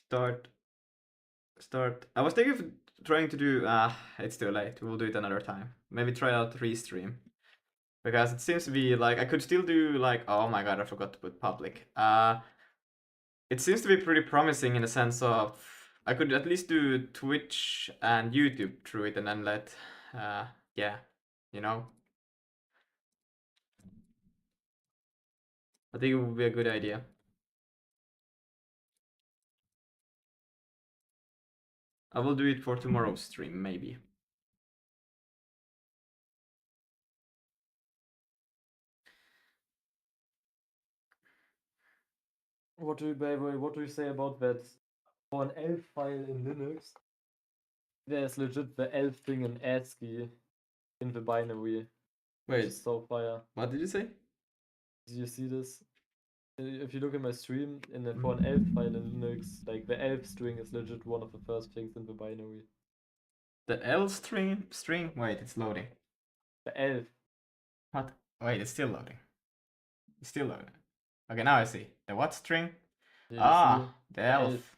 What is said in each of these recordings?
start. I was thinking of trying to do. It's too late. We'll do it another time. Maybe try out restream because it seems to be like I could still do like. Oh my god, I forgot to put public. It seems to be pretty promising in the sense of I could at least do Twitch and YouTube through it, and then let. Yeah, you know. I think it would be a good idea. I will do it for tomorrow's stream, maybe. What do you say about that? For an ELF file in Linux, there's legit the ELF thing in ASCII in the binary, which Wait, is so fire. what did you say? Do you see this? If you look at my stream, for an ELF file in Linux, like the ELF string is legit one of the first things in the binary. The L string? Wait, it's loading. The ELF. What? Wait, it's still loading. It's still loading. Okay, now I see. The what string? Yeah, the elf.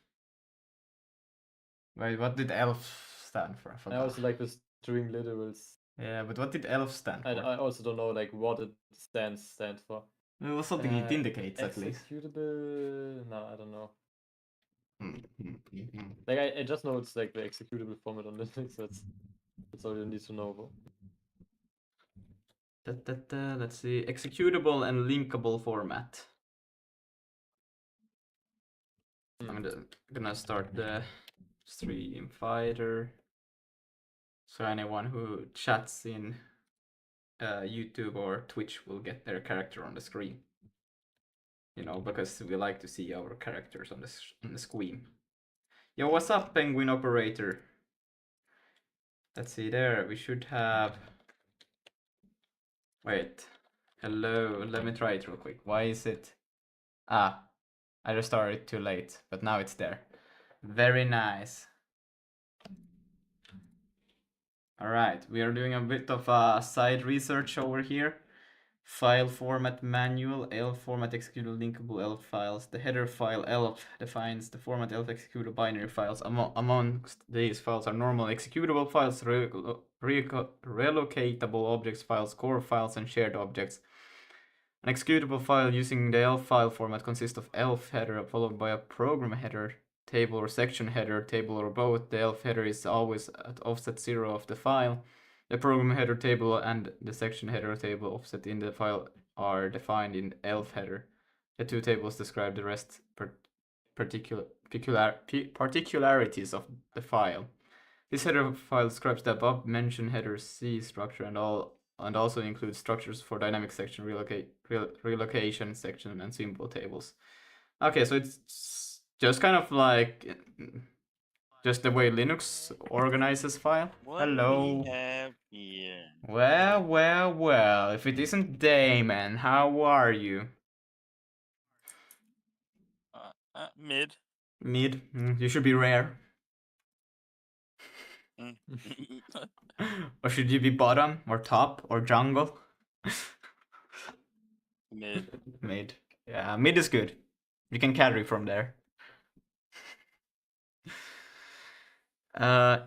Wait, what did elf stand for? I also like the string literals. Yeah, but what did elf stand for? I also don't know like what it stands for. It was something it indicates at least. Executable? No, I don't know. Like I just know it's like the executable format on Linux. That's all you need to know. Let's see, executable and linkable format. I'm gonna start the stream fighter. So anyone who chats in YouTube or Twitch will get their character on the screen. You know, because we like to see our characters on the screen. Yo, what's up, Penguin Operator? Let's see there. We should have. Wait. Hello. Let me try it real quick. Why is it? I just started too late, but now it's there. Very nice. Alright, we are doing a bit of side research over here. File format manual, ELF format executable linkable ELF files. The header file ELF defines the format ELF executable binary files. Amongst these files are normal executable files, relocatable objects files, core files, and shared objects. An executable file using the ELF file format consists of ELF header followed by a program header, table or section header, table or both. The ELF header is always at offset 0 of the file. The program header table and the section header table offset in the file are defined in ELF header. The two tables describe the rest particularities of the file. This header file describes the above mentioned header C structure and also includes structures for dynamic section, relocation section, and symbol tables. Okay, so it's just kind of like just the way Linux organizes file. What Hello. we have here? Well. If it isn't Damon, how are you? Mid. Mid. You should be rare. Or should you be bottom or top or jungle? Mid. Yeah, mid is good. You can carry from there.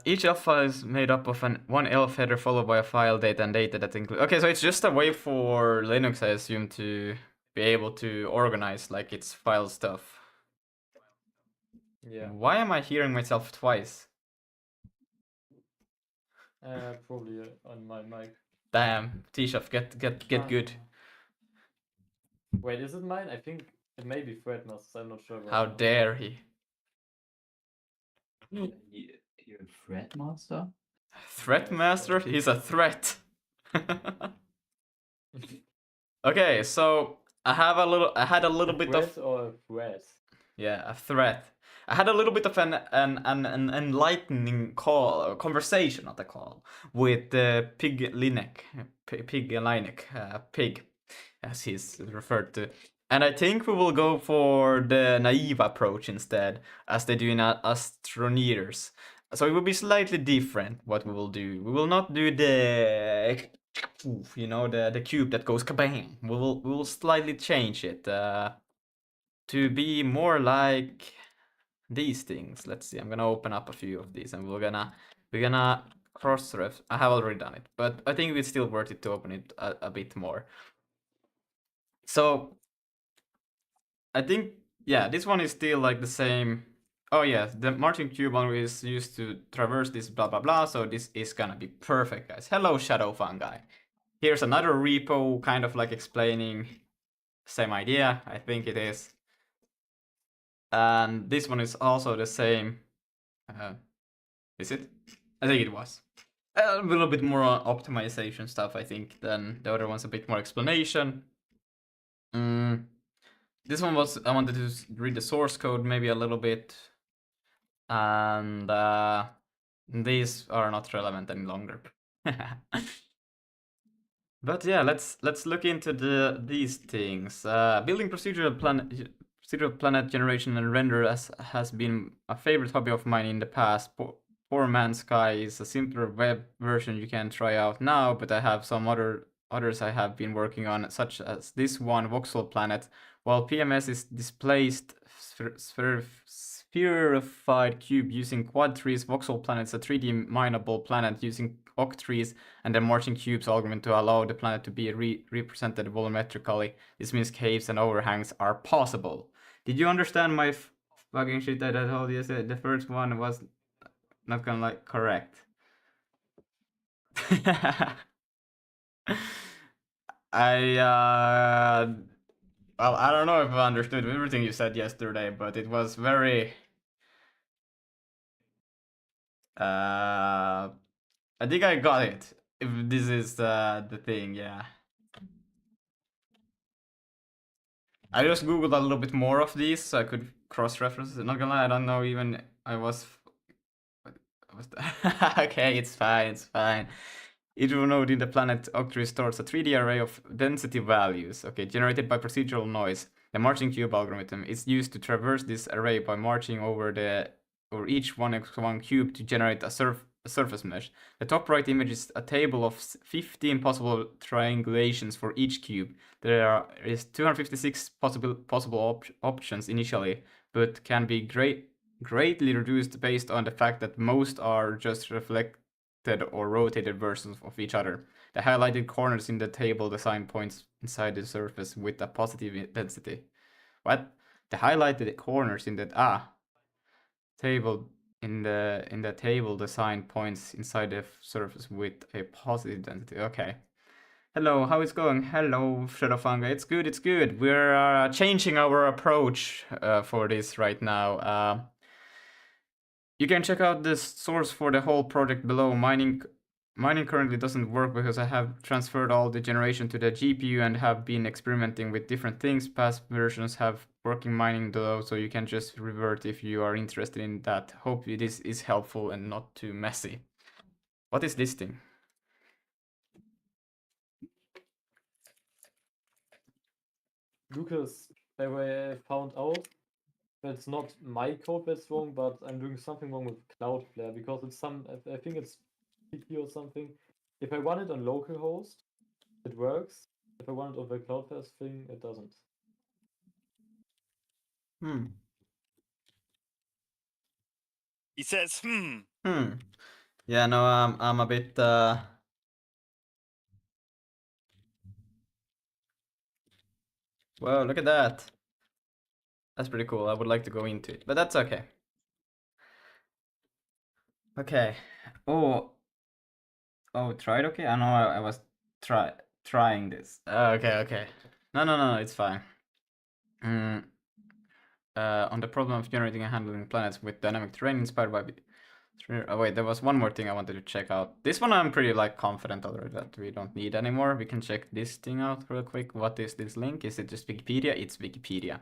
Each ELF file is made up of one ELF header followed by a file data and data that include. Okay, so it's just a way for Linux, I assume, to be able to organize like its file stuff. Yeah. Why am I hearing myself twice? Probably on my mic. Damn, T-Chef, get good. Wait, is it mine? I think it may be Threadmaster's. I'm not sure. How dare he? You're a Threadmaster? Threatmaster? He's a threat. Okay, so I had a little bit of. Or a threat? Yeah, a threat. I had a little bit of an enlightening conversation, not a call, with Pig Linek, Pig, as he's referred to. And I think we will go for the naive approach instead, as they do in Astroneers. So it will be slightly different what we will do. We will not do the, you know, the cube that goes kabang. We will slightly change it to be more like these things. Let's see. I'm gonna open up a few of these, and we're gonna cross-ref. I have already done it, but I think it's still worth it to open it a bit more. So I think, yeah, this one is still like the same. Oh yeah, the marching cube one is used to traverse this blah blah blah, so this is gonna be perfect, guys. Hello, Shadow Fungi. Here's another repo, kind of like explaining same idea, I think it is. And this one is also the same. Is it? I think it was. A little bit more optimization stuff, I think, than the other one's a bit more explanation. This one was, I wanted to read the source code maybe a little bit. And these are not relevant any longer. But yeah, let's look into these things. Building procedural planet generation and render has been a favorite hobby of mine in the past. Poor Man's Sky is a simpler web version you can try out now, but I have some others I have been working on, such as this one, Voxel Planet. While PMS is displaced spherified cube using quad trees, Voxel Planet is a 3D mineable planet using octrees and the marching cubes algorithm to allow the planet to be represented volumetrically. This means caves and overhangs are possible. Did you understand my fucking shit that I told you? The first one was not gonna like correct. Well, I don't know if I understood everything you said yesterday, but it was very I think I got it. If this is the thing, yeah. I just googled a little bit more of these so I could cross-reference it. Not gonna lie, I don't know even I was okay, it's fine, it's fine. Each node in the planet octree stores a 3D array of density values, okay, generated by procedural noise. The marching cube algorithm is used to traverse this array by marching over each 1x1 cube to generate a surface mesh. The top right image is a table of 15 possible triangulations for each cube. There is 256 possible options initially, but can be greatly reduced based on the fact that most are just reflected or rotated versions of each other. The highlighted corners in the table design points inside the surface with a positive density. What? The highlighted corners in the table in the table design points inside the surface with a positive density. Okay. Hello, how is going? Hello, Shadow Fungi. It's good, it's good. We're changing our approach for this right now. You can check out the source for the whole project below. Mining currently doesn't work because I have transferred all the generation to the GPU and have been experimenting with different things. Past versions have working mining though, so you can just revert if you are interested in that. Hope this is helpful and not too messy. What is this thing? Lucas, by the way, I found out that it's not my code that's wrong, but I'm doing something wrong with Cloudflare because it's I think it's PP or something. If I run it on localhost, it works. If I run it over Cloudflare's thing, it doesn't. He says, Yeah, no, I'm a bit Whoa, look at that. That's pretty cool. I would like to go into it, but that's okay. Okay. Oh, tried. Okay, I know I was trying this. Okay. No, it's fine. On the problem of generating and handling planets with dynamic terrain inspired by. Oh wait, there was one more thing I wanted to check out. This one I'm pretty like confident already that we don't need anymore. We can check this thing out real quick. What is this link? Is it just Wikipedia? It's Wikipedia.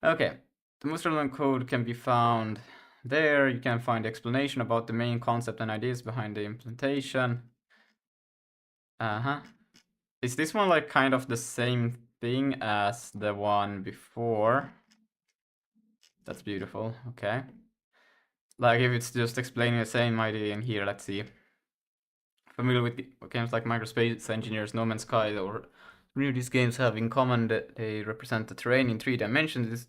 Okay, the most relevant code can be found there. You can find explanation about the main concept and ideas behind the implementation. Is this one like kind of the same thing as the one before? That's beautiful. Okay. Like if it's just explaining the same idea in here, let's see. Familiar with games like Microspace Engineers, No Man's Sky, or many of these games have in common that they represent the terrain in 3 dimensions.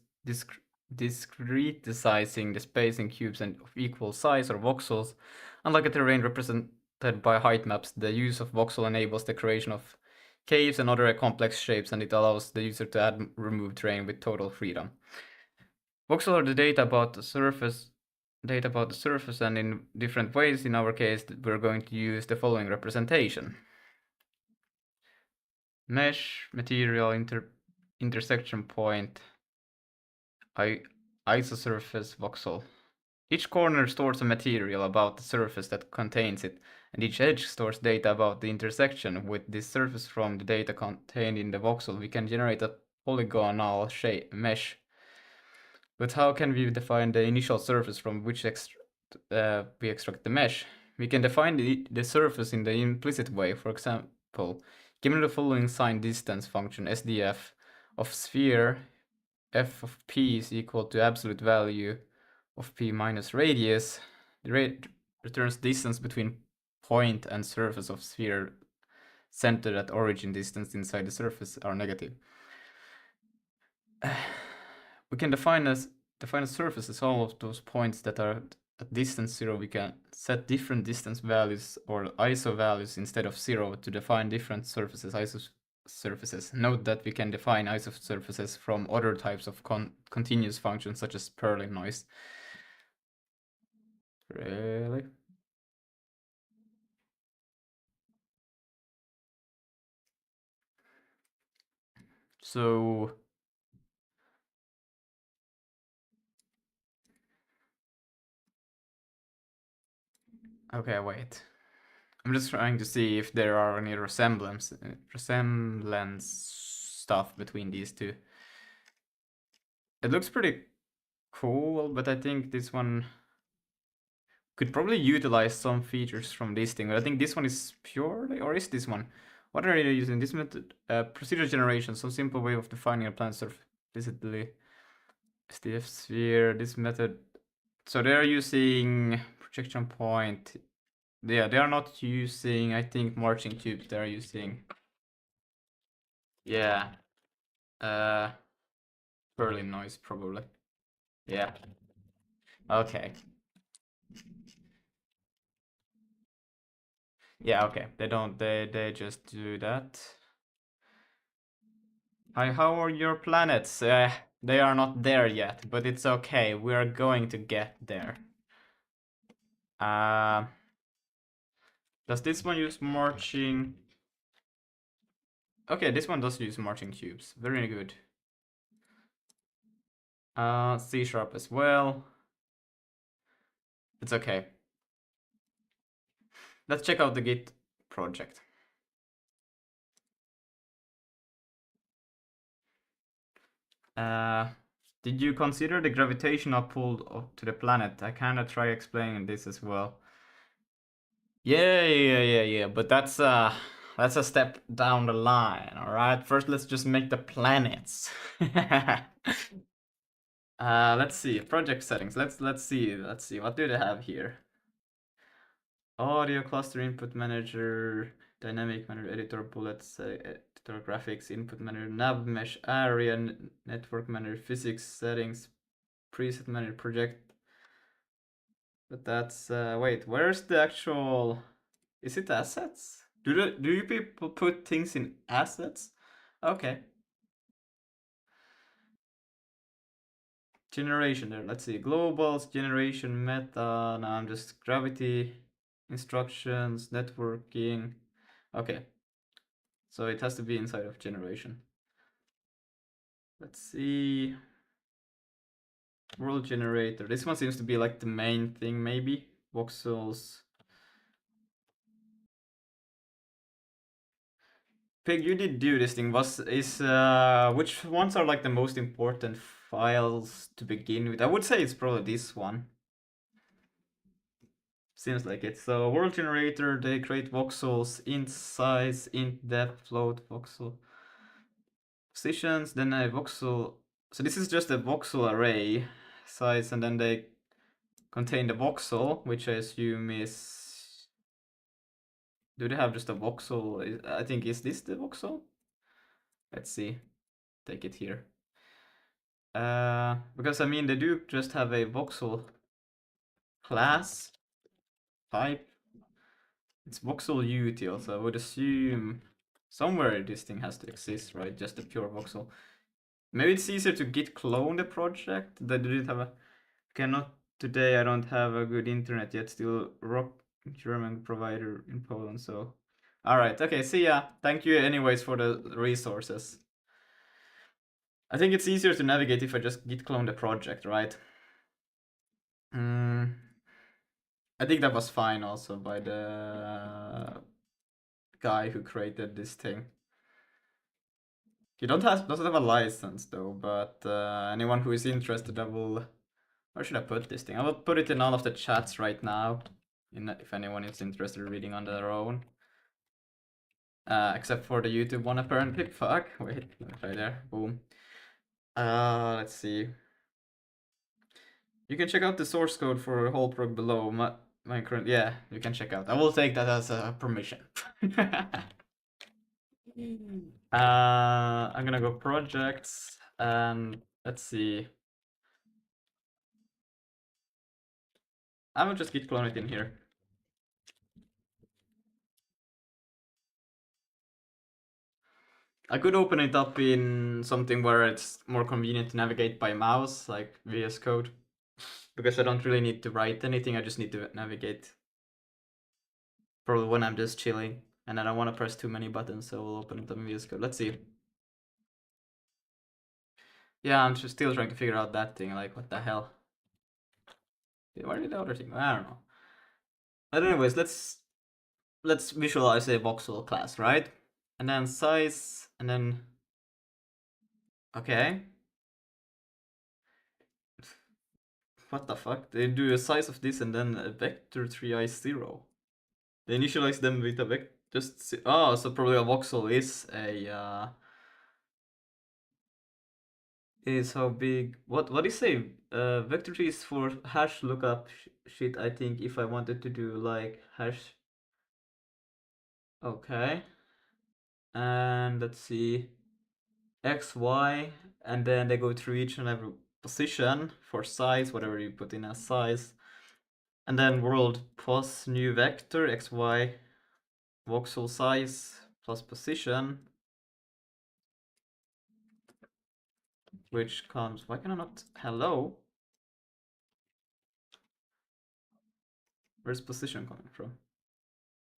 discretizing the space in cubes and of equal size or voxels. Unlike a terrain represented by height maps, the use of voxel enables the creation of caves and other complex shapes, and it allows the user to add remove terrain with total freedom. Voxel are the data about the surface, and in different ways. In our case, we're going to use the following representation: mesh, material, intersection point, isosurface, voxel. Each corner stores a material about the surface that contains it, and each edge stores data about the intersection with this surface. From the data contained in the voxel, we can generate a polygonal mesh. But how can we define the initial surface from which we extract the mesh? We can define the surface in the implicit way. For example, given the following sign distance function SDF of sphere, f of p is equal to absolute value of p minus radius. The rate returns distance between point and surface of sphere centered at origin. Distance inside the surface are negative. We can define a surface as all of those points that are at distance 0. We can set different distance values or iso values instead of 0 to define different surfaces, isosurfaces. Note that we can define isosurfaces from other types of continuous functions such as Perlin noise. Really? So okay, wait. I'm just trying to see if there are any resemblance stuff between these two. It looks pretty cool, but I think this one could probably utilize some features from this thing. But I think this one is purely, or is this one? What are they using? This method, procedure generation, some simple way of defining a planet surface explicitly. SDF sphere, this method. So they're using projection point. Yeah, they are not using, I think, marching tubes. They're using, yeah, Berlin noise probably. Yeah. Okay. Yeah, okay. They just do that. Hi, how are your planets? They are not there yet, but it's okay. We are going to get there. Does this one use marching? Okay, this one does use marching tubes. Very good. C# as well. It's okay. Let's check out the Git project. Did you consider the gravitational pull to the planet? I kinda try explaining this as well. Yeah. But that's a step down the line. All right. First, let's just make the planets. Let's see. Project settings. Let's see. What do they have here? Audio cluster input manager, dynamic manager, editor bullets, editor graphics, input manager, nav mesh area, network manager, physics settings, preset manager, project. But that's wait, where's the actual? Is it assets? Do you people put things in assets? Okay. Generation there. Let's see. Globals, generation, meta. Now I'm just gravity, instructions, networking. Okay. So it has to be inside of generation. Let's see. World generator. This one seems to be like the main thing, maybe. Voxels. Pig, you did do this thing. Which ones are like the most important files to begin with? I would say it's probably this one. Seems like it. So world generator, they create voxels, int size, int depth, float, voxel positions, then a voxel. So this is just a voxel array size, and then they contain the voxel, which I assume is. Do they have just a voxel? I think, is this the voxel? Let's see. Take it here. Because I mean they do just have a voxel class type. It's voxel util, so I would assume somewhere this thing has to exist, right? Just a pure voxel. Maybe it's easier to git clone the project. They didn't have a cannot today. I don't have a good internet yet. Still rock German provider in Poland. So, all right, okay. See ya. Thank you, anyways, for the resources. I think it's easier to navigate if I just git clone the project, right? I think that was fine also by the guy who created this thing. He doesn't have a license though, but anyone who is interested, I will. Where should I put this thing? I will put it in all of the chats right now, if anyone is interested in reading on their own. Except for the YouTube one apparently. Fuck. Wait, right there. Boom. Let's see. You can check out the source code for Holprog below. My current, yeah, you can check out. I will take that as a permission. I'm gonna go projects and let's see. I will just git clone it in here. I could open it up in something where it's more convenient to navigate by mouse, like VS Code, because I don't really need to write anything. I just need to navigate. Probably when I'm just chilling, and I don't want to press too many buttons, so we'll open it up in VS Code. Let's see. Yeah, I'm just still trying to figure out that thing. Like, what the hell? Where did the other thing? I don't know. But anyways, let's visualize a voxel class, right? And then size, and then okay. What the fuck? They do a size of this and then a vector 3i 0. They initialize them with a vector. Just oh, so probably a voxel is a is how big? What is a vector 3 is for hash lookup shit. I think if I wanted to do like hash. Okay. And let's see. X, Y, and then they go through each and every position for size, whatever you put in as size. And then world plus new vector, X, Y, voxel size plus position. Which comes, why can I not, hello? Where's position coming from?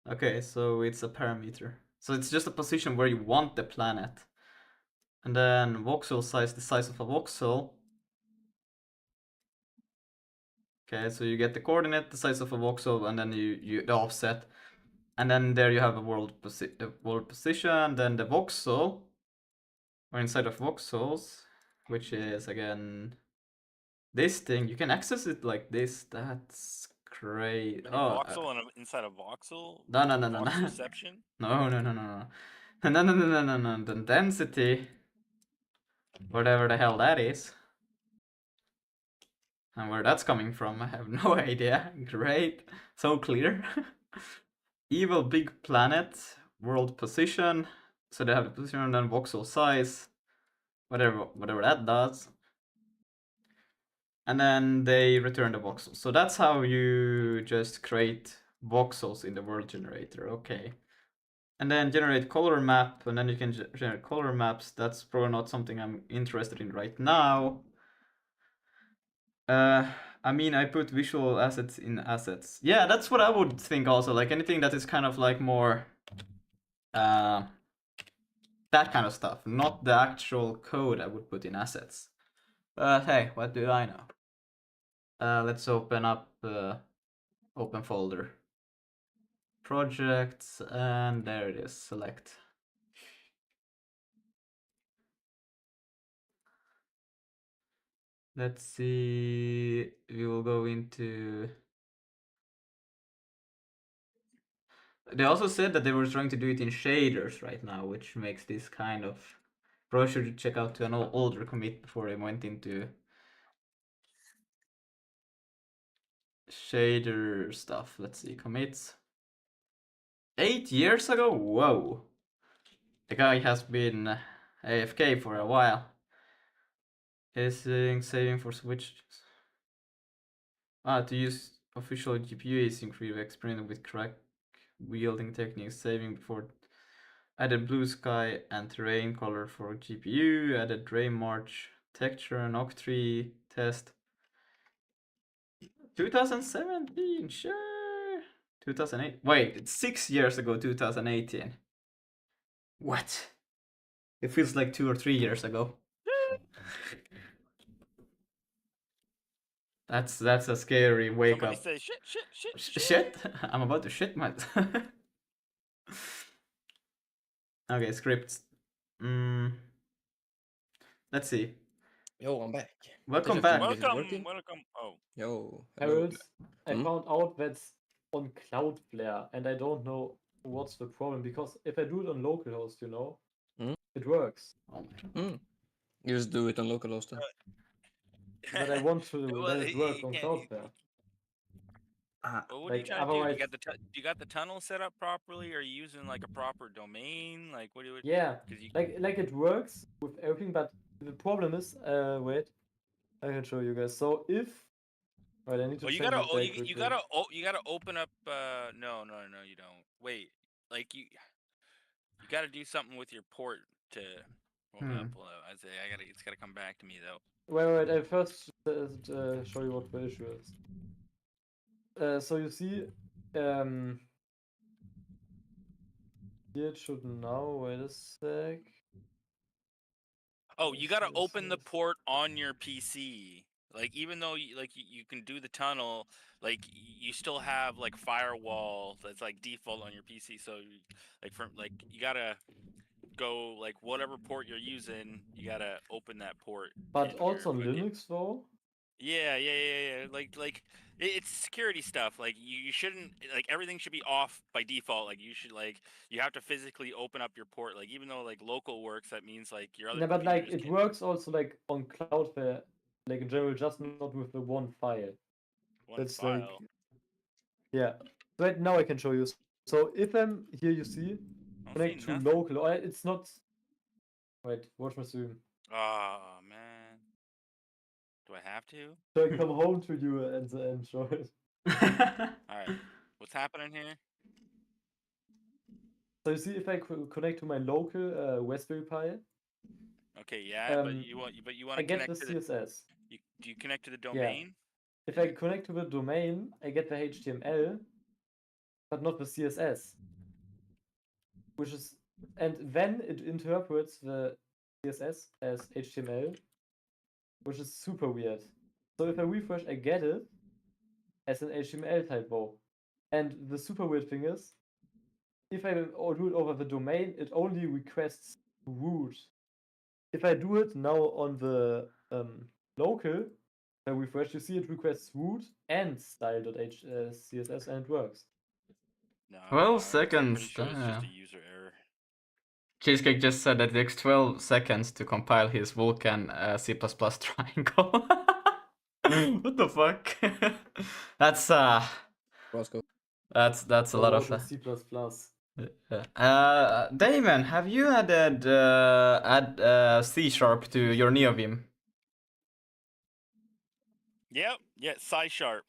Okay, so it's a parameter. So it's just a position where you want the planet. And then voxel size, the size of a voxel. Okay, so you get the coordinate, the size of a voxel, and then you the offset. And then there you have a world position, then the voxel, or inside of voxels, which is again this thing. You can access it like this. That's great. Oh, voxel inside a voxel? no, no, no, no, no. Voxelception? No, no, no, no, no. No, no, no, no, no, no. The density, whatever the hell that is. And where that's coming from, I have no idea. Great. So clear. Evil big planet, world position. So they have the position and then voxel size. Whatever that does. And then they return the voxels. So that's how you just create voxels in the world generator. Okay. And then generate color map, and then you can generate color maps. That's probably not something I'm interested in right now. I mean, I put visual assets in assets. Yeah, that's what I would think also. Like anything that is kind of like more that kind of stuff, not the actual code I would put in assets. But hey, what do I know? Let's open up open folder. Projects, and there it is, select. Let's see, we will go into... They also said that they were trying to do it in shaders right now, which makes this kind of... Probably should check out to an older commit before they went into shader stuff. Let's see, commits. 8 years ago? Whoa. The guy has been AFK for a while. saving for Switch. To use official GPU async free experimented with crack wielding techniques, saving before added blue sky and terrain color for GPU, added Ray March texture and Octree test. 2017, sure. 2008. Wait, it's 6 years ago, 2018. What? It feels like 2 or 3 years ago. That's a scary wake Somebody up. say shit. Shit? I'm about to shit myself. Okay, scripts. Let's see. Yo, I'm back. Welcome Just checking back. this is working. Welcome. Oh, Yo, hello. Harold, I found out that's on Cloudflare, and I don't know what's the problem, because if I do it on localhost, it works. Oh my God. You just do it on localhost then. But I want to Well, let it work you on can't- Cloudflare. well, what are you Like, trying to do? otherwise, You got the tunnel set up properly? Are you using like a proper domain? Like what do you? yeah, Because you. like it works with everything, but the problem is, wait, I can show you guys. So if, wait, I need to Oh, you change gotta. it Oh, back you quickly. gotta. Oh, you gotta open up. No, you don't. Wait, like you. You gotta do something with your port to. Hold up. I say I gotta. It's gotta come back to me though. Wait, I first show you what the issue is. So you see, here it should now, wait a sec. Oh, you gotta open the CSS. port on your PC. Like even though you can do the tunnel, like you still have like firewall that's like default on your PC. So like you gotta go like whatever port you're using, you gotta open that port. But in also on your, Linux though? Yeah. Like it's security stuff. Like you shouldn't like everything should be off by default. Like you should like you have to physically open up your port. Like even though like local works, that means like your other Yeah, but like computers it can works also like on Cloudflare, like in general, just not with the one file. one It's like, file. yeah. Right now I can show you. So if I'm here, you see, I don't connect see to nothing. local. Or it's not. Wait, watch my stream. Oh man, do I have to? So I come home to you and show it. All right, what's happening here? So you see, if I connect to my local Raspberry Pi, Okay, yeah, but you want I to get the connect to the CSS. do you connect to the Yeah. domain? If I connect to the domain, I get the HTML, but not the CSS. Which is, and then it interprets the CSS as HTML, which is super weird. So if I refresh, I get it as an HTML typo. And the super weird thing is, if I do it over the domain, it only requests root. If I do it now on the local, if I refresh, you see it requests root and style.css, and it works. No, 12 I'm seconds. pretty sure it's just Damn. a user error. Cheesecake just said that it takes 12 seconds to compile his Vulkan C++ triangle. What the fuck? That's Roscoe. that's a So lot wrote of. in C++. Damon, have you added C# to your NeoVim? Yep, yeah, sci-sharp.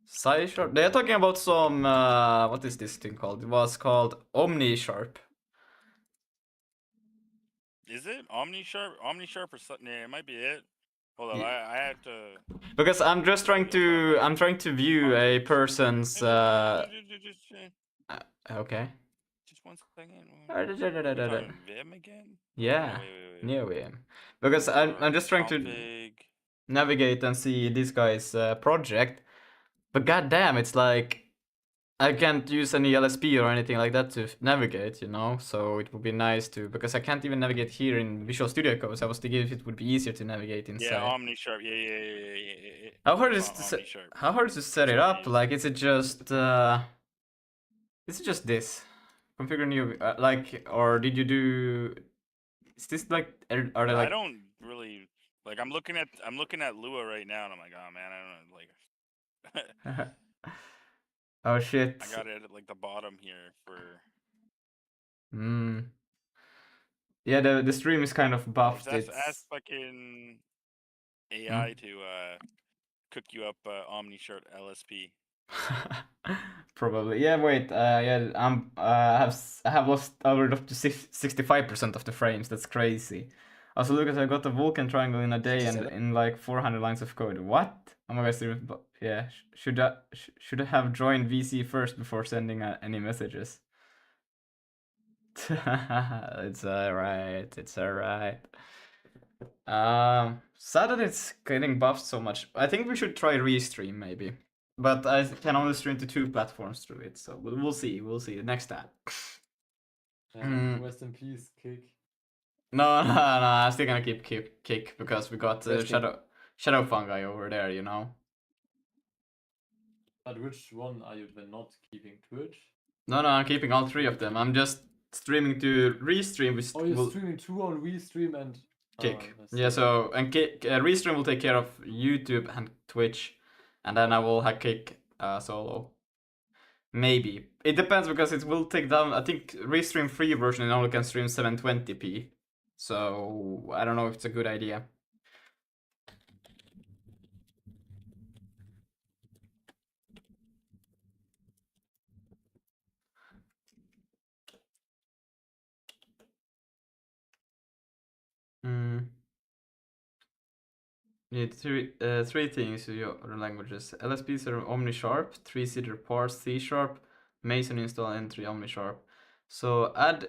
C#? They're talking about some what is this thing called? It was called OmniSharp. Is it OmniSharp or something? Yeah, it might be it. Hold on, I have to. Because I'm just trying to view a Projects. person's okay. Just 1 second. Are we talking Vim again? Yeah, No, wait. NeoVim. Because I'm just trying to config. navigate and see this guy's project, but goddamn, it's like I can't use any LSP or anything like that to navigate, you know. So it would be nice to, because I can't even navigate here in Visual Studio Code. So I was thinking if it would be easier to navigate inside. Yeah, OmniSharp. Yeah. How hard It's is on to OmniSharp. how hard is to set That's it what I up? use. Like, is it just this? Configure new like, or did you do? Is this like are they I like? don't really like. I'm looking at Lua right now, and I'm like, oh man, I don't know, like. Oh shit. I got it at like the bottom here for. Yeah, the stream is kind of buffed. That's It's fucking. AI to cook you up OmniShort LSP. Probably. Yeah. Wait. Yeah. I have lost over up to 65% of the frames. That's crazy. Also, Lucas, I got the Vulkan triangle in a day and 67? in like 400 lines of code. What? Oh my god, serious. But yeah. Should I have joined VC first before sending any messages? It's alright. It's alright. Sad that it's getting buffed so much. I think we should try restream maybe. But I can only stream to 2 platforms through it, so we'll see. We'll see next time. Rest in peace, Kick. No, no, no. I'm still gonna keep kick because we got Rest in- shadow fungi over there, you know. But which one are you then not keeping? Twitch? No, I'm keeping all 3 of them. I'm just streaming to restream. Oh, you're streaming 2 on Restream and Kick. I Yeah, see. so and restream will take care of YouTube and Twitch, and then I will have kick solo. Maybe it depends because it will take down. I think restream free version only can stream 720p, so I don't know if it's a good idea. Need three things in your other languages. LSPs are OmniSharp, 3-seater parse C#, Mason install entry OmniSharp. So add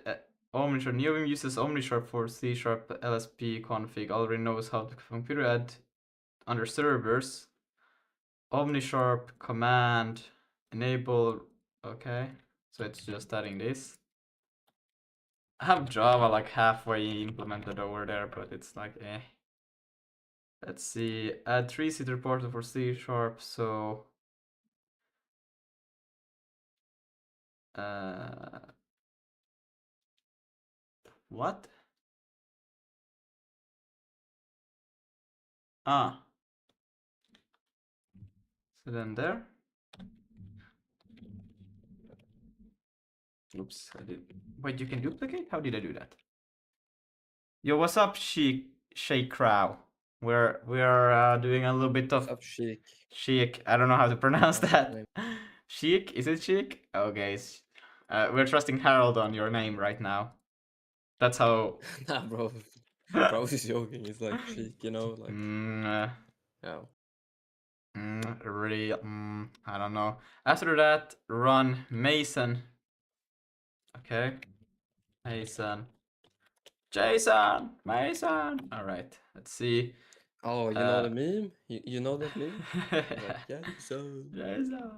OmniSharp. Neovim uses OmniSharp for C# LSP config. Already knows how to computer add under servers. OmniSharp command enable. Okay, so it's just adding this. I have Java like halfway implemented over there, but it's like eh. Let's see, add 3-seater portal for C#, so what? Ah, so then there. Oops, I did. Wait, you can duplicate? How did I do that? Yo, what's up, Shake Crow? We're doing a little bit of Up chic. Sheik. I don't know how to pronounce That's that. his Sheik? Is it Sheik? Oh, guys. We're trusting Harold on your name right now. That's how. Nah, bro. Bro is joking. It's like chic, you know, like yeah. Really, I don't know. After that, run Mason. Okay, Mason. Mason. All right. Let's see. Oh, you know the meme? You know that meme? It's like Jason. Jason.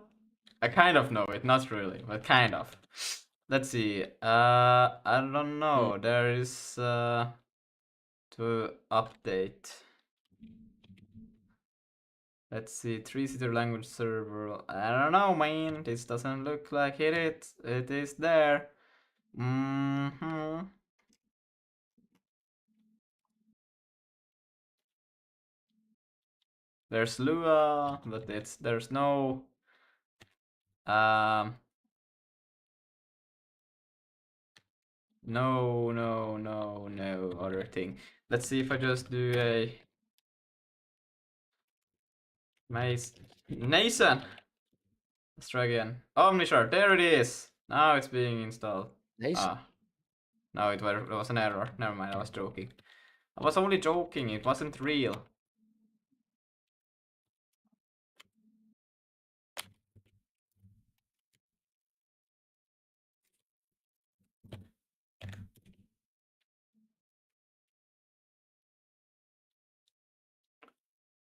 I kind of know it, not really, but kind of. Let's see. I don't know. There is to update. Let's see, 3-seater language server. I don't know, man. This doesn't look like it. It is there. There's Lua, but there's no no other thing. Let's see if I just do a Nathan. Let's try again. OmniShort, there it is. Now it's being installed. Nice. No, it was an error. Never mind, I was joking. I was only joking, it wasn't real.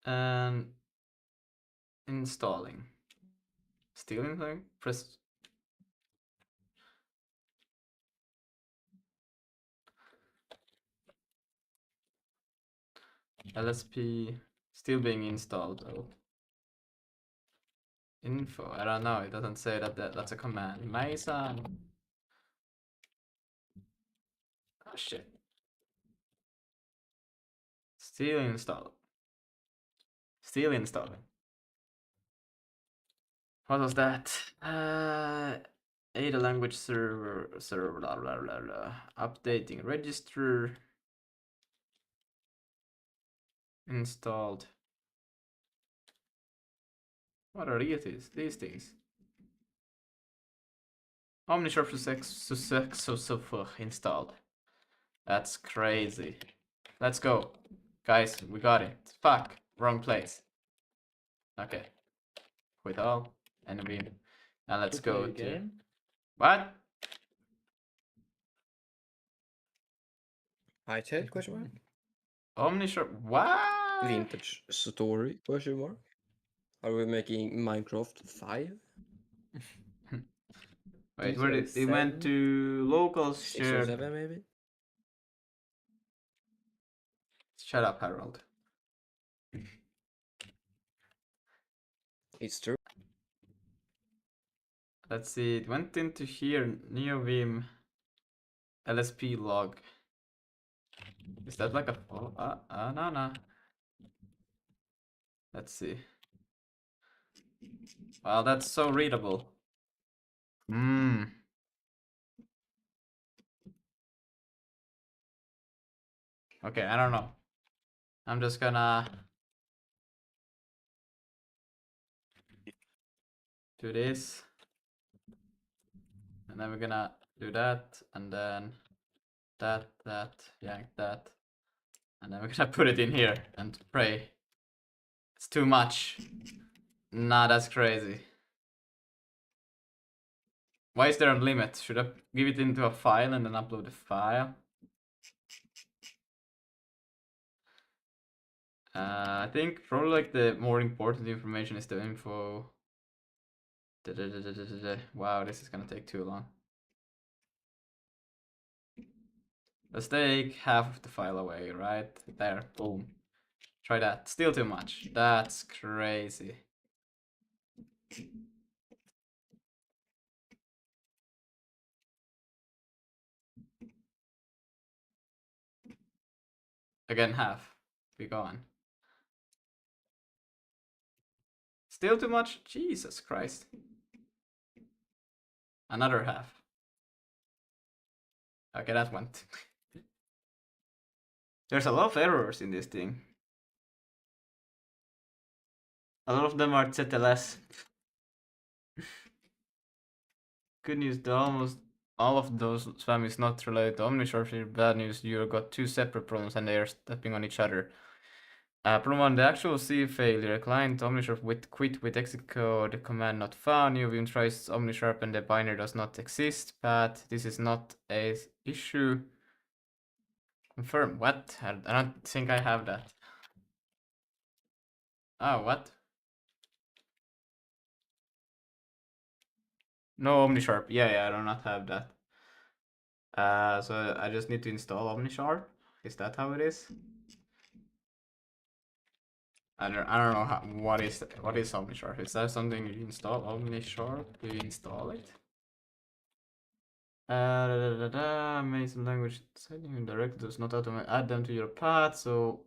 And installing. Still installing? Press. LSP still being installed though. Info, I don't know, it doesn't say that's a command. Mason. Oh shit. Still installed. Still installing. What was that? Ada language server blah blah blah blah. Updating register. installed. What are these things? OmniSharp installed. That's crazy. Let's go. Guys, we got it. Fuck, wrong place. Okay. Quit all. And we now let's To play go a to game? what? Hightail question mark? OmniSharp what? Vintage story question mark? Are we making Minecraft 5? Wait, where did it went to local 6 or shared? 7 maybe? Shut up, Harold. It's true. Let's see, it went into here, NeoVim LSP log. Is that like a no. Let's see. Wow, that's so readable. Okay, I don't know. I'm just gonna do this. And then we're gonna do that, and then that, yank that. And then we're gonna put it in here and pray. It's too much. Nah, that's crazy. Why is there a limit? Should I give it into a file and then upload the file? I think probably like the more important information is the info. Wow, this is gonna take too long. Let's take half of the file away, right? There, boom. Try that. Still too much. That's crazy. Again, half. Be gone. Still too much? Jesus Christ. Another half. Okay, that went. There's a lot of errors in this thing. A lot of them are ZLS. Good news, almost all of those spam is not related to OmniSharp. Bad news, you got two separate problems and they are stepping on each other. Problem 1, the actual C failure. Client OmniSharp with quit with execute command not found. New Vim tries OmniSharp and the binary does not exist. But this is not a issue. Confirm. What? I don't think I have that. Oh, what? No OmniSharp. Yeah, I do not have that. So I just need to install OmniSharp. Is that how it is? I don't know what is OmniSharp. Is that something you install OmniSharp? Do you install it? Amazing language setting direct does not automatically add them to your path, so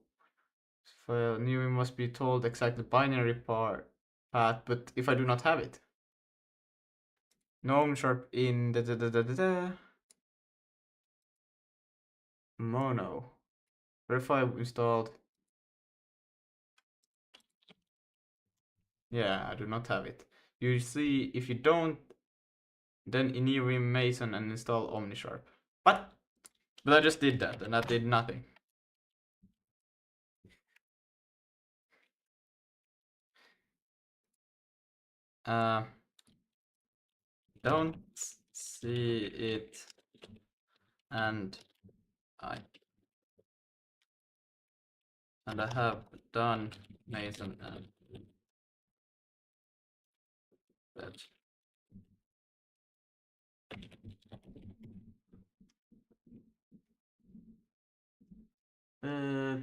file new you must be told exactly binary path, but if I do not have it. Gnome sharp in mono. Verify installed. Yeah, I do not have it. You see, if you don't, then in Vim Mason and install OmniSharp. What? But I just did that, and that did nothing. Don't see it, and I have done Mason and that.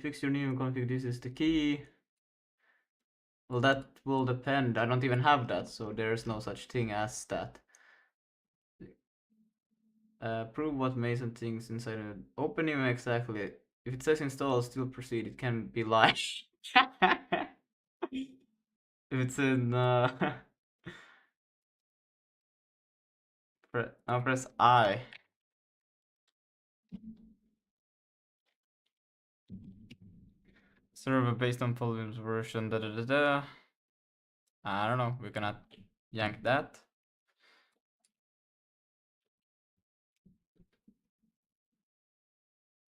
Fix your new config. This is the key. Well, that will depend. I don't even have that, so there's no such thing as that. Prove what Mason thinks inside of it. Open him exactly. If it says install, still proceed. It can be live. If it's in now press I. Server based on volumes version. Da da da da. I don't know. We cannot yank that.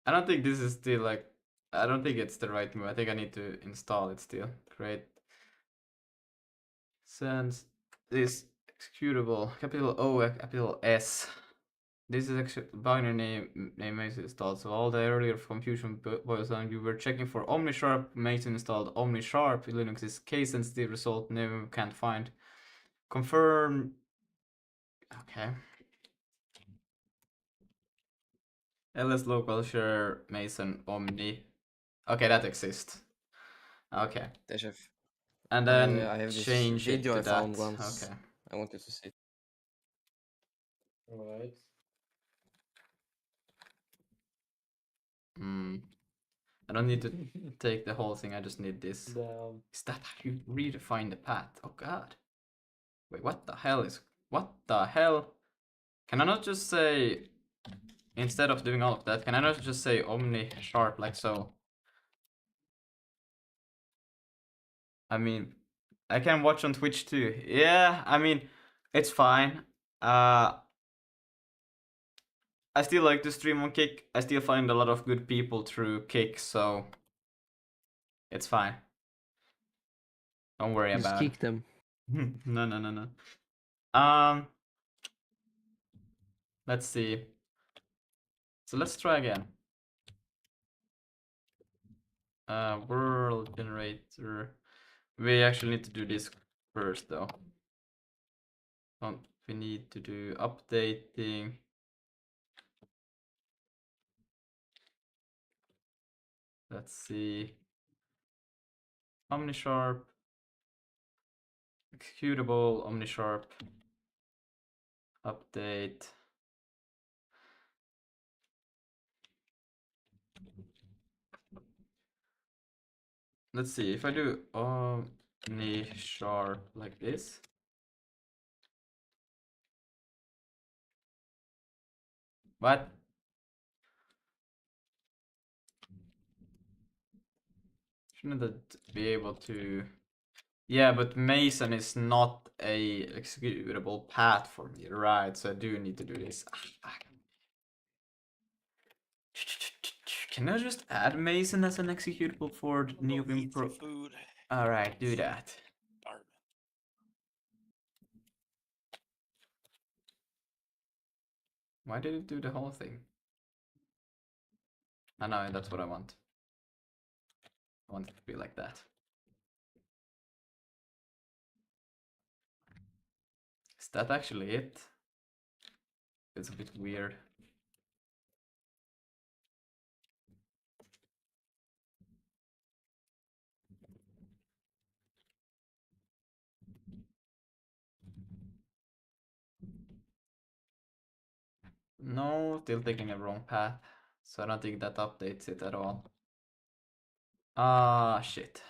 I don't think this is still like. I don't think it's the right move. I think I need to install it still. Create. Sends this executable capital O capital S. This is actually binary name is installed. So all the earlier confusion boils down. You were checking for OmniSharp. Mason installed OmniSharp. Linux is case sensitive. Result name can't find. Confirm. Okay. ls local share Mason Omni. Okay, that exists. Okay. They have. And then I have this change it video to I found that. once. Okay. I wanted to see. Alright. I don't need to take the whole thing. I just need this. Damn. Is that how you redefine the path? Oh god. Wait, what the hell is... What the hell? Can I not just say... Instead of doing all of that, can I not just say Omni Sharp like so? I mean, I can watch on Twitch too. Yeah, I mean, it's fine. I still like to stream on Kick. I still find a lot of good people through Kick, so... It's fine. Don't worry Just about it. kick them. No. Let's see. So let's try again. World generator. We actually need to do this first though. We need to do updating. Let's see. OmniSharp. Executable, OmniSharp. Update. Let's see, if I do OmniSharp like this. What? Shouldn't that be able to... Yeah, but Mason is not a executable path for me, right? So I do need to do this. Can I just add Mason as an executable for Neovim Pro? Food. Alright, do that. Why did it do the whole thing? I know, that's what I want. I want it to be like that. Is that actually it? It's a bit weird. No, still taking a wrong path. So I don't think that updates it at all. Ah, shit.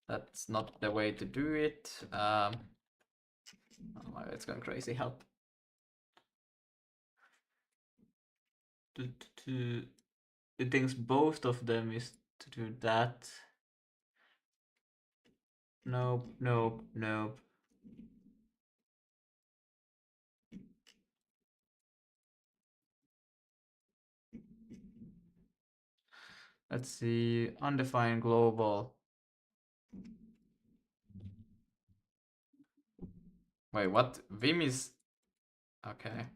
That's not the way to do it. Oh my god, it's going crazy. Help. It thinks both of them is to do that. Nope. Let's see, undefined global. Wait, what? Vim is... Okay.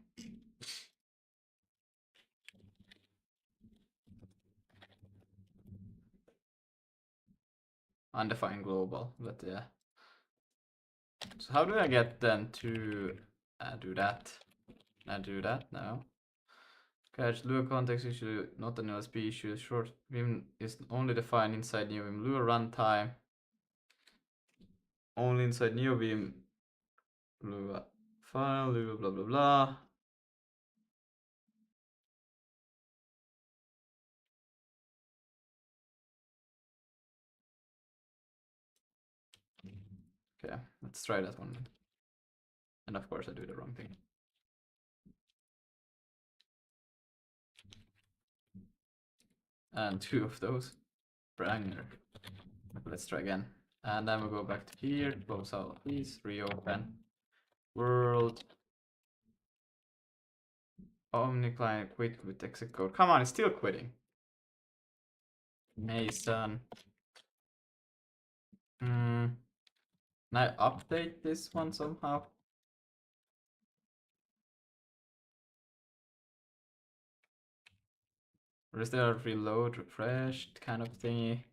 Undefined global, but yeah. So how do I get then to do that? Can I do that now? Catch Lua context issue, not an LSP issue. Short Vim is only defined inside NeoVim Lua runtime. Only inside NeoVim Lua file, Lua blah blah blah. Okay, let's try that one. And of course I do the wrong thing. And 2 of those. Branger. Let's try again. And then we'll go back to here, close all of these, reopen. World. Omni client quit with exit code. Come on, it's still quitting. Mason. Can I update this one somehow? Or is there a reload, refreshed kind of thingy?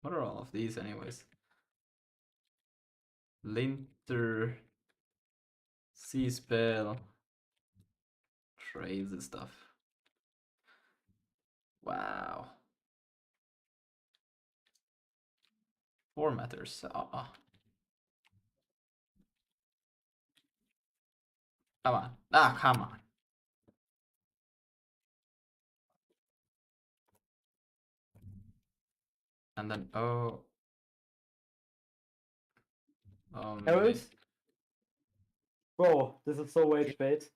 What are all of these anyways? Linter, C-spell, trades and stuff. Wow. Formatters. Come on. Come on. And then Harold? Bro, this is so rage bait.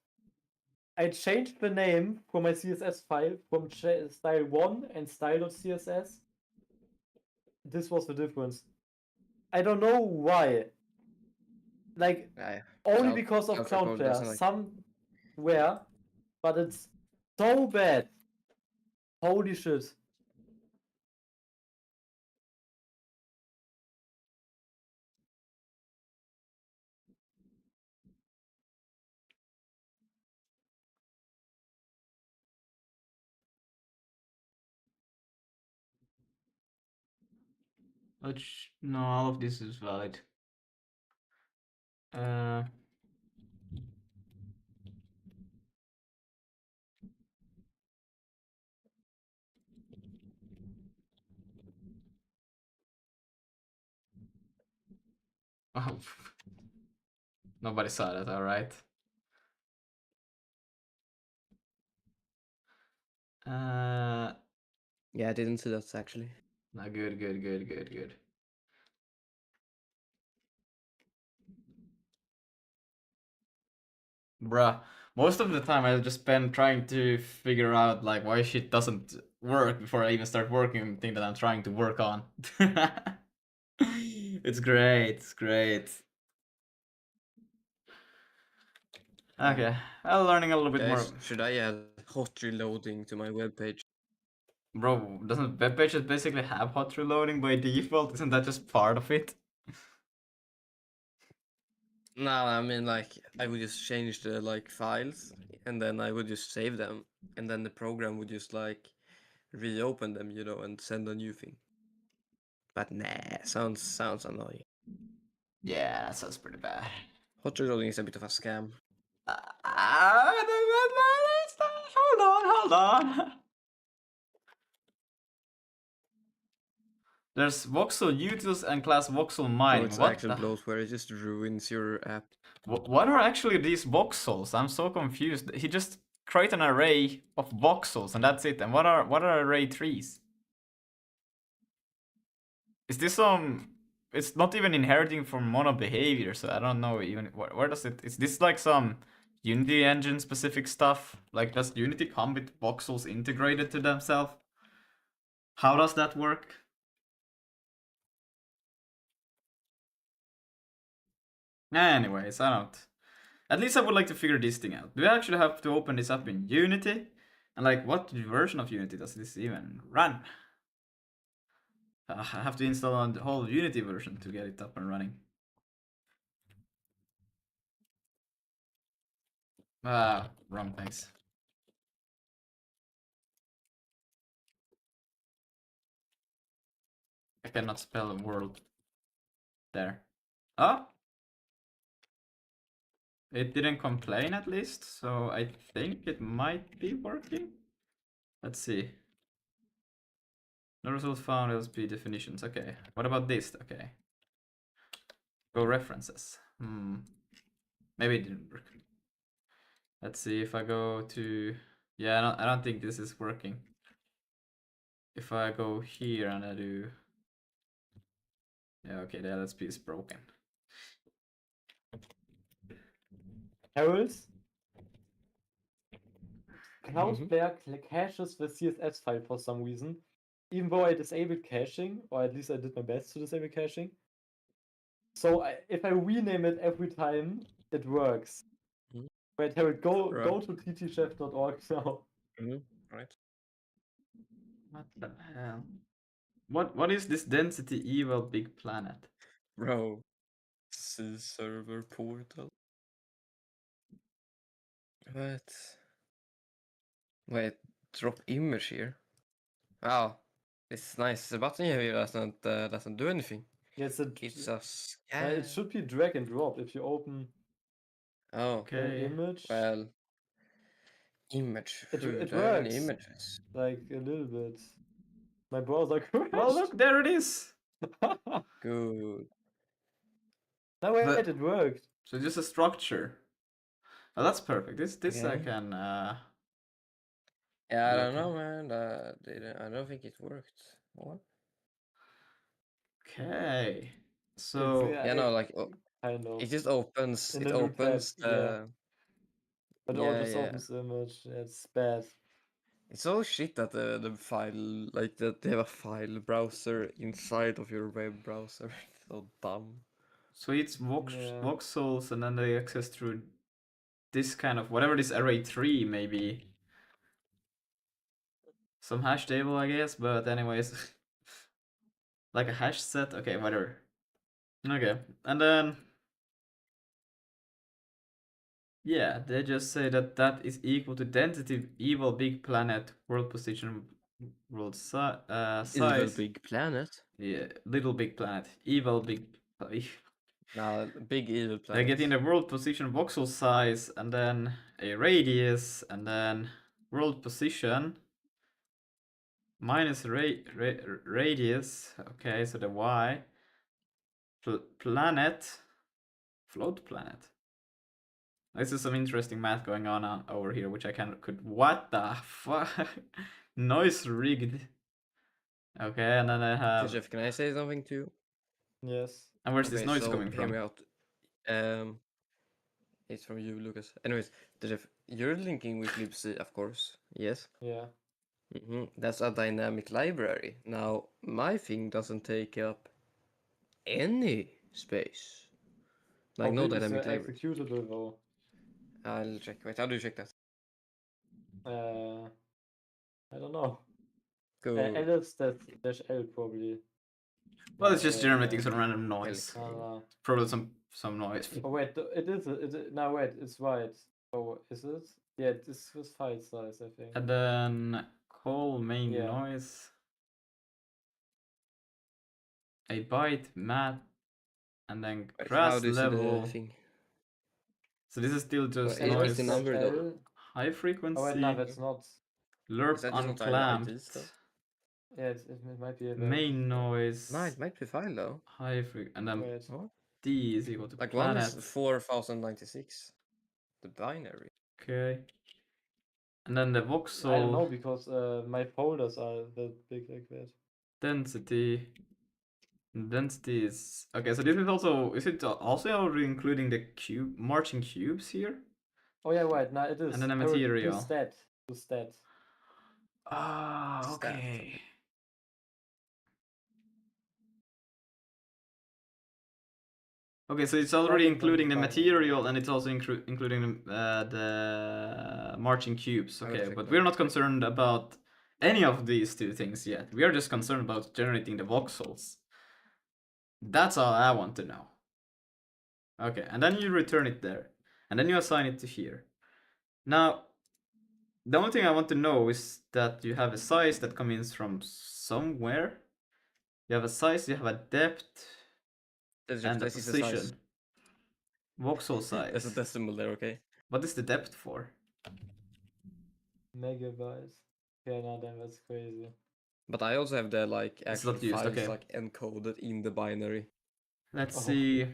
I changed the name for my CSS file from style1 and style.css. This was the difference. I don't know why. Like, only because of Cloudflare. Somewhere. But it's so bad. Holy shit. Which, no, all of this is valid. Oh, nobody saw that, alright. Yeah, I didn't see that actually. No, good. Bruh, most of the time I just spend trying to figure out like why shit doesn't work before I even start working on the thing that I'm trying to work on. It's great. Okay, I'm learning a little bit more. Guys, should I add hot reloading to my webpage? Bro, doesn't web pages basically have hot reloading by default? Isn't that just part of it? No, I mean like I would just change the like files and then I would just save them and then the program would just like reopen them, you know, and send a new thing. But nah, sounds annoying. Yeah, that sounds pretty bad. Hot reloading is a bit of a scam. Hold on. There's voxel utils and class voxel So mining. it's What actual bloatware, it just ruins your app. What are actually these voxels? I'm so confused. He just create an array of voxels and that's it. And what are array trees? Is this some? It's not even inheriting from mono behavior, so I don't know even where does it? Is this like some Unity engine specific stuff? Like does Unity come with voxels integrated to themselves? How does that work? Anyways, I don't. At least I would like to figure this thing out. Do I actually have to open this up in Unity? And like, what version of Unity does this even run? I have to install the whole Unity version to get it up and running. Wrong things. I cannot spell world. There. Oh! It didn't complain at least, so I think it might be working. Let's see. No result found, LSP definitions. Okay. What about this? Okay. Go references. Maybe it didn't work. Let's see if I go to... Yeah, I don't think this is working. If I go here and I do... Yeah, okay, the LSP is broken. Harold? Cloud Mhm. Player caches the CSS file for some reason, even though I disabled caching, or at least I did my best to disable caching. So if I rename it every time, it works. Mhm. Wait, Harold, go Right. to ttchef.org now. Right. What the hell? What is this density evil big planet? Bro. C server portal. What? Wait, drop image here. Wow. It's nice. The button here doesn't do anything. Yeah, it's It's a it scan. should be drag and drop if you open Oh, an Okay. image. well. Image. It Phew, it do I have any works images? like a little bit. My browser crashed. Well, look, there it is. Good. No wait, But it worked. so just a structure. Oh, that's perfect. This I Okay. can. Yeah, I don't look know, at. man. I don't think it worked. What? Okay. It's So Yeah, no, like kind of it just opens. in It the new tab, opens yeah. the. But it Yeah, just yeah. opens the image. Yeah, it's bad. It's so shit that the file, like that they have a file browser inside of your web browser. It's so dumb. so it's Yeah. voxels, and then they access through this kind of whatever this array 3 maybe. Some hash table, I guess. But anyways, like a hash set. Okay, whatever. Okay, and then yeah, they just say that that is equal to density evil big planet world position world Evil size. big planet. Yeah, little big planet, evil big. Nah, big evil They planet. get in the world position voxel size, and then a radius, and then world position minus radius. Okay, so the y planet float planet. This is some interesting math going on over here, which I could. What the fuck? Noise rigged. Okay, and then I have. Jeff, can I say something too? Yes. And where's this Okay, noise so coming hear from? me out. It's from you, Lucas. Anyways, Jeff, you're linking with libc, of course. Yes. Yeah. That's a dynamic library. Now, my thing doesn't take up any space. How Like, no big is the dynamic library. executable though? I'll check. Wait, how do you check that? I don't know. Go. ls dash l probably. Well, it's just Okay, generating yeah. some random noise. Okay. Probably some noise. Oh wait, it is. No wait, it's right. Oh, is it? Yeah, this was file size, I think. And then call main Yeah. noise. A byte mat, and then Wait, how grass do you see the level. thing? So this is still just Wait, noise. is the number though? High frequency. Oh wait, no, that's not. Lerp Is that just not unclamped. IDs though? Yeah, it might be a Main noise. No, it might be file though. High and then Wait. What? D is equal to Like planet. one is 4096. The binary. Okay. And then the I don't voxel know because my folders are that big like that. density. Density is okay. So this is also, is it also already including the cube marching cubes here? Oh yeah, right. No, it is. And then the Harold, material. Do stat. Do stat. Ah, Stat, okay. Okay, so it's already Plugins on including the binary. material, and it's also including the marching cubes. I will Okay, check but that. we're not concerned about any of these two things yet. We are just concerned about generating the voxels. That's all I want to know. Okay, and then you return it there, and then you assign it to here. Now, the only thing I want to know is that you have a size that comes from somewhere. You have a size, you have a depth, and a This is the size. position. Voxel size. There's a decimal there, okay? What is the depth for? Megabytes. Yeah, no, then that's crazy. But I also have the like It's actual not used, files okay. like encoded in the binary. Let's Oh. see.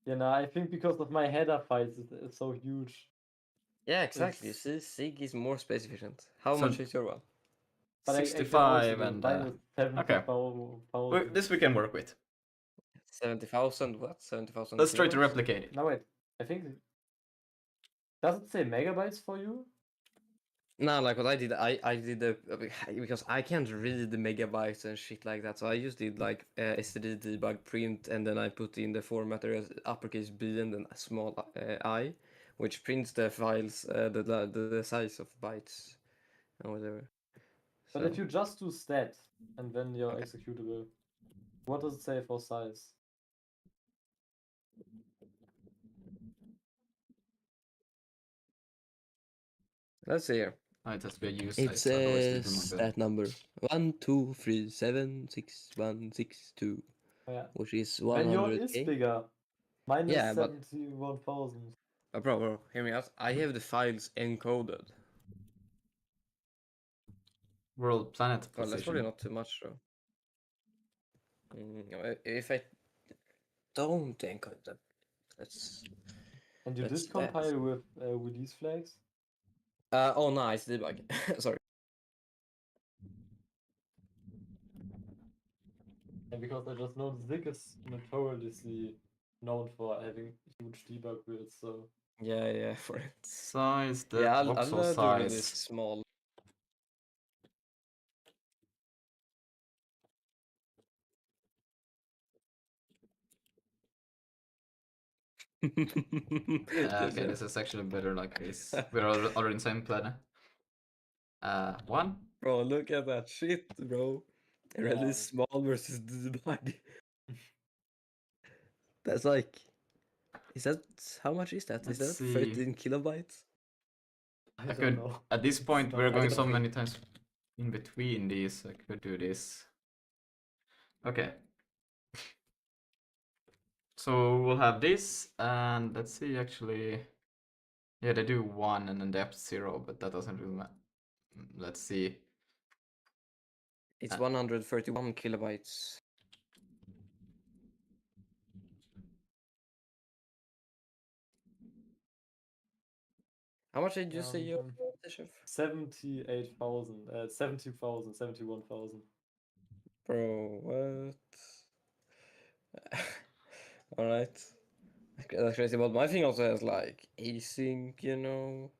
Yeah, no, I think because of my header files, it's so huge. Yeah, exactly. It's- See, SIG is more space efficient. How So- much is your one? But I can 65 also and mine is 70,000. this we can work with. 70,000 what? 70,000. Let's try to kilobytes? replicate it. No wait, I think does it say megabytes for you? No, like what I did, I did the because I can't read the megabytes and shit like that, so I just did like std debug print, and then I put in the formatter as uppercase B and then a small I, which prints the files the size of bytes or whatever. But So if you just do stat and then your Okay. executable, what does it say for size? let's see here. Oh, it has to be a use It size, otherwise it will not says build. that number 123766162, Oh, yeah. which is Then yours is 100k. bigger. Mine Yeah, is but 71,000. bro, hear me out. I have the files encoded. World planet Well, that's probably position. not too much though. If I don't encode them, that's And you that's did bad. compile with release flags? Oh no, it's debug. Sorry. And because I just know Zig is notoriously known for having huge debug builds, so Yeah, for it. Size, the Yeah, voxel I'll do really size. small. Okay, this is actually better like this. We're already in same planet. One. Bro, look at that shit, bro. Really yeah. small versus debug. That's like, is that how much is that? Is Let's that see. 13 kilobytes? I I don't could know. at this It's point not we're that going don't so know. many times in between these. I could do this. Okay. So we'll have this, and let's see actually. Yeah, they do 1 and then depth 0, but that doesn't really matter. Let's see. It's 131 kilobytes. How much did you say your chef? 78,000, 70,000, 71,000. Bro, what? Alright. That's crazy, but my thing also has like async, you know.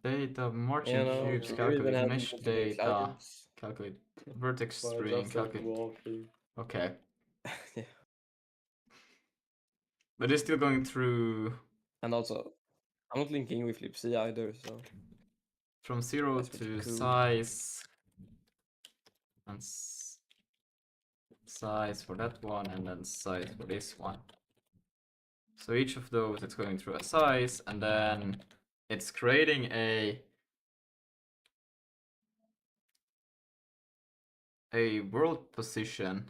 Data, marching You know, cubes, yeah. you even calculate have mesh multiple data, clients. calculate vertex So I string, just have calculate. dwarfing. Okay. Yeah. But it's still going through And also, I'm not linking with libc either, so from 0 that's pretty to cool. size and size for that one, and then size for this one. So each of those it's going through a size, and then it's creating a world position.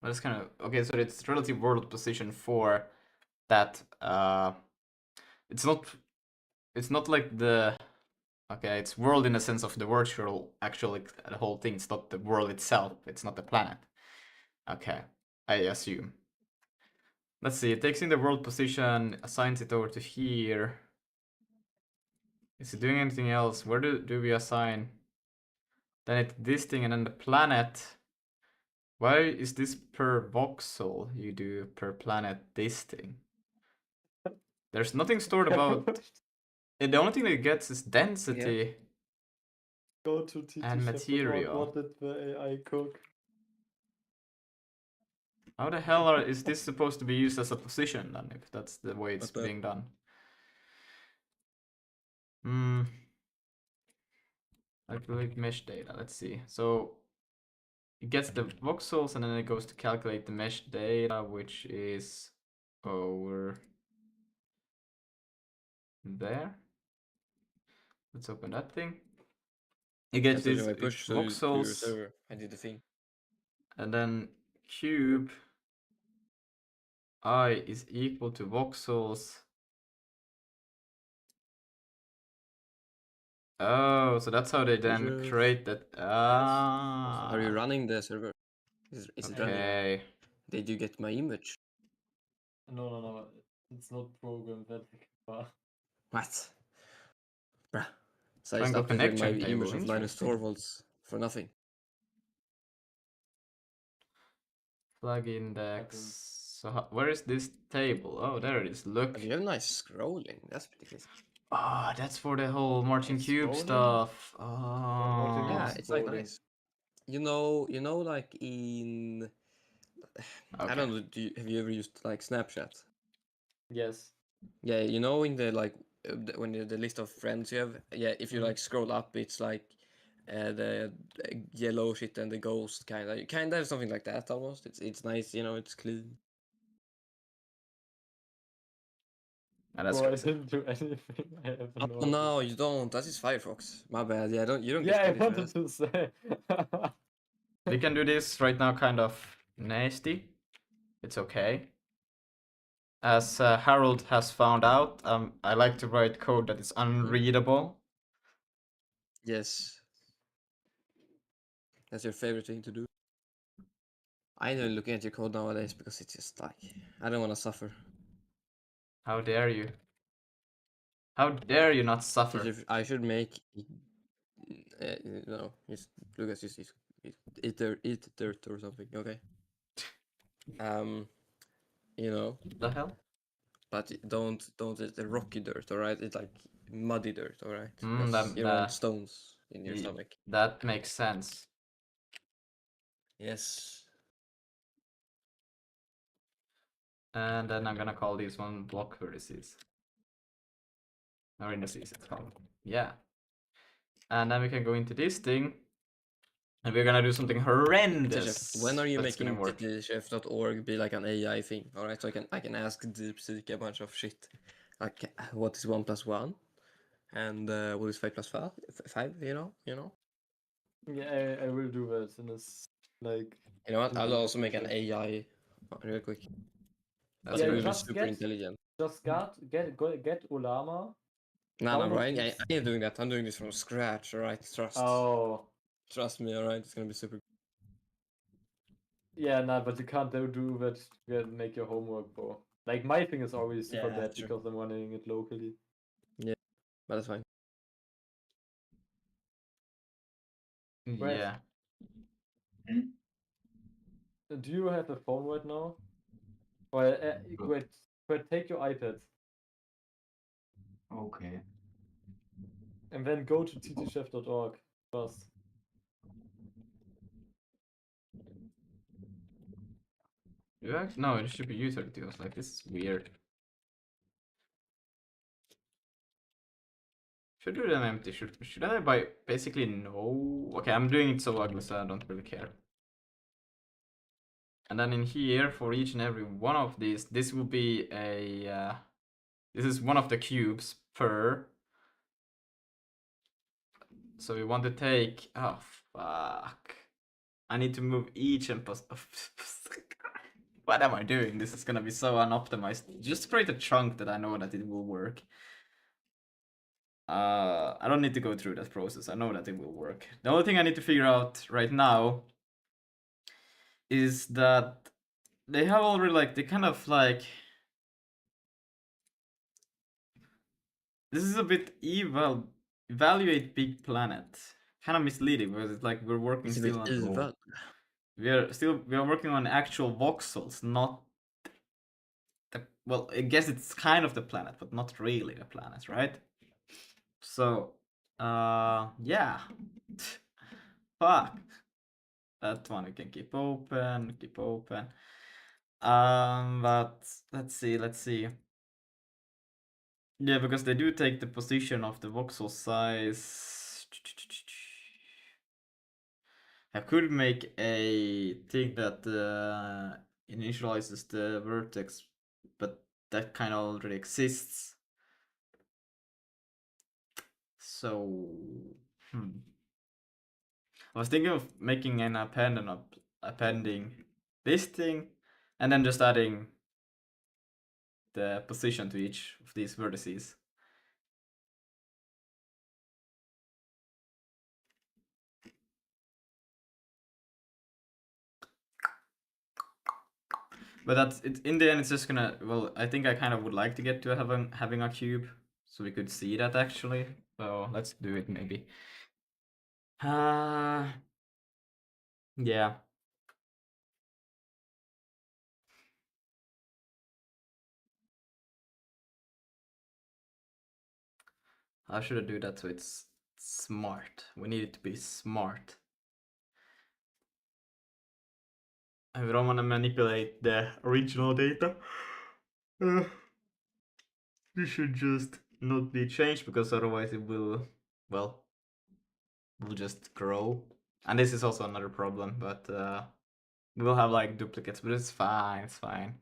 Well, it's kind of okay. So it's relative world position for that. It's not like the okay. It's world in the sense of the virtual, actually the whole thing. It's not the world itself. It's not the planet. Okay, I assume. Let's see. It takes in the world position, assigns it over to here. Is it doing anything else? Where do we assign? Then it's this thing, and then the planet. Why is this per voxel? You do per planet this thing. There's nothing stored about. The only thing that it gets is density Go to TT and material. What did the AI cook? How the hell is this supposed to be used as a position then, if that's the way it's What the- being done? Hmm. Calculate mesh data. Let's see. So it gets the voxels and then it goes to calculate the mesh data, which is over there. Let's open that thing. You get That's the this I push to your voxels, server. I did the thing. and then cube I is equal to voxels. Oh, so that's how they then Pushers. create that. Ah. Are you running the server? Is it running? Okay. Did you get my image? No. It's not programmed that far. What? Bruh. So I just Triangle updated my connection table. image of Linus Interesting. Torvalds for nothing. Flag index. Happens. So where is this table? Oh, there it is. Look. But you have nice scrolling. That's pretty crazy. Ah, that's for the whole marching cube Scrolling? stuff. What do you mean Yeah, Oh, it's like scrolling? nice. You know, like in I okay. don't know. Have you ever used like Snapchat? Yes. Yeah, you know, in the like when the list of friends you have, yeah, if you Mhm. like scroll up, it's like the yellow shit and the ghost kind of. You kind of have something like that almost. It's nice, you know. It's clean. Ah, that's Bro, I crazy. didn't do anything. I have Oh no no, you don't. That is Firefox. My bad. Yeah, you don't Yeah, I get credit for wanted that. to say. We can do this right now, kind of nasty. It's okay. As Harold has found out, I like to write code that is unreadable. Yes, that's your favorite thing to do. I don't looking at your code nowadays because it's just like I don't want to suffer. How dare you? How dare you not suffer? I should make no, it's Lucas just eat dirt or something. Okay. Um, you know, The hell? but don't eat the rocky dirt. All right, it's like muddy dirt. All right, Mm, because you don't want stones in your stomach. that makes sense. Yes. And then I'm gonna call these one block vertices. Or indices, it's called. Yeah. And then we can go into this thing. And we're gonna do something horrendous. When are you but it's gonna making work. ttlchef.org be like an AI thing? All right, so I can ask DeepSeek a bunch of shit, like what is 1+1, and what is 5+5? 5, you know. Yeah, I will do that in this like. You know what? in I'll the also make an future. AI real quick, That's but it Yeah, will be fair. just super intelligent. get Olama. No, Download Brian, I this. ain't doing that. I'm doing this from scratch. All right, Oh. trust me. All right, it's gonna be super. Yeah, nah, but you can't do that to make your homework, bro. Like my thing is always super Yeah, bad true. because I'm running it locally. Yeah, but that's fine. Brett, Yeah. Hmm? do you have a phone right now? Or wait, Brett, take your iPad Okay. and then go to ttchef.org first. No, it should be U32. I was like, this is weird. Should do them empty. Should I buy basically no? Okay, I'm doing it so ugly, so I don't really care. And then in here, for each and every one of these, this will be a. This is one of the cubes per. So we want to take. Oh fuck! I need to move each and What am I doing? This is gonna be so unoptimized. Just create a chunk that I know that it will work. I don't need to go through that process. I know that it will work. The only thing I need to figure out right now is that they have already like they kind of like this is a bit evaluate big planet. Kind of misleading because it's like we're working It's a bit still on evil. we are working on actual voxels, not well, I guess it's kind of the planet, but not really the planet, right? So, yeah. Fuck. That one we can keep open, keep open. But let's see. Yeah, because they do take the position of the voxel size. I could make a thing that initializes the vertex, but that kind of already exists. So, I was thinking of making an append and appending this thing, and then just adding the position to each of these vertices. But that's it. In the end, it's just gonna. Well, I think I kind of would like to get to having a cube, so we could see that actually. So let's do it maybe. Yeah. How should I do that so it's smart? We need it to be smart. And we don't want to manipulate the original data. This should just not be changed because otherwise it will, well, will just grow. And this is also another problem, but we'll have like duplicates, but it's fine, it's fine.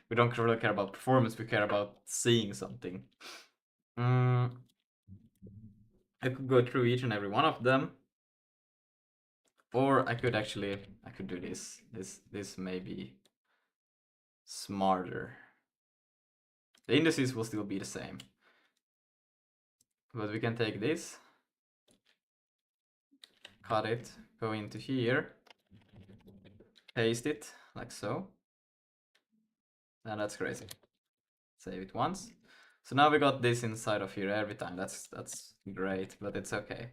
We don't really care about performance, we care about seeing something. I could go through each and every one of them. Or I could do this. This may be smarter. The indices will still be the same. But we can take this, cut it, go into here, paste it, like so. And that's crazy. Save it once. So now we got this inside of here every time. That's great, but it's okay.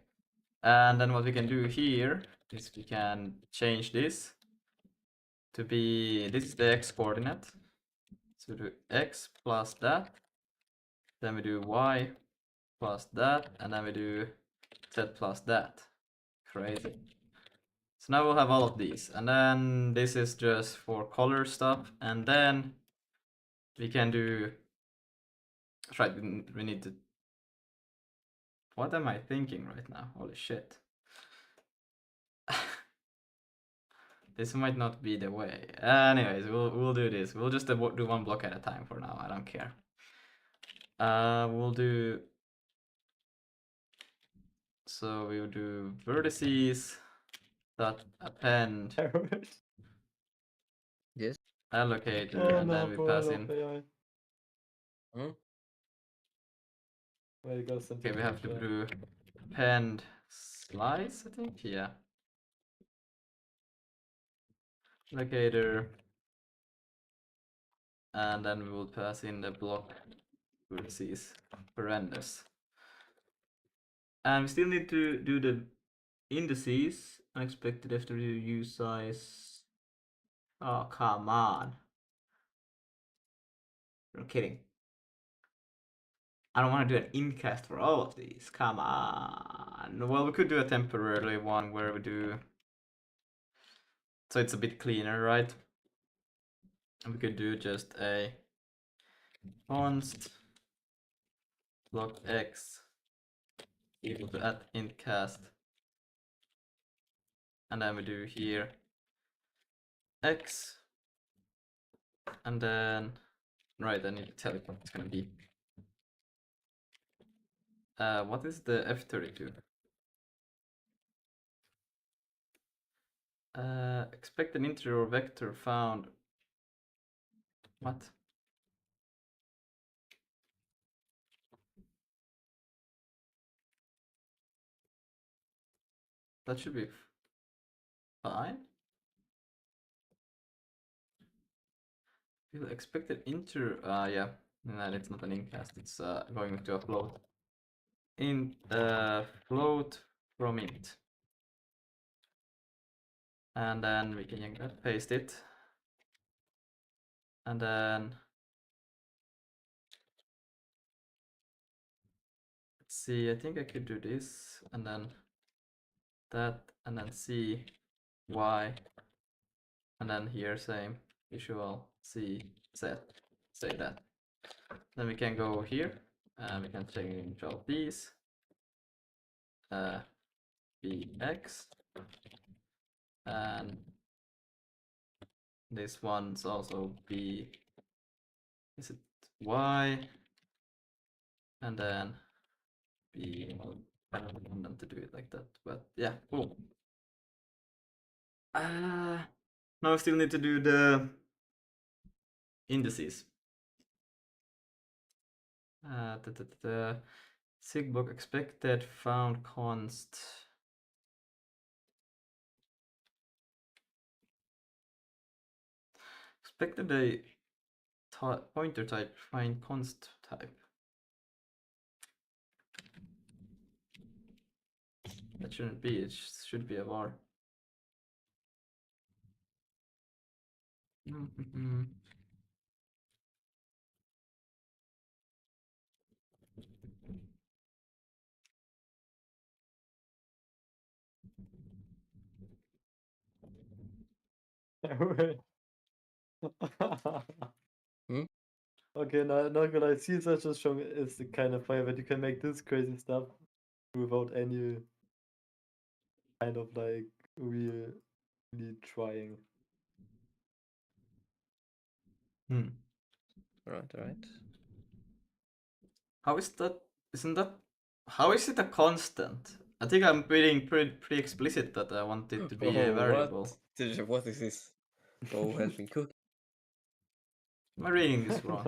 And then what we can do here is we can change this to be, this is the x coordinate. So we do x plus that, then we do y plus that, and then we do z plus that. Crazy. So now we'll have all of these, and then this is just for color stuff, and then we can do, right, we need to, what am I thinking right now? Holy shit. This might not be the way. Anyways, we'll do this. We'll just do one block at a time for now. I don't care. We'll do, so we'll do vertices dot append Harold. Yes. allocator, Oh and no, then we bro, I pass love in. AI. Hmm? Well, you gotta send Okay, it we to have to chat. do append slice, I think. Yeah. Allocator, and then we will pass in the block vertices horrendous. And we still need to do the indices. Unexpected after you size. Oh, come on. You're kidding. I don't want to do an incast for all of these. Come on. Well, we could do a temporarily one where we do, so it's a bit cleaner, right? And we could do just a const block x equal to at incast, and then we do here x, and then, right, I need to tell it what it's gonna be. What is the F32? Expect an integer or vector found. What? That should be fine. We'll expect an integer. Yeah, no, it's not an incast. It's going to a float. In float from int, and then we can paste it, and then let's see. I think I could do this, and then that, and then C, Y, and then here same visual C set. Say that. Then we can go here, and we can change all these. Bx, and this one's also B. Is it Y? And then B. Well, I don't want them to do it like that, but yeah, cool. Now I still need to do the indices. Sigblock expected found const. Expected a pointer type find const type. That shouldn't be, it should be a var. Hmm? Okay, not gonna lie, see such a strong is the kind of fire that you can make this crazy stuff without any kind of like really trying. Hmm. Right. How is that? Isn't that? How is it a constant? I think I'm being pretty explicit that I want it to be a Oh, variable. what is this? Oh, helping cook. Am I reading this wrong?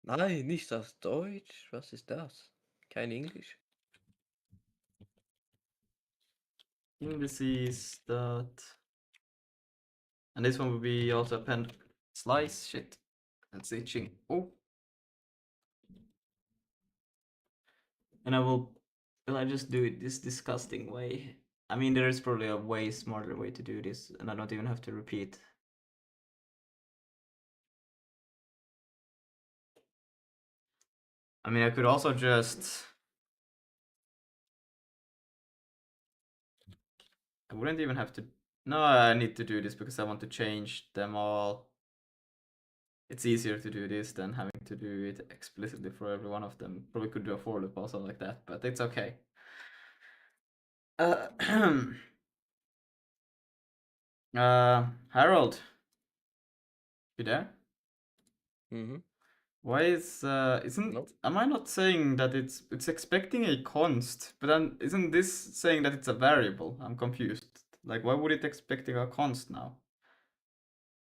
Nein, nicht auf Deutsch. Was ist das? Kein Englisch. Indices that, and this one would be also append slice. Shit, that's itching. Oh, and will I just do it this disgusting way? I mean, there is probably a way smarter way to do this, and I don't even have to repeat. I mean, I could also just. I wouldn't even have to. No, I need to do this because I want to change them all. It's easier to do this than having to do it explicitly for every one of them. Probably could do a for loop also like that, but it's okay. Harold, you there? Mm-hmm. Why is isn't Nope. am I not saying that it's expecting a const, but then isn't this saying that it's a variable? I'm confused. Like, why would it expecting a const now?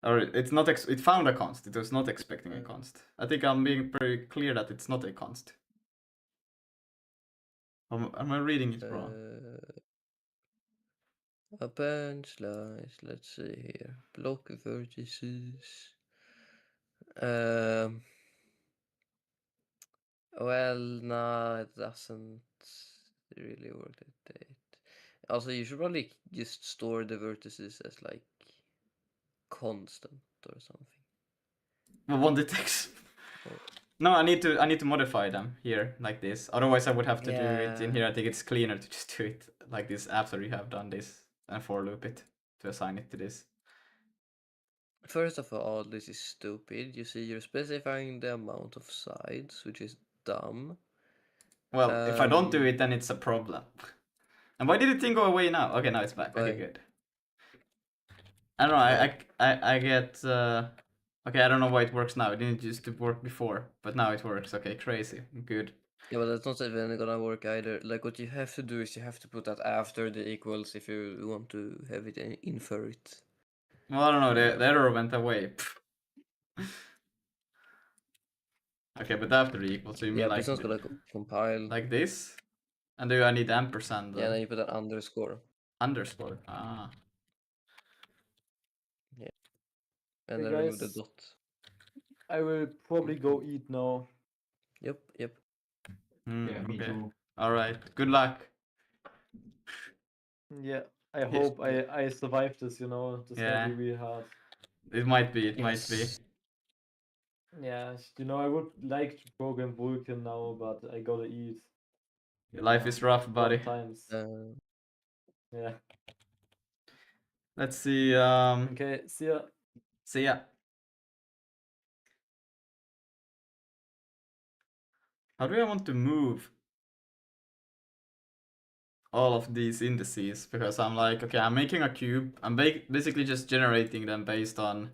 Or it's not it found a const. It was not expecting a const. I think I'm being pretty clear that it's not a const. Am I reading it wrong? Append slice. Let's see here. Block vertices. Well, no, it doesn't really work like that. Also, you should probably just store the vertices as like constant or something. Well, won't it Or- No, I need to modify them here like this. Otherwise, I would have to do it in Yeah. here. I think it's cleaner to just do it like this after you have done this and for loop it to assign it to this. First of all, this is stupid. You see, you're specifying the amount of sides, which is dumb. Well, if I don't do it, then it's a problem. And why did the thing go away now? Okay, now it's back. Okay, Why? good. I don't know. I get. Okay, I don't know why it works now. It didn't used to work before, but now it works. Okay, crazy. Good. Yeah, but that's not even gonna work either. Like, what you have to do is you have to put that after the equals if you want to have it infer it. Well, I don't know. The error went away. Okay, but after the equal, so you mean Yeah, but like it's not gonna compile. like this? And do I need ampersand? Yeah, then you put an underscore. Underscore. Ah. Yeah. And Hey then remove the guys, dot. I will probably go eat now. Yep. Yeah, me Okay. too. All right. Good luck. Yeah, I Yes. hope I survive this, This Yeah. might be really hard. It might be. It might be. Yes. Yeah, I would like to program Vulkan now, but I gotta eat. Life is rough, buddy. Rough times. Yeah. Let's see. Okay, see ya. See ya. How do I want to move all of these indices? Because I'm like, okay, I'm making a cube. I'm basically just generating them based on.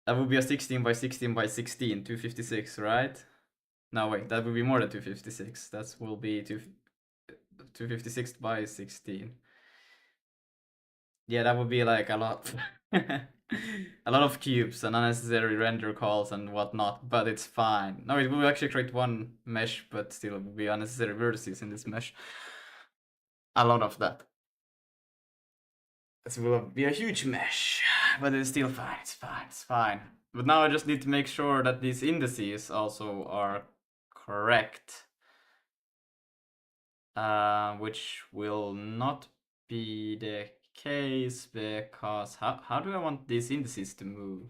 That would be a 16 by 16 by 16, 256, right? No, wait, that would be more than 256. That will be 256 by 16. Yeah, that would be like a lot. A lot of cubes and unnecessary render calls and whatnot, but it's fine. No, it will actually create one mesh, but still it will be unnecessary vertices in this mesh. A lot of that. This will be a huge mesh, but it's still fine, it's fine, it's fine. But now I just need to make sure that these indices also are correct. Which will not be the case because how do I want these indices to move?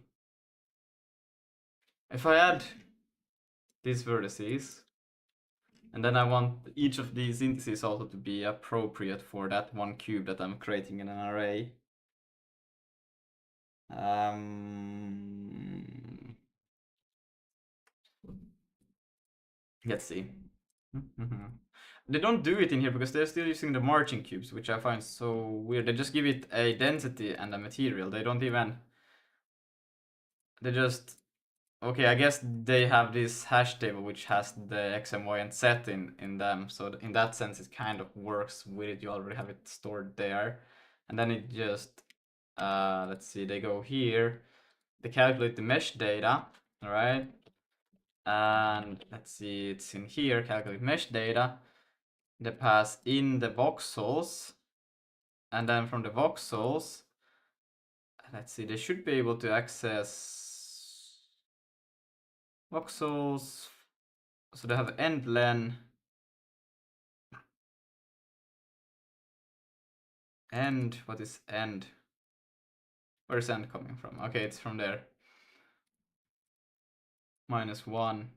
If I add these vertices, and then I want each of these indices also to be appropriate for that one cube that I'm creating in an array. Let's see. They don't do it in here because they're still using the marching cubes, which I find so weird. They just give it a density and a material. They don't even... They just... Okay, I guess they have this hash table which has the x and y and z in them. So in that sense, it kind of works with it. You already have it stored there. And then it just... let's see, they go here. They calculate the mesh data, all right? And let's see, it's in here, calculate mesh data. They pass in the voxels, and then from the voxels, let's see, they should be able to access voxels. So they have end len. End, what is end? Where's end coming from? Okay, it's from there. -1.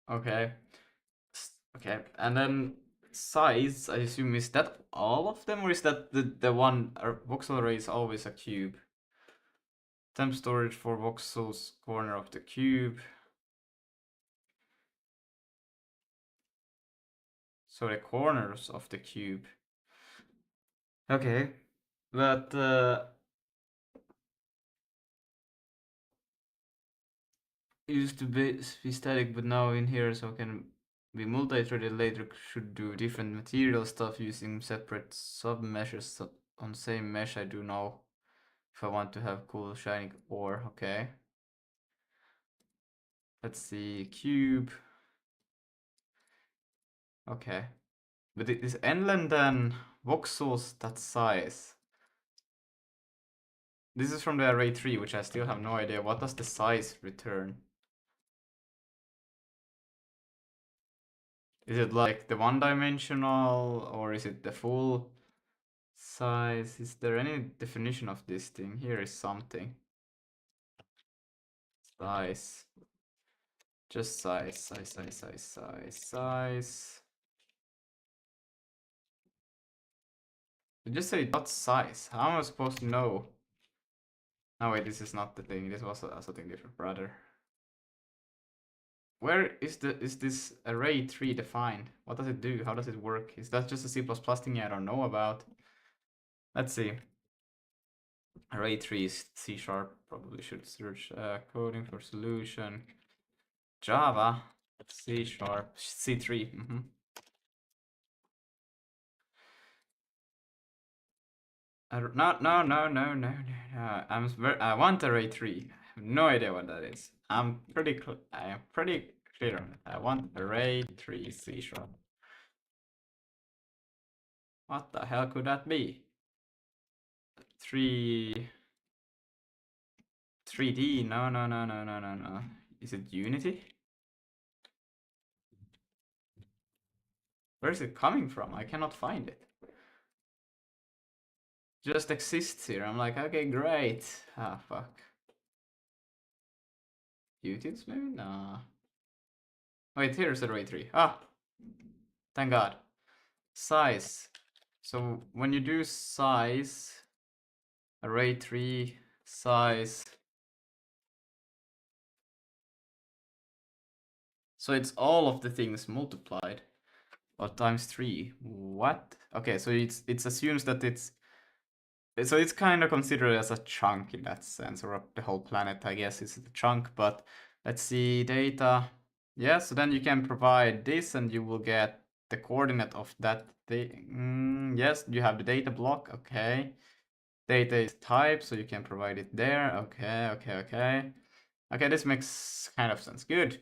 Okay. Okay, and then size, I assume, is that all of them, or is that the one voxel array is always a cube? Temp storage for voxels, corner of the cube. So the corners of the cube. Okay, but it used to be static, but now in here, so can be multi-threaded. Later should do different material stuff using separate sub-meshes on same mesh. I do know if I want to have cool shining ore. Okay. Let's see, cube. Okay. But it is Enland and voxels that size. This is from the array 3, which I still have no idea. What does the size return? Is it like the one-dimensional, or is it the full size? Is there any definition of this thing? Here is something. Size. Just size, size. You just say dot size. How am I supposed to know? No, wait, this is not the thing. This was something different, brother. Where is this array 3 defined? What does it do? How does it work? Is that just a C++ thing I don't know about? Let's see. Array 3 is C#. Probably should search coding for solution. Java, C#, C3. No. I want array 3. I have no idea what that is. I am pretty clear on it. I want array 3 C#. What the hell could that be? 3D? No. Is it Unity? Where is it coming from? I cannot find it. Just exists here. I'm like, okay, great. Ah, fuck. Utils maybe? Nah. Wait, here's array 3. Ah! Thank God. Size. So when you do size, array 3, size. So it's all of the things multiplied. Or times 3. What? Okay, so it assumes that it's kind of considered as a chunk in that sense, or the whole planet, I guess, is a chunk. But let's see, data. Yeah, so then you can provide this, and you will get the coordinate of that thing. Yes, you have the data block. Okay, data is type, so you can provide it there. Okay. Okay, this makes kind of sense. Good.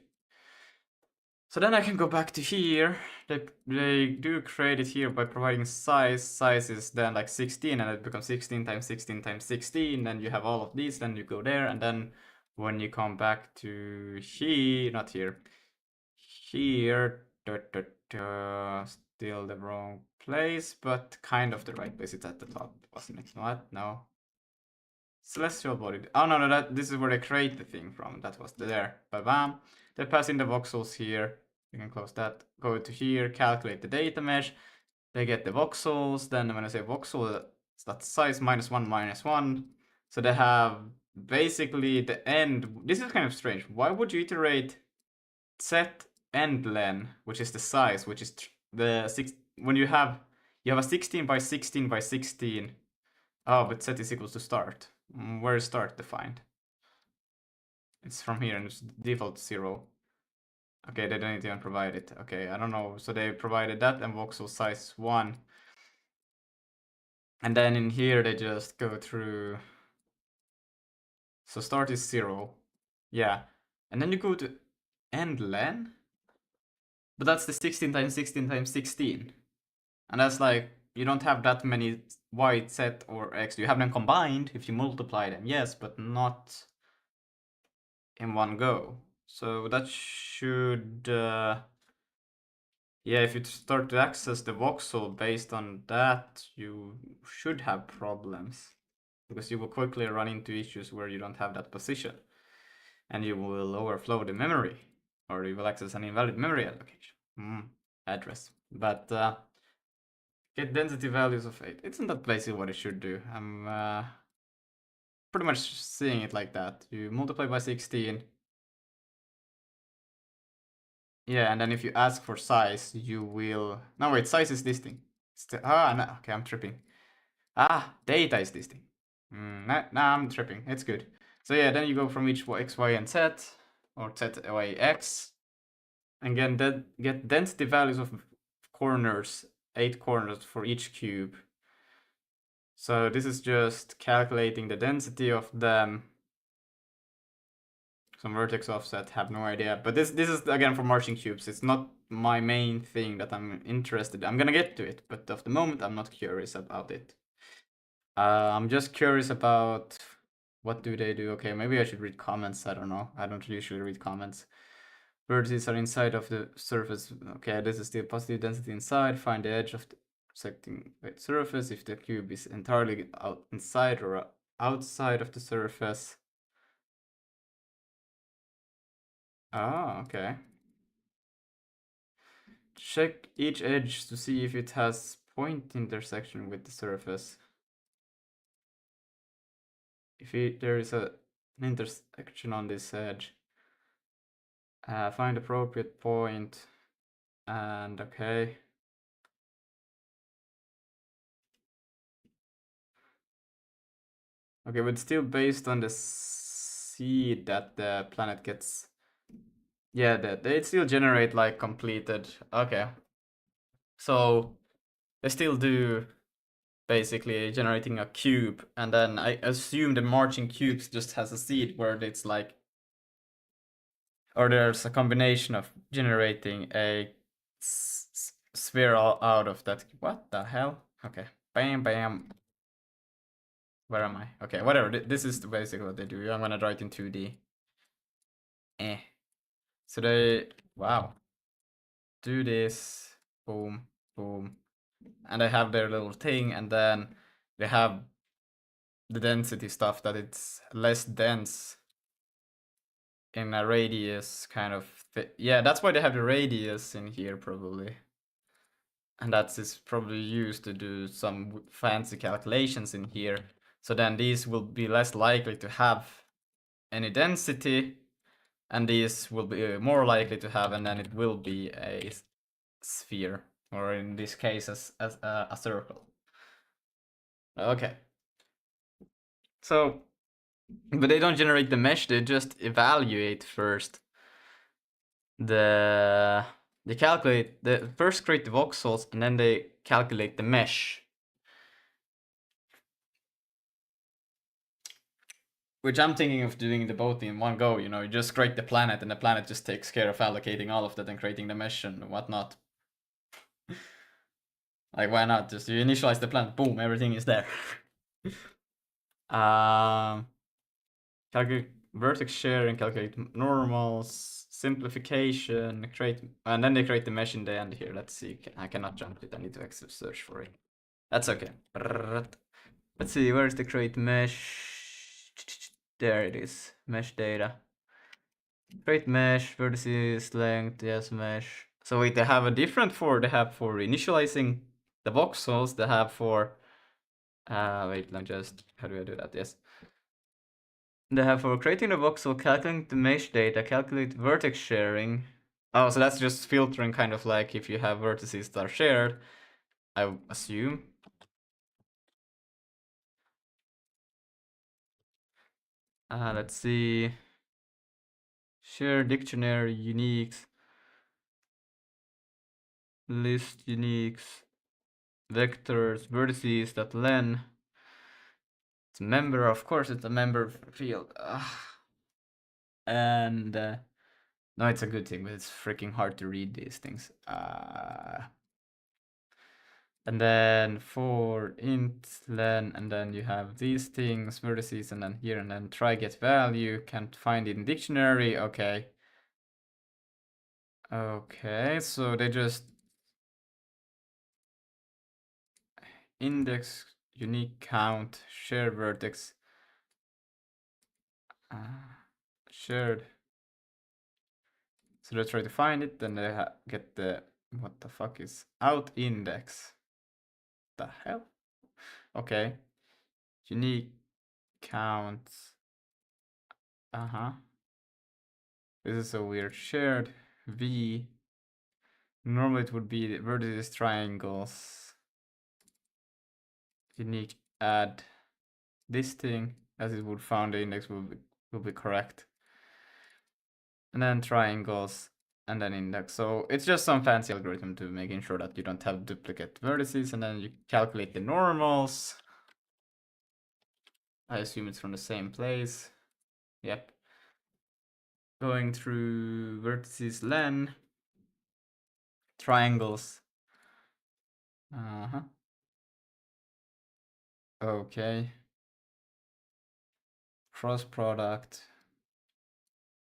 So then I can go back to here. They do create it here by providing size. Size is then like 16, and it becomes 16 times 16 times 16. Then you have all of these, then you go there, and then when you come back to here, not here, here, still the wrong place, but kind of the right place. It's at the top, wasn't it? What? No. Celestial body. Oh no, this is where they create the thing from. That was there. Bam. They pass in the voxels here. You can close that. Go to here, calculate the data mesh. They get the voxels. Then when I say voxel, So that's size -1. So they have basically the end. This is kind of strange. Why would you iterate set end len, which is the size, which is the six when you have a 16 by 16 by 16. Oh, but set is equals to start. Where is start defined? It's from here and it's default 0. Okay, they don't even provide it. Okay, I don't know. So they provided that and voxel size 1. And then in here they just go through. So start is 0. Yeah. And then you go to end len. But that's the 16 times 16 times 16. And that's like, you don't have that many y, z, or x. You have them combined if you multiply them, yes, but not in one go. So that should, yeah, if you start to access the voxel based on that, you should have problems. Because you will quickly run into issues where you don't have that position. And you will overflow the memory. Or you will access an invalid memory allocation. Address. But get density values of 8. Isn't that basically what it should do? I'm pretty much seeing it like that. You multiply by 16. Yeah, and then if you ask for size, you will... No, wait, size is this thing. No, okay, I'm tripping. Data is this thing. Nah, I'm tripping. It's good. So yeah, then you go from each x, y, and z, or z, y, x, and get density values of corners, 8 corners for each cube. So this is just calculating the density of them. Some vertex offset, have no idea. But this is again for marching cubes. It's not my main thing that I'm interested in. I'm gonna get to it, but at the moment I'm not curious about it. I'm just curious about what do they do. Okay, maybe I should read comments. I don't know. I don't usually read comments. Vertices are inside of the surface. Okay, this is the positive density inside. Find the edge of the intersecting surface if the cube is entirely inside or outside of the surface. Ah, okay. Check each edge to see if it has point intersection with the surface. If there is an intersection on this edge, find appropriate point, and okay. Okay, but still based on the seed that the planet gets. Yeah, they still generate like completed. Okay. So they still do basically generating a cube, and then I assume the marching cubes just has a seed where it's like, or there's a combination of generating a sphere out of that. What the hell? Okay, bam, bam. Where am I? Okay, whatever. This is basically what they do. I'm gonna draw it in 2D. So they, wow. Do this, boom, boom. And they have their little thing, and then they have the density stuff that it's less dense in a radius kind of yeah, that's why they have the radius in here probably. And that's is probably used to do some fancy calculations in here. So then these will be less likely to have any density, and these will be more likely to have, and then it will be a sphere, or in this case as a circle. Okay. So, but they don't generate the mesh, they just evaluate first. They calculate, the first create the voxels and then they calculate the mesh. Which I'm thinking of doing the both in one go, you know, you just create the planet and the planet just takes care of allocating all of that and creating the mesh and whatnot. Like, why not? Just you initialize the planet, boom, everything is there. Calculate vertex share and calculate normals, simplification, create, and then they create the mesh in the end here. Let's see, I cannot jump it, I need to actually search for it. That's okay. Let's see, where's the create mesh? There it is, mesh data. Create mesh, vertices, length, yes, mesh. So wait, they have a different they have for initializing the voxels, they have for Wait, let me just, how do I do that? Yes. They have for creating the voxel, calculating the mesh data, calculate vertex sharing. Oh, so that's just filtering kind of like if you have vertices that are shared, I assume. Let's see. Share dictionary uniques. List uniques. Vectors, vertices that len. It's a member, of course it's a member field. And no, it's a good thing, but it's freaking hard to read these things. And then for int len, and then you have these things, vertices, and then here, and then try get value, can't find it in dictionary. Okay. Okay, so they just index unique count share vertex shared. So they try to find it, then they get the what the fuck is out index. The hell? Okay. Unique counts. This is so weird. Shared v. Normally it would be the vertices triangles. Unique add this thing as it would found the index will be correct. And then triangles and then index. So it's just some fancy algorithm to making sure that you don't have duplicate vertices, and then you calculate the normals. I assume it's from the same place. Yep. Going through vertices len, triangles. Okay. Cross product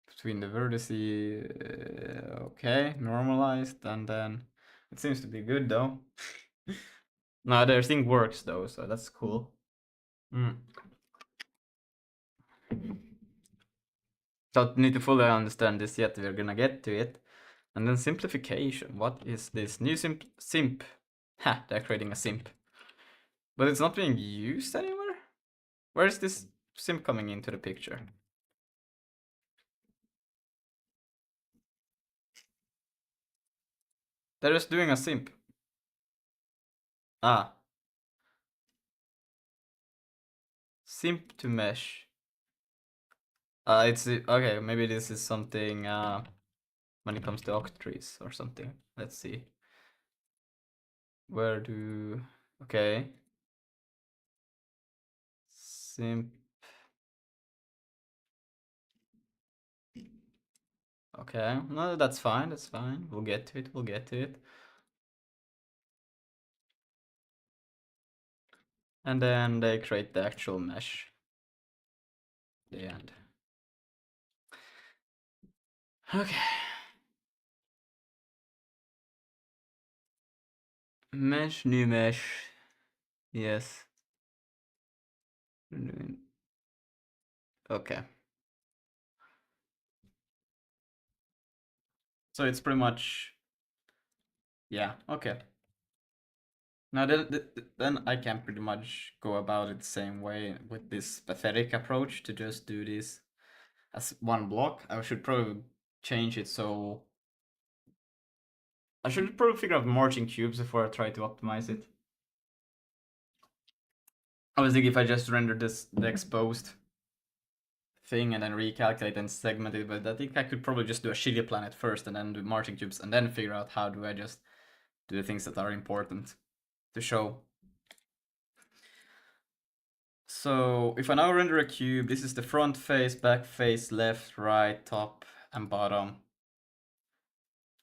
between the vertices. Okay, normalized, and then it seems to be good though. No, their thing works though, so that's cool. Don't need to fully understand this yet. We're gonna get to it. And then simplification. What is this new simp? Ha! They're creating a simp, but it's not being used anywhere. Where is this simp coming into the picture? They're just doing a simp. Simp to mesh. It's okay. Maybe this is something when it comes to octrees or something. Let's see. Where do okay simp. Okay, no, that's fine. That's fine. We'll get to it. We'll get to it. And then they create the actual mesh. The end. Okay. Mesh, new mesh. Yes. Okay. So it's pretty much, yeah, okay. Now then I can pretty much go about it the same way with this pathetic approach to just do this as one block. I should probably change it so I should probably figure out marching cubes before I try to optimize it. I was thinking if I just render the exposed thing and then recalculate and segment it, but I think I could probably just do a shitty planet first and then do marching cubes and then figure out how do I just do the things that are important to show. So if I now render a cube, this is the front face, back face, left, right, top, and bottom.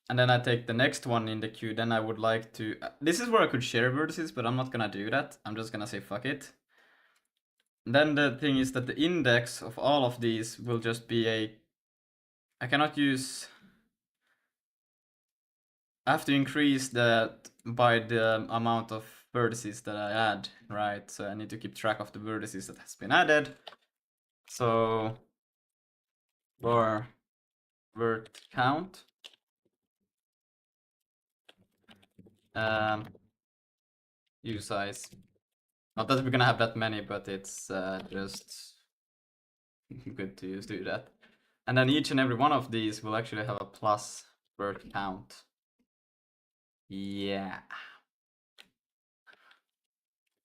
And then I take the next one in the queue, then I would like to... This is where I could share vertices, but I'm not gonna do that. I'm just gonna say fuck it. Then the thing is that the index of all of these will just be a... I cannot use... I have to increase that by the amount of vertices that I add, right? So I need to keep track of the vertices that has been added. So for vert count, U size Not that we're gonna have that many, but it's just good to do that. And then each and every one of these will actually have a plus word count. Yeah.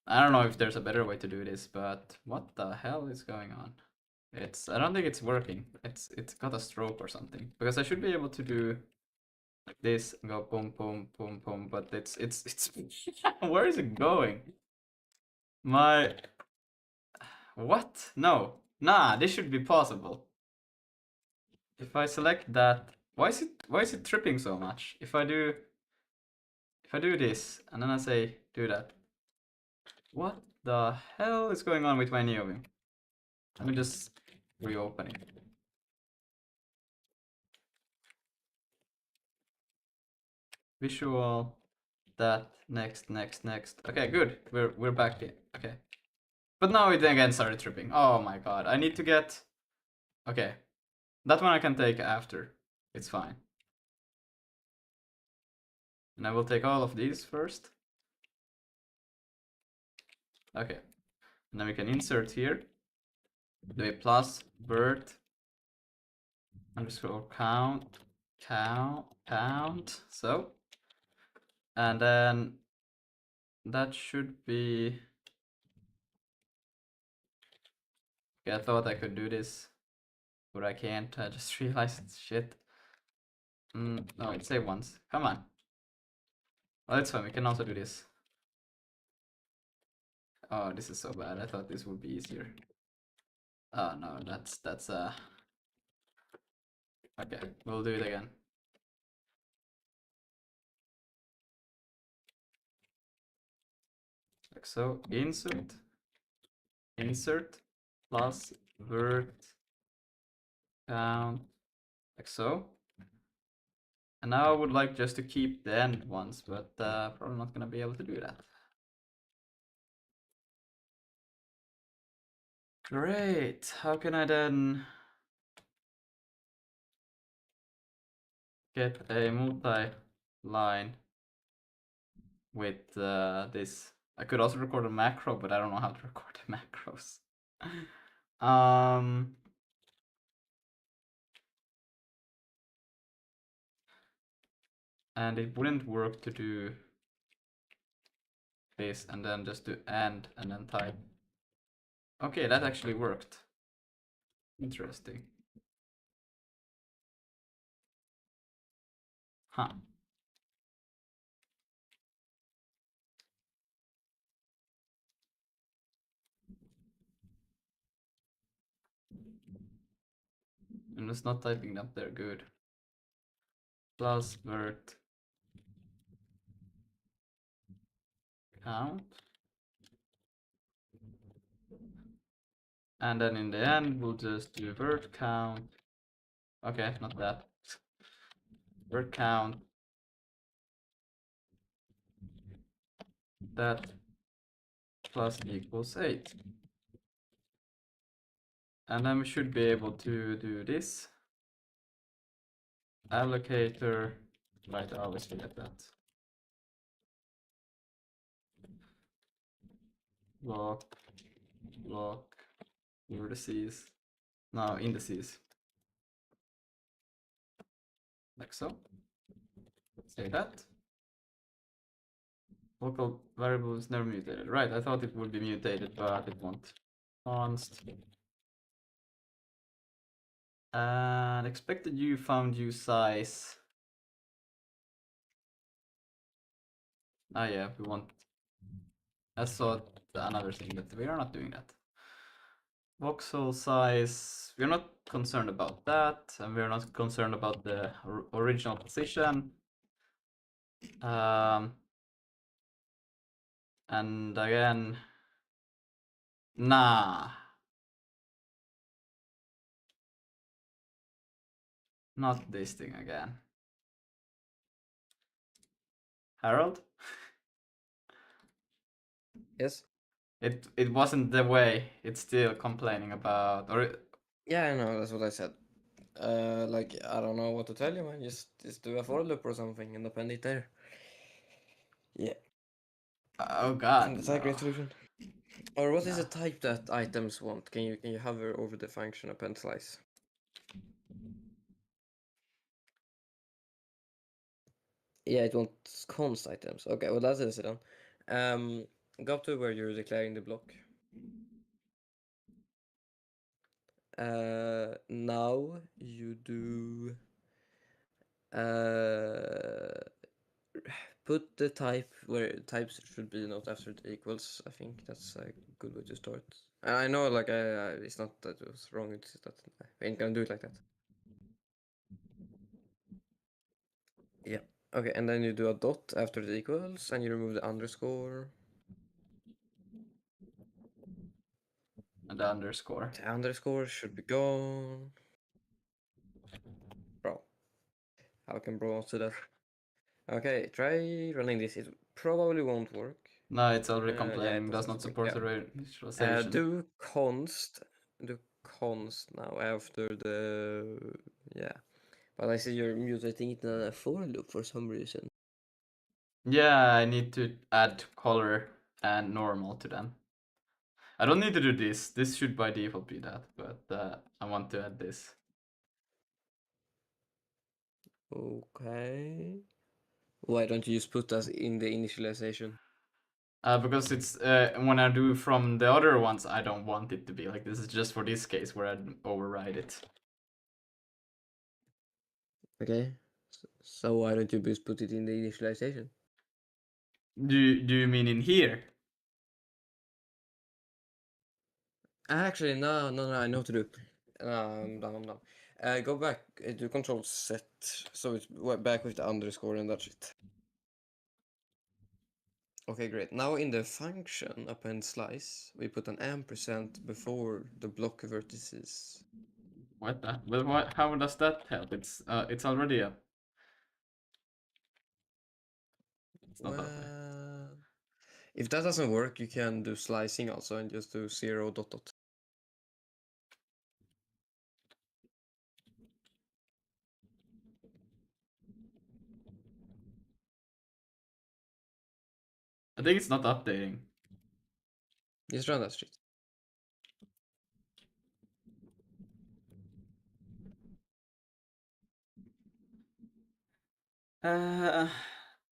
I don't know if there's a better way to do this, but what the hell is going on? I don't think it's working. It's got a stroke or something. Because I should be able to do like this and go boom boom boom boom, but it's where is it going? My what? No. Nah, this should be possible. If I select that, why is it tripping so much? If I do this and then I say do that. What the hell is going on with my NeoVim? Let me just reopen it. Visual, that, next. Okay, good. We're back in. Okay. But now it again started tripping. Oh my god. I need to get. Okay. That one I can take after. It's fine. And I will take all of these first. Okay. And then we can insert here. Do a plus bird underscore count. So. And then that should be. Okay, I thought I could do this, but I can't. I just realized shit. No, it say once. Come on. Oh, it's fine. We can also do this. Oh, this is so bad. I thought this would be easier. Oh no, that's okay. We'll do it again. Like so. Insert plus word count. Like so. And now I would like just to keep the end ones, but probably not gonna be able to do that. Great. How can I then get a multi-line with this? I could also record a macro, but I don't know how to record the macros. And it wouldn't work to do this and then just do and then type. Okay, that actually worked. Interesting. Huh. I'm just not typing up there good. Plus word count. And then in the end, we'll just do word count. Okay, not that. Word count. That plus equals 8. And then we should be able to do this. Allocator. Right, I always forget that. Block vertices. No, indices. Like so. Say that. Local variable is never mutated. Right, I thought it would be mutated, but it won't. Const. And expected U found U size. Ah yeah, we want. I saw another thing, but we are not doing that. Voxel size, we're not concerned about that, and we're not concerned about the original position. And again, nah. Not this thing again. Harold? Yes. It wasn't the way. It's still complaining about, or Yeah, I know. That's what I said. Like I don't know what to tell you, man. Just do a for loop or something and append it there. Yeah. oh And god. that's a great No. solution. Or what is the Nah. type that items want? Can you hover over the function append slice? Yeah, it wants const items. Okay, well that's easy then. Go to where you're declaring the block. Now you do put the type where types should be not after the equals. I think that's a good way to start. I know, like, it's not that it was wrong. It's just that I ain't gonna do it like that. Yeah. Okay, and then you do a dot after the equals, and you remove the underscore. And the underscore. The underscore should be gone. Bro. How can bro not do that? Okay, try running this. It probably won't work. No, it's already Yeah, it complaining. Does doesn't not work. support Yeah. the initialization. Do const now after the yeah. But I see you're mutating it in a for loop for some reason. Yeah, I need to add color and normal to them. I don't need to do this. This should by default be that, but I want to add this. Okay. Why don't you just put that in the initialization? Because it's when I do from the other ones, I don't want it to be like this. Is just for this case where I override it. Okay. So why don't you just put it in the initialization? Do you mean in here? Actually, no, I know what to do. I'm done. Go back, do control set, so it's back with the underscore and that's it. Okay, great. Now in the function append slice, we put an ampersand before the block vertices. What the? But what? How does that help? It's already up. It's not up there. Well, if that doesn't work, you can do slicing also and just do 0 dot dot. I think it's not updating. Just run that shit.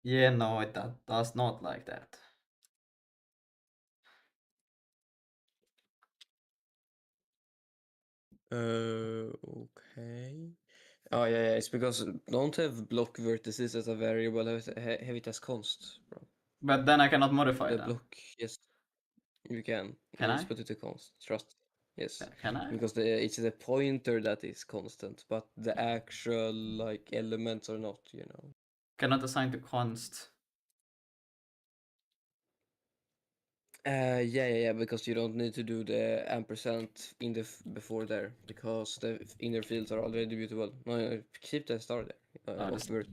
Yeah, no, it does not like that. Okay. Oh yeah, it's because don't have block vertices as a variable, have it as const, bro. But then I cannot modify The them. block, yes, you can. Can Just I? put it to const. Trust. Yes, Can I? because it's the pointer that is constant, but the actual like elements are not. You know. Cannot assign to const. Yeah, because you don't need to do the ampersand in the before there because the inner fields are already mutable. No, keep the star there. Oh, Of vert.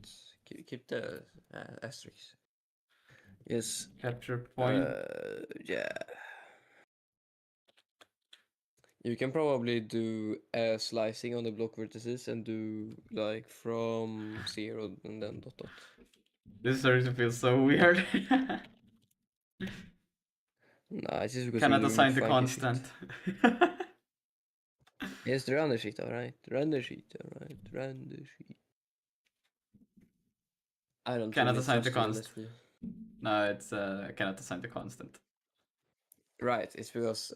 Keep the asterisk. Yes. capture point. Yeah. You can probably do slicing on the block vertices and do like from 0 and then dot dot. This starting to feel so weird. Nah, it's just because Cannot you're doing assign to funky shit. constant. Yes, the run the sheet, alright. Run the sheet, alright. Run the sheet. I don't Cannot really assign to trust you, const. Leslie. No, it's cannot assign to constant. Right, it's because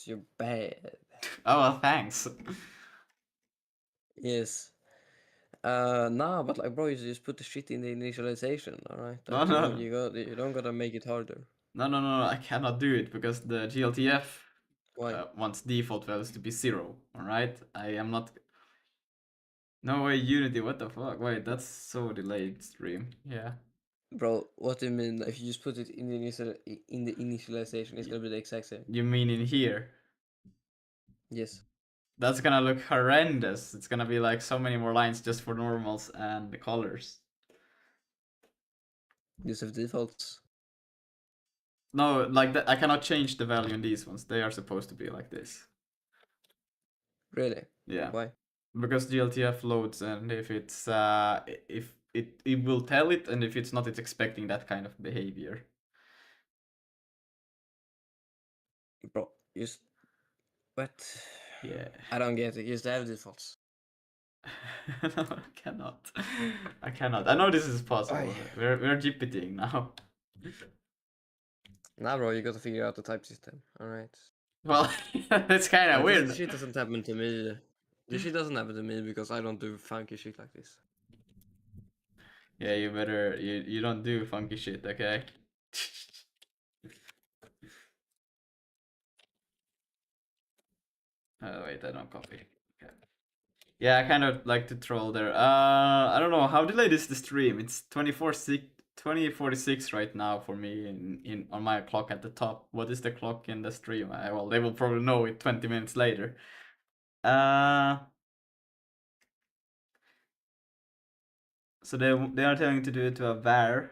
you're bad. Oh well, thanks. Yes. Nah, but like, bro, you just put the shit in the initialization, alright? No, Like, no, you don't gotta make it harder. no, I cannot do it because the GLTF Why? wants default values to be 0. All right, I am not. No way, Unity. What the fuck? Wait, that's so delayed stream. Yeah. Bro, what do you mean? If you just put it in the initialization, it's gonna be the exact same. You mean in here? Yes. That's gonna look horrendous. It's gonna be like so many more lines just for normals and the colors. Just have defaults. No, like that. I cannot change the value in these ones. They are supposed to be like this. Really? Yeah. Why? Because GLTF loads, and if it's if it will tell it, and if it's not, it's expecting that kind of behavior. Bro, just what? Yeah. I don't get it. Just have defaults. No, I cannot. I cannot. I know this is possible. Aye. We're GPTing now. Nah, bro, you gotta figure out the type system. All right. Well, it's kind of This weird. shit doesn't happen to me. This shit doesn't happen to me because I don't do funky shit like this. Yeah, you better you don't do funky shit, okay? Oh wait, I don't copy. Okay. Yeah, I kind of like to troll there. I don't know how delayed is the stream. It's 2046 right now for me in on my clock at the top. What is the clock in the stream? Well, they will probably know it 20 minutes later. So they are telling to do it to a var,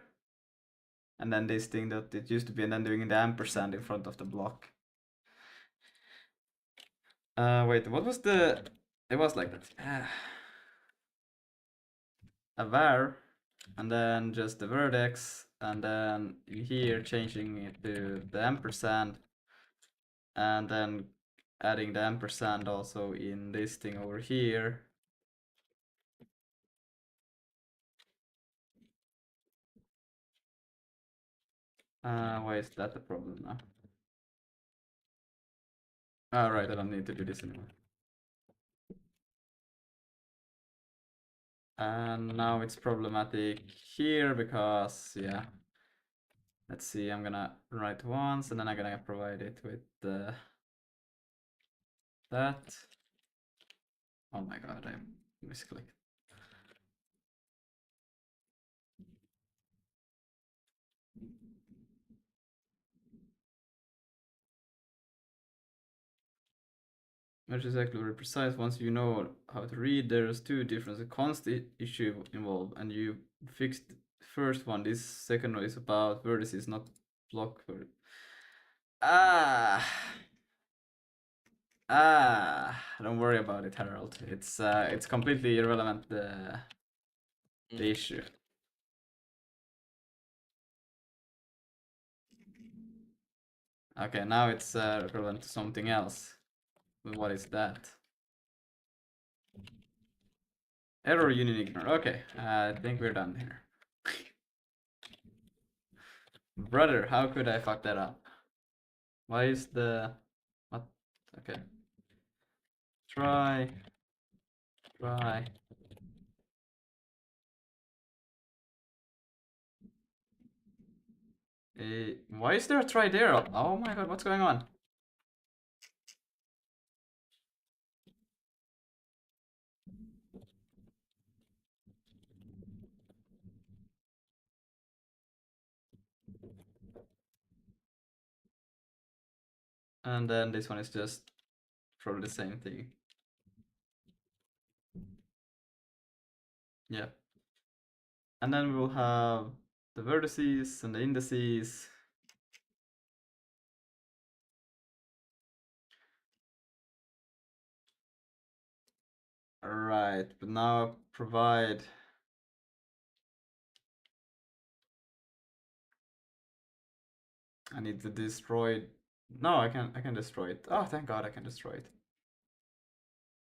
and then this thing that it used to be, and then doing the ampersand in front of the block. Wait, what was the? It was like that. A var, and then just the vertex, and then here changing it to the ampersand, and then adding the ampersand also in this thing over here. Why is that the problem now? Alright, I don't need to do this anymore. And now it's problematic here because, yeah. Let's see, I'm gonna write once and then I'm gonna provide it with that. Oh my god, I misclicked. Which is actually very precise. Once you know how to read, there's two different constant issue involved, and you fixed the first one. This second one is about vertices, not block vert. Don't worry about it, Harold. It's completely irrelevant the issue. Okay, now it's relevant to something else. What is that? Error unit ignore. Okay, I think we're done here. Brother, how could I fuck that up? Why is the... What? Okay. Try. Why is there a try there? Oh my god, what's going on? And then this one is just probably the same thing. Yeah. And then we will have the vertices and the indices. Alright, but now provide... I need to destroy... No, I can destroy it. Oh, thank god I can destroy it.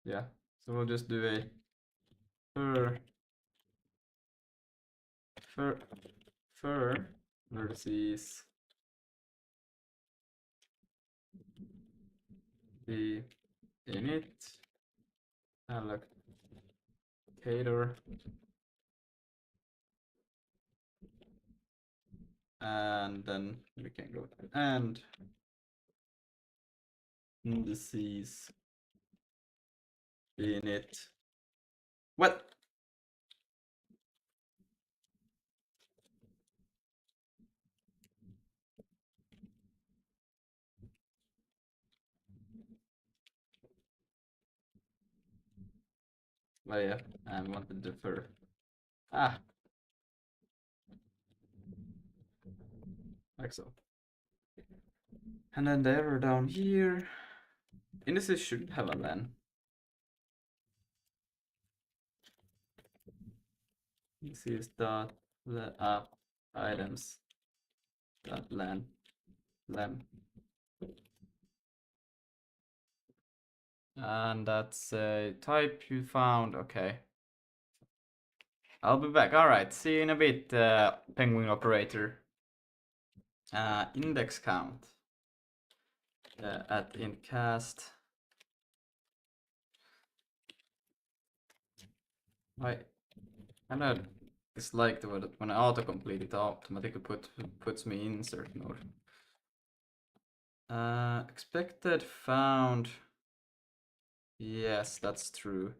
Yeah, so we'll just do a fur vertices the init allocator and then we can go and indices init. What? Oh yeah, I wanted the fur. Like so. And then the error down here. Indices should have a len. Indices dot items dot len lem. And that's a type you found. Okay. I'll be back. Alright, see you in a bit, penguin operator. Index count. At incast. I kind of dislike the word when I autocomplete it automatically puts me in insert mode. Expected found. Yes, that's true.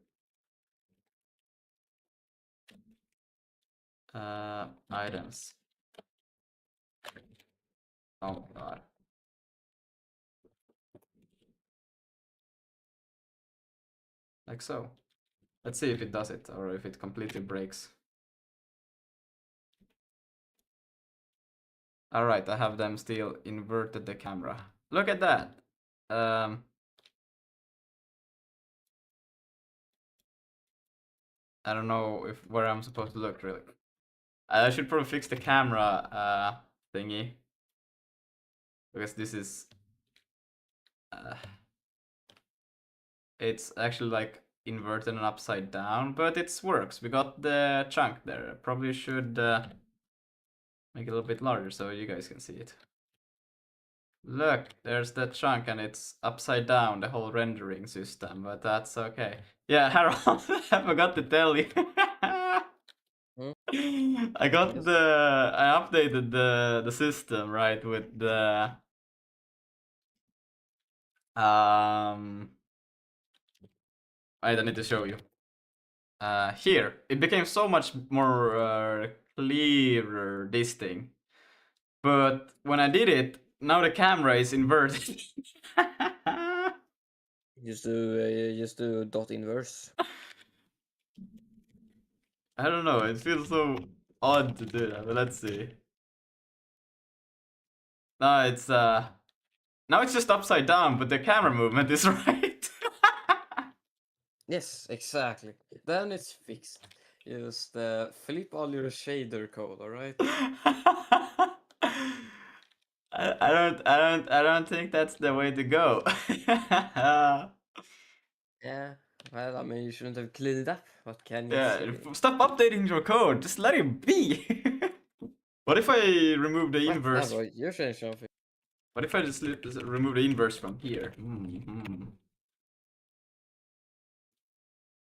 Items. Oh god. Like so. Let's see if it does it or if it completely breaks. Alright, I have them still inverted the camera. Look at that. I don't know if where I'm supposed to look really. I should probably fix the camera thingy. Because this is it's actually like inverted and upside down, but it works. We got the chunk there. Probably should make it a little bit larger so you guys can see it. Look, there's that chunk and it's upside down, the whole rendering system, but that's okay. Yeah, Harold, I forgot to tell you. I got Yes. I updated the system, right, with the I don't need to show you. Here, it became so much more clearer, this thing. But when I did it, now the camera is inverted. Just do dot inverse. I don't know, it feels so odd to do that, but let's see. No, it's now it's just upside down, but the camera movement is right. Yes, exactly. Then it's fixed. Just flip all your shader code, alright? I don't think that's the way to go. Yeah, well, I mean, you shouldn't have cleaned it up. What can you Yeah, say? stop updating your code. Just let it be. What if I remove the What? inverse? No, but you're saying something. What if I just remove the inverse from here?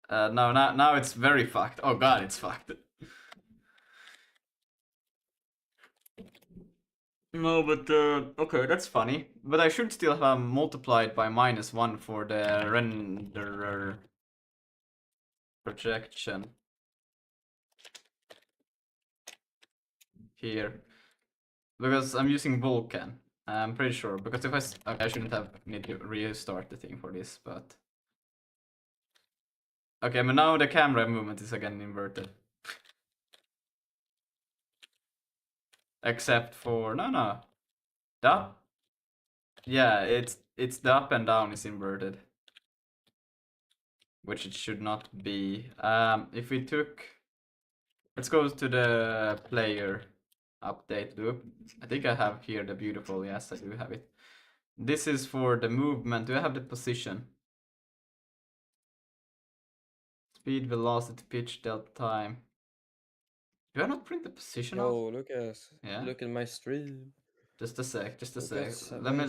No, now it's very fucked. Oh god, it's fucked. No, but okay, that's funny. But I should still have multiplied by -1 for the renderer projection here, because I'm using Vulkan. I'm pretty sure, because if okay, I shouldn't have need to restart the thing for this, but okay, but now the camera movement is again inverted. Except for no. The yeah, it's the up and down is inverted. Which it should not be. If we took let's go to the player update loop. I think I have here the beautiful, yes I do have it. This is for the movement. Do I have the position? Speed, velocity, pitch, delta time. Do I not print the position out? Oh, Yeah. look at my stream. Just a sec, just a Look sec. at Let me my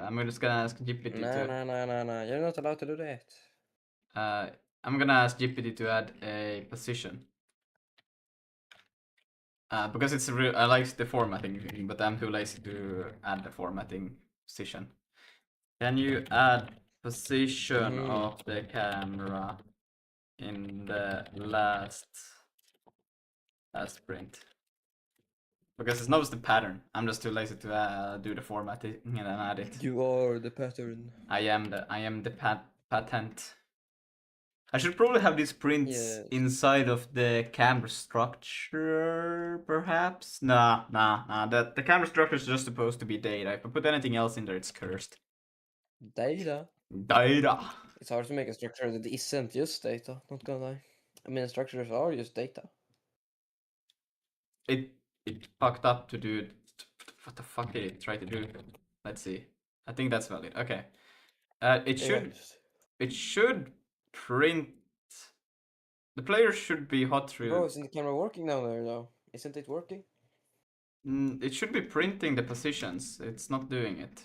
I'm just gonna ask GPT to No, you're not allowed to do that. I'm gonna ask GPT to add a position. Because it's I like the formatting, but I'm too lazy to add the formatting position. Can you add position of the camera in the last print? Because it knows the pattern. I'm just too lazy to do the formatting and then add it. You are the pattern. I am the patent. I should probably have these prints Yes. inside of the camera structure, perhaps? Nah. The camera structure is just supposed to be data. If I put anything else in there, it's cursed. Data. Data. It's hard to make a structure that isn't just data, not gonna lie. I mean, structures are just data. It fucked up to do it. What the fuck did it try to do? Let's see. I think that's valid. Okay. It should print. The player should be hot through. Bro, isn't the camera working now? Now, isn't it working? It should be printing the positions. It's not doing it.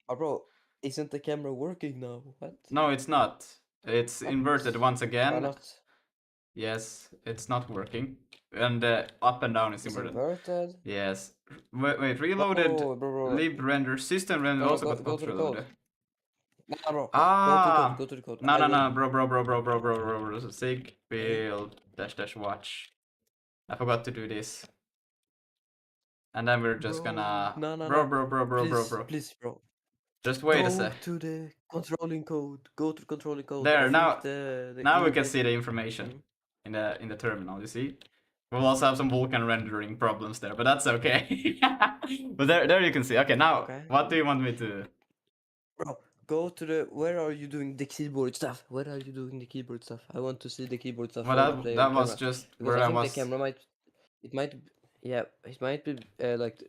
Oh, bro, isn't the camera working now? What? No, it's not. It's What? inverted once Why again. not? Yes, it's not working. And up and down is It's inverted. inverted. Yes. Wait, reloaded. Bro. Lib render system render Bro, also got go hot to the reloaded. code. Nah, bro. Ah. Go to the code. No, I no, will- no, bro. Sig build dash watch. I forgot to do this. And then we're just gonna. No. Bro. Please, bro. Just wait a Go sec. to the controlling code. Go to the controlling code. There, I now- think the Now we image can is- see the information in the terminal. You see. We'll also have some Vulkan rendering problems there, but that's okay. But there you can see. Okay, now Okay. what do you want me to? Bro, go to the. Where are you doing the keyboard stuff? Where are you doing the keyboard stuff? I want to see the keyboard stuff. Well, from the player that was camera. just Because where I I think was. the camera might. It might. Yeah, it might be like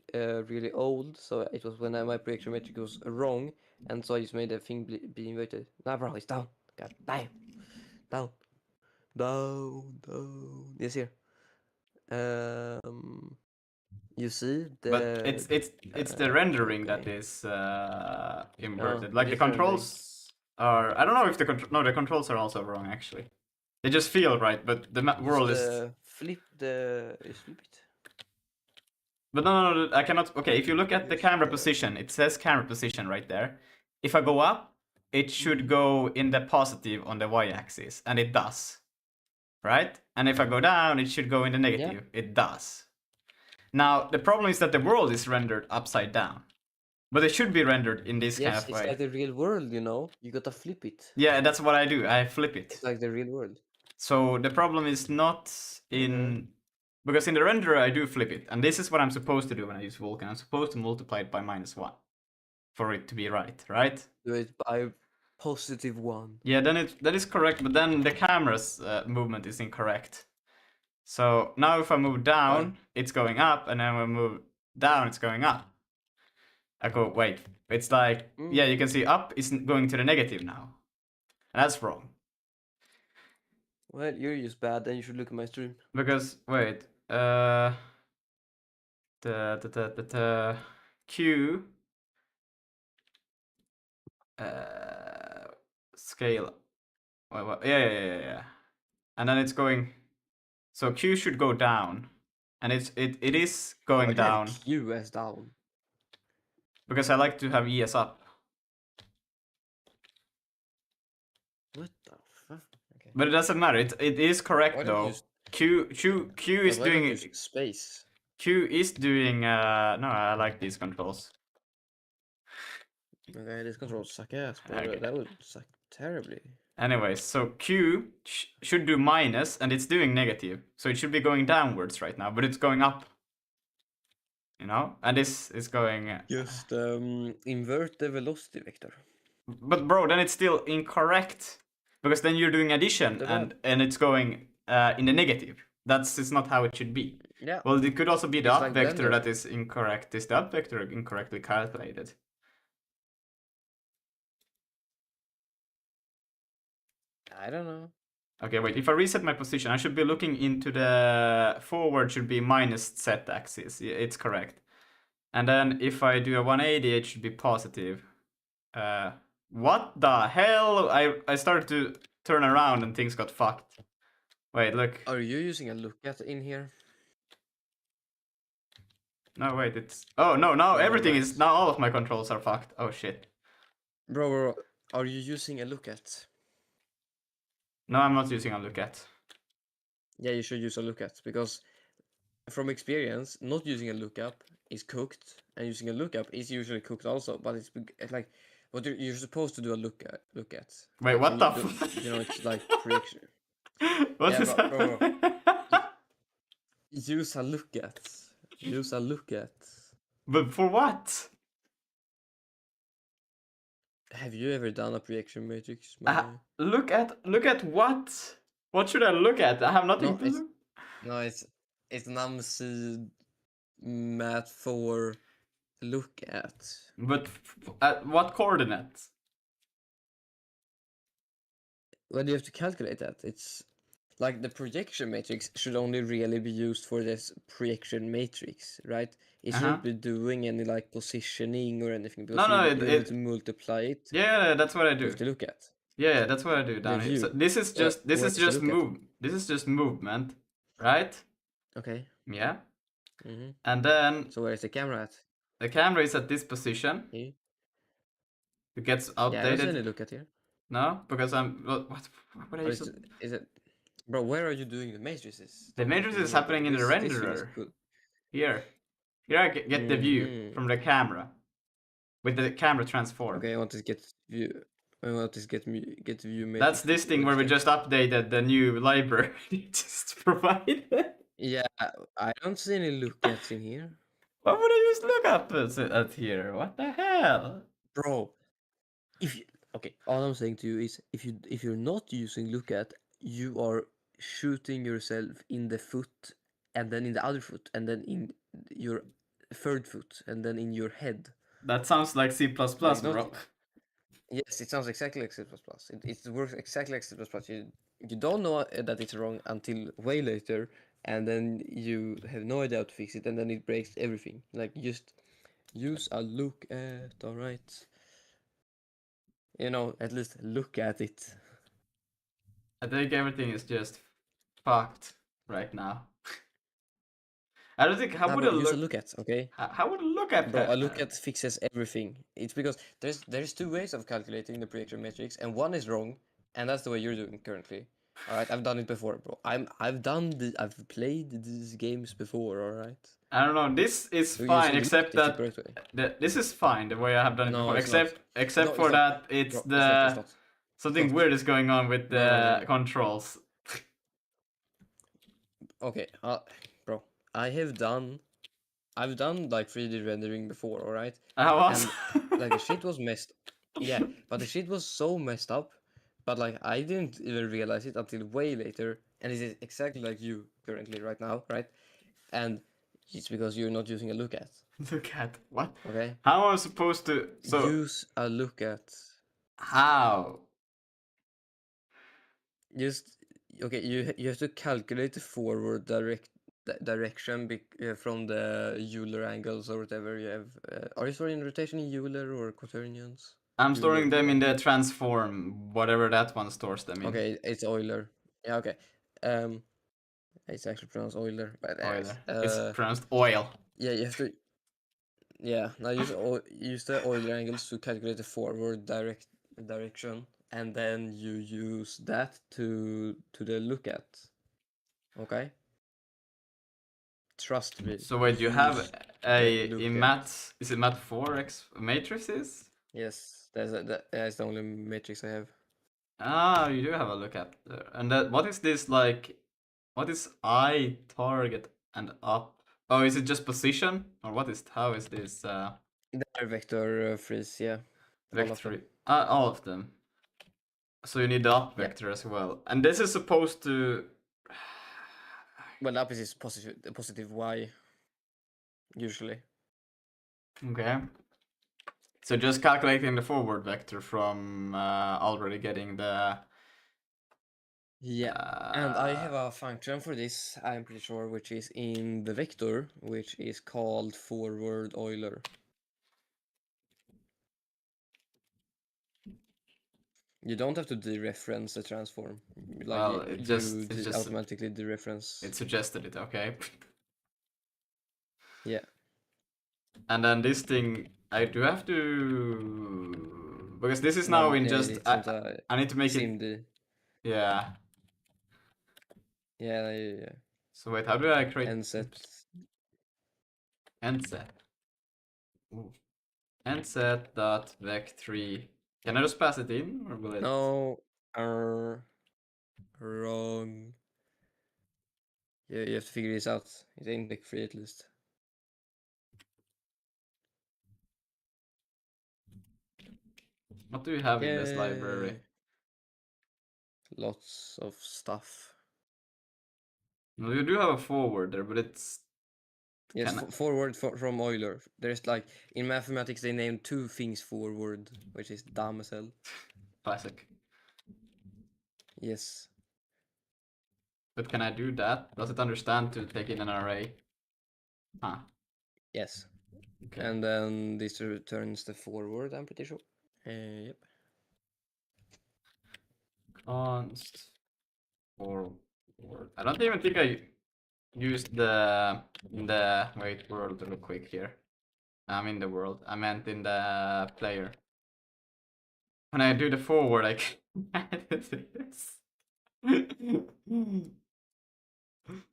really old. So it was when my projection metric was wrong, and so I just made the thing be inverted. Nah, bro, it's down. God damn. Down. Yes, here. You see the. But it's the rendering that okay. is inverted. Oh, Like the it is rendering. controls are. I don't know if the controls are also wrong actually. They just feel right, but the world is. Flip the. Flip it. But no, I cannot. Okay, if you look at the Just, camera position, it says camera position right there. If I go up, it should go in the positive on the y-axis, and it does. Right? And if I go down, it should go in the negative. It does. Now, the problem is that the world is rendered upside down. But it should be rendered in this kind Yes, of it's way. like the real world, you know. You gotta flip it. Yeah, that's what I do. I flip it. It's like the real world. So the problem is not in... Because in the renderer, I do flip it. And this is what I'm supposed to do when I use Vulkan. I'm supposed to multiply it by -1 for it to be right? Do it by +1. Yeah, then that is correct, but then the camera's movement is incorrect. So now if I move down, it's going up, and then when I move down, it's going up. I go, wait, it's like, yeah, you can see up is going to the negative now. And that's wrong. Well, you're just bad, then you should look at my stream. Because, wait, the Q scale. Yeah. And then it's going. So Q should go down, and it is going down. Q as down. Because I like to have ES up. What the fuck? Okay. But it doesn't matter. It is correct Why don't though. you use- Q is Why don't you doing. use space. Q is doing. No, I like these controls. Okay, this control suck ass, but Okay. that would suck terribly. Anyways, so Q should do minus, and it's doing negative. So it should be going downwards right now, but it's going up. You know, and this is going. Just invert the velocity vector. But bro, then it's still incorrect, because then you're doing addition, and it's going in the negative. It's not how it should be. Yeah. Well, it could also be the It's up like vector Blender. that is incorrect. Is the up vector incorrectly calculated? I don't know. Okay, wait. If I reset my position, I should be looking into the forward. Should be minus z axis. Yeah, it's correct. And then if I do a 180, it should be positive. What the hell? I started to turn around and things got fucked. Wait, look. Are you using a lookat in here? No, wait, it's... Oh, no, now No, everything is... that's- Now all of my controls are fucked. Oh, shit. Bro, are you using a lookat? No, I'm not using a lookat. Yeah, you should use a lookat, because from experience, not using a lookup is cooked, and using a lookup is usually cooked also, but it's like... What you're supposed to do a look at. Wait, Like, what you the do- f... You know, it's like projection. What Yeah, is bro. that? Use a lookat. But for what? Have you ever done a projection matrix? Look at what? What should I look at? I have nothing No, to it's- look. No, it's NumC Mat 4 look at. But at what coordinates? Well, you have to calculate that. It's like the projection matrix should only really be used for this projection matrix, right? It shouldn't be doing any like positioning or anything because No, you need to multiply it yeah, that's what I do. with the look at. Yeah, that's what I do down The here. So view. this is just What is the look at? This is just movement, right? Okay. Yeah. Mm-hmm. And then So where's the camera at? the camera is at this position. Here? It gets Yeah, I don't see any updated. look at here. No, because I'm what are you? Is it, bro? Where are you doing the matrices? The Don't fucking matrix is here, bro. happening in the This thing is renderer. cool. Here, here I get the view Mhm. from the camera with the camera transform. Okay, I want to get view. I want to get view matrix. That's this thing where we just updated the new library just provided. Yeah, I don't see any look ats in here, Why would I just look up at here? What the hell? bro. If you, okay, all I'm saying to you is if you're not using look at, you are shooting yourself in the foot, and then in the other foot, and then in your third foot, and then in your head. That sounds like C++, Like not, bro. yes, it sounds exactly like C++. It works exactly like C++. You don't know that it's wrong until way later, and then you have no idea how to fix it, and then it breaks everything. Like just use a look at, all right. You know, at least look at it. I think everything is just fucked right now. I don't think how Nah, would bro, a use a look look at, okay? how would a look at Bro, that? a look at fixes everything. It's because there's two ways of calculating the projection matrix, and one is wrong, and that's the way you're doing currently. All right, I've done it before, bro. I've played these games before. All right. I don't know. This is You're fine, using except look at that the correct way. this is fine the way I have done it No, before. it's not. Except No, for it's not. that, it's Bro, it's not. something not. weird is going on with No, no, no, the no. controls. Okay, bro, I've done like 3D rendering before, all right? I was. And like the shit was messed. Yeah, but the shit was so messed up. But like I didn't even realize it until way later, and it is exactly like you currently right now, right? And it's because you're not using a look at. Look at what? Okay. How am I supposed to? So Use a look at. how? Just okay. You have to calculate the forward direction from the Euler angles or whatever you have. Are you storing rotation in Euler or quaternions? I'm Euler, storing them in yeah. the transform, whatever that one stores them in. Okay, it's Euler. Yeah, okay. It's actually pronounced Euler, but anyways, Euler. It's pronounced oil. yeah, you have to. Yeah, now use the Euler angles to calculate the forward direction, and then you use that to the look at. Okay. Trust me. So wait, you have use a the look in at. maths? Is it math 4x matrices? Yes, that's the only matrix I have. Ah, you do have a look at there. And that what is this like? What is I target and up? Oh, is it just position or what is? How is this? They're vector freeze, yeah. Vector. All of them. So you need the up vector as well, and this is supposed to. Well, up is positive y. Usually. Okay. So just calculating the forward vector from already getting the. Yeah. And I have a function for this, I'm pretty sure, which is in the vector, which is called forward Euler. You don't have to dereference the transform. Like Well, it just automatically dereference. It suggested it, okay. Yeah. And then this thing, I do have to because this is now in just I need to make SIMD. it. Yeah. Yeah. So wait, how do I create Nset? Nset. Ooh. Nset dot vec3. Can I just pass it in or will it? No. Wrong. Yeah, you have to figure this out. It ain't like free at least. What do you have in this library? Lots of stuff. No, you do have a forward there, but it's Yes, Can I- forward from Euler. There's like in mathematics they name two things forward, which is damsel. Classic. Yes. But can I do that? Does it understand to take in an array? Huh. Yes. Okay. And then this returns the forward, I'm pretty sure. Yep. Const forward. I don't even think I used the in the wait world real quick here. I'm in the world. I meant in the player. When I do the forward, I can't do this.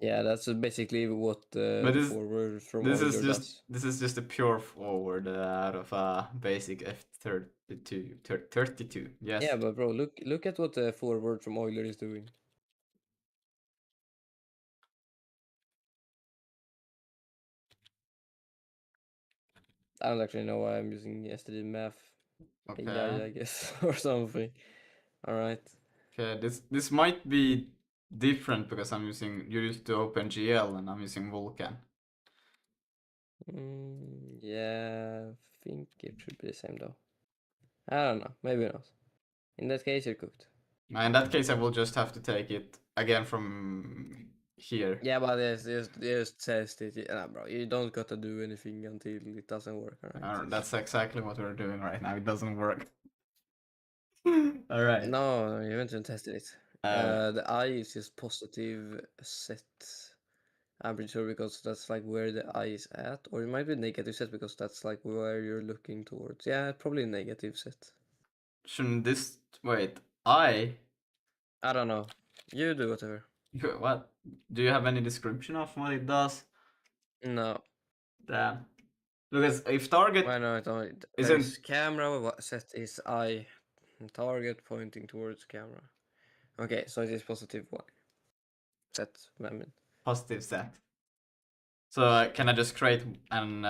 Yeah, that's basically what But the forward from Euler does. this is just a pure forward out of a basic F32 32. Yes. Yeah, but bro, look at what the forward from Euler is doing. I don't actually know why I'm using STD math Okay. AI, I guess, or something. All right. Okay. This might be different because you're used to OpenGL and I'm using Vulkan. Yeah, I think it should be the same though. I don't know, maybe not. In that case, you're cooked. In that case, I will just have to take it again from here. Yeah, but just test it. Yeah, bro, you don't gotta do anything until it doesn't work, alright? That's exactly what we're doing right now. It doesn't work. All right. No, you haven't even tested it. The I is just positive set. I'm pretty sure because that's like where the I is at, or it might be negative set because that's like where you're looking towards. Yeah, probably negative set. Shouldn't this wait? I I don't know. You do whatever. what? Do you have any description of what it does? No, Damn. Because if target why not? There's isn't camera set is I, target pointing towards camera. Okay, so it is positive Y. Set, I mean. positive set, so can I just create an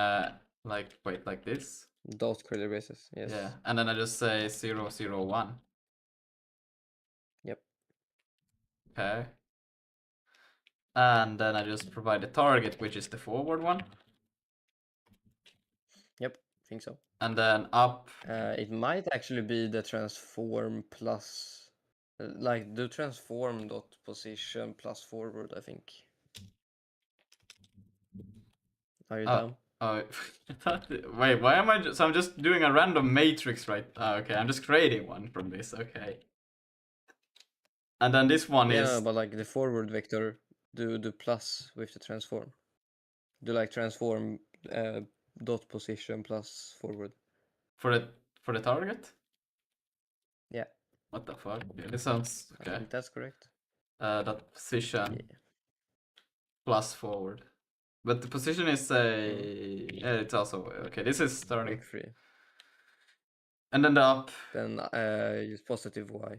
like this? Dot curly braces, yes. Yeah, and then I just say 0, 0, 1. Yep. Okay. And then I just provide the target, which is the forward one. Yep, think so. And then up. It might actually be the transform plus, like the transform dot position plus forward, I think. Are you dumb? Oh, wait, why am I just? So I'm just doing a random matrix, right? Okay, I'm just creating one from this. Okay. And then this one Yeah, is no, but like the forward vector, do plus with the transform. Do like transform dot position plus forward. for the target. Yeah, What the fuck? Yeah, this sounds I okay. think that's correct. That position Yeah. plus forward, but the position is yeah, it's also okay. This is starting, Work free. and then the up. Then use positive Y.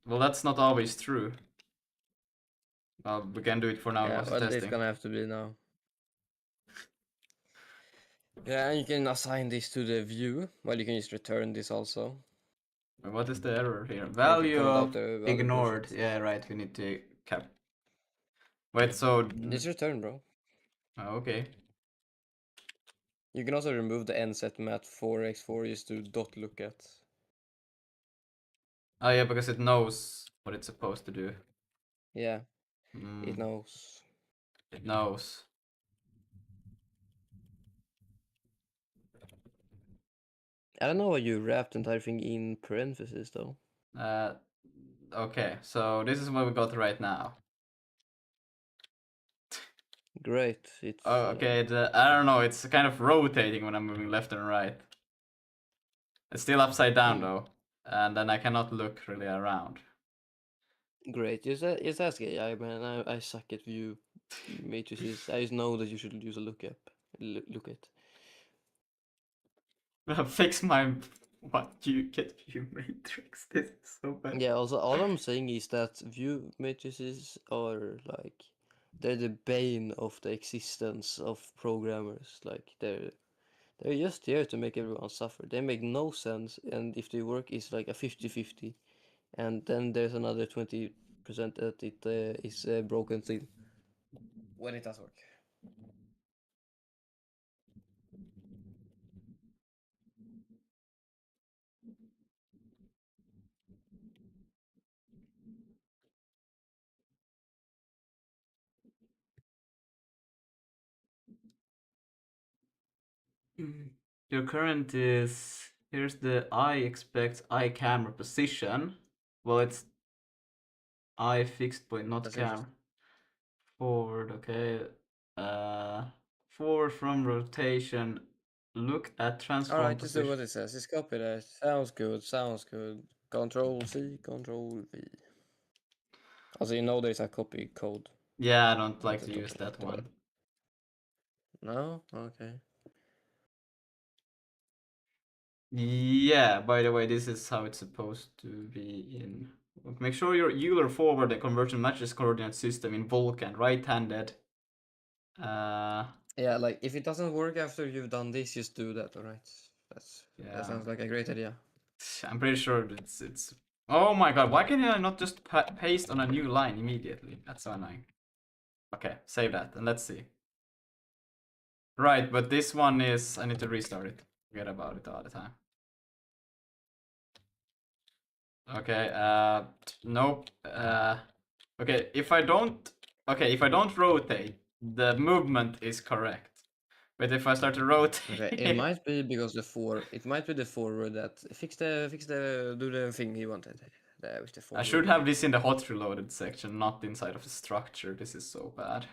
Well, that's not always true. We can do it for now. Yeah, What's well, it's testing? gonna have to be now. Yeah, and you can assign this to the view. Well, you can just return this also. What is the error here? If you Value comment out of the other ignored. bullshit. Yeah, right. We need to cap. Wait, so Just return, bro. okay. You can also remove the nset mat 4x4 just to dot look at. Oh yeah, because it knows what it's supposed to do. Yeah, it Mm, knows. it knows. I don't know why you wrapped the entire thing in parentheses though. Okay, so this is what we got right now. Great. It's Oh, okay. I don't know. It's kind of rotating when I'm moving left and right. It's still upside down though, and then I cannot look really around. great. Just ask AI, man. I suck at view matrices. I just know that you should use a lookup. Look at. Fix my what you get view matrix. This is so bad. Yeah, also all I'm saying is that view matrices are like they're the bane of the existence of programmers. Like they're just here to make everyone suffer. They make no sense, and if they work, it's like a 50-50. And then there's another 20% that it is broken still when it does work. Your current is, here's the eye expects eye camera position. Well, it's eye fixed point, not That's camera. interesting. Forward, okay. Forward from rotation. Look at transform Alright, just do position. what it says. Just copy that. Sounds good, sounds good. Control C, Control V. Also, you know there's a copy code. Yeah, I don't at like the to top use of that the one. web. No? Okay. Yeah, by the way, this is how it's supposed to be in. Make sure your Euler forward and conversion matches coordinate system in Vulkan, right-handed. Yeah, like if it doesn't work after you've done this, just do that, alright? That Yeah. sounds like a great idea. I'm pretty sure it's. Oh my god! Why can I not just paste on a new line immediately? That's so annoying. Okay, save that and let's see. Right, but this one is. I need to restart it. Forget about it all the time. Okay. Nope. Okay. If I don't. Okay, if I don't rotate, the movement is correct. But if I start to rotate. Okay, it might be because it might be the forward that do the thing he wanted. With the I forward. should have this in the hot reloaded section, not inside of the structure. This is so bad.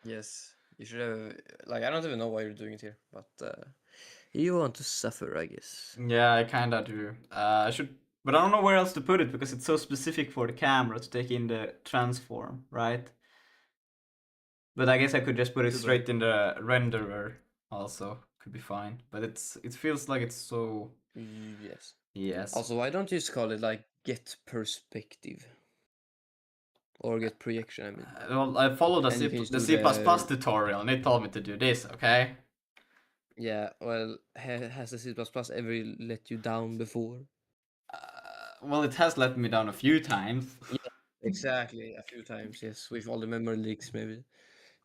Yes, you should have. Like, I don't even know why you're doing it here, but you want to suffer, I guess. Yeah, I kinda do. I should, but I don't know where else to put it because it's so specific for the camera to take in the transform, right? But I guess I could just put it Too straight in the renderer. Also, could be fine. But it feels like it's so. Yes. Yes. Also, why don't you just call it like get perspective or get projection? I mean, Well, I followed and you can just the do C++ the tutorial and it told me to do this. Okay. yeah. Well, has the C++ ever let you down before? Well, it has let me down a few times. Yeah, exactly. A few times, yes, with all the memory leaks, maybe.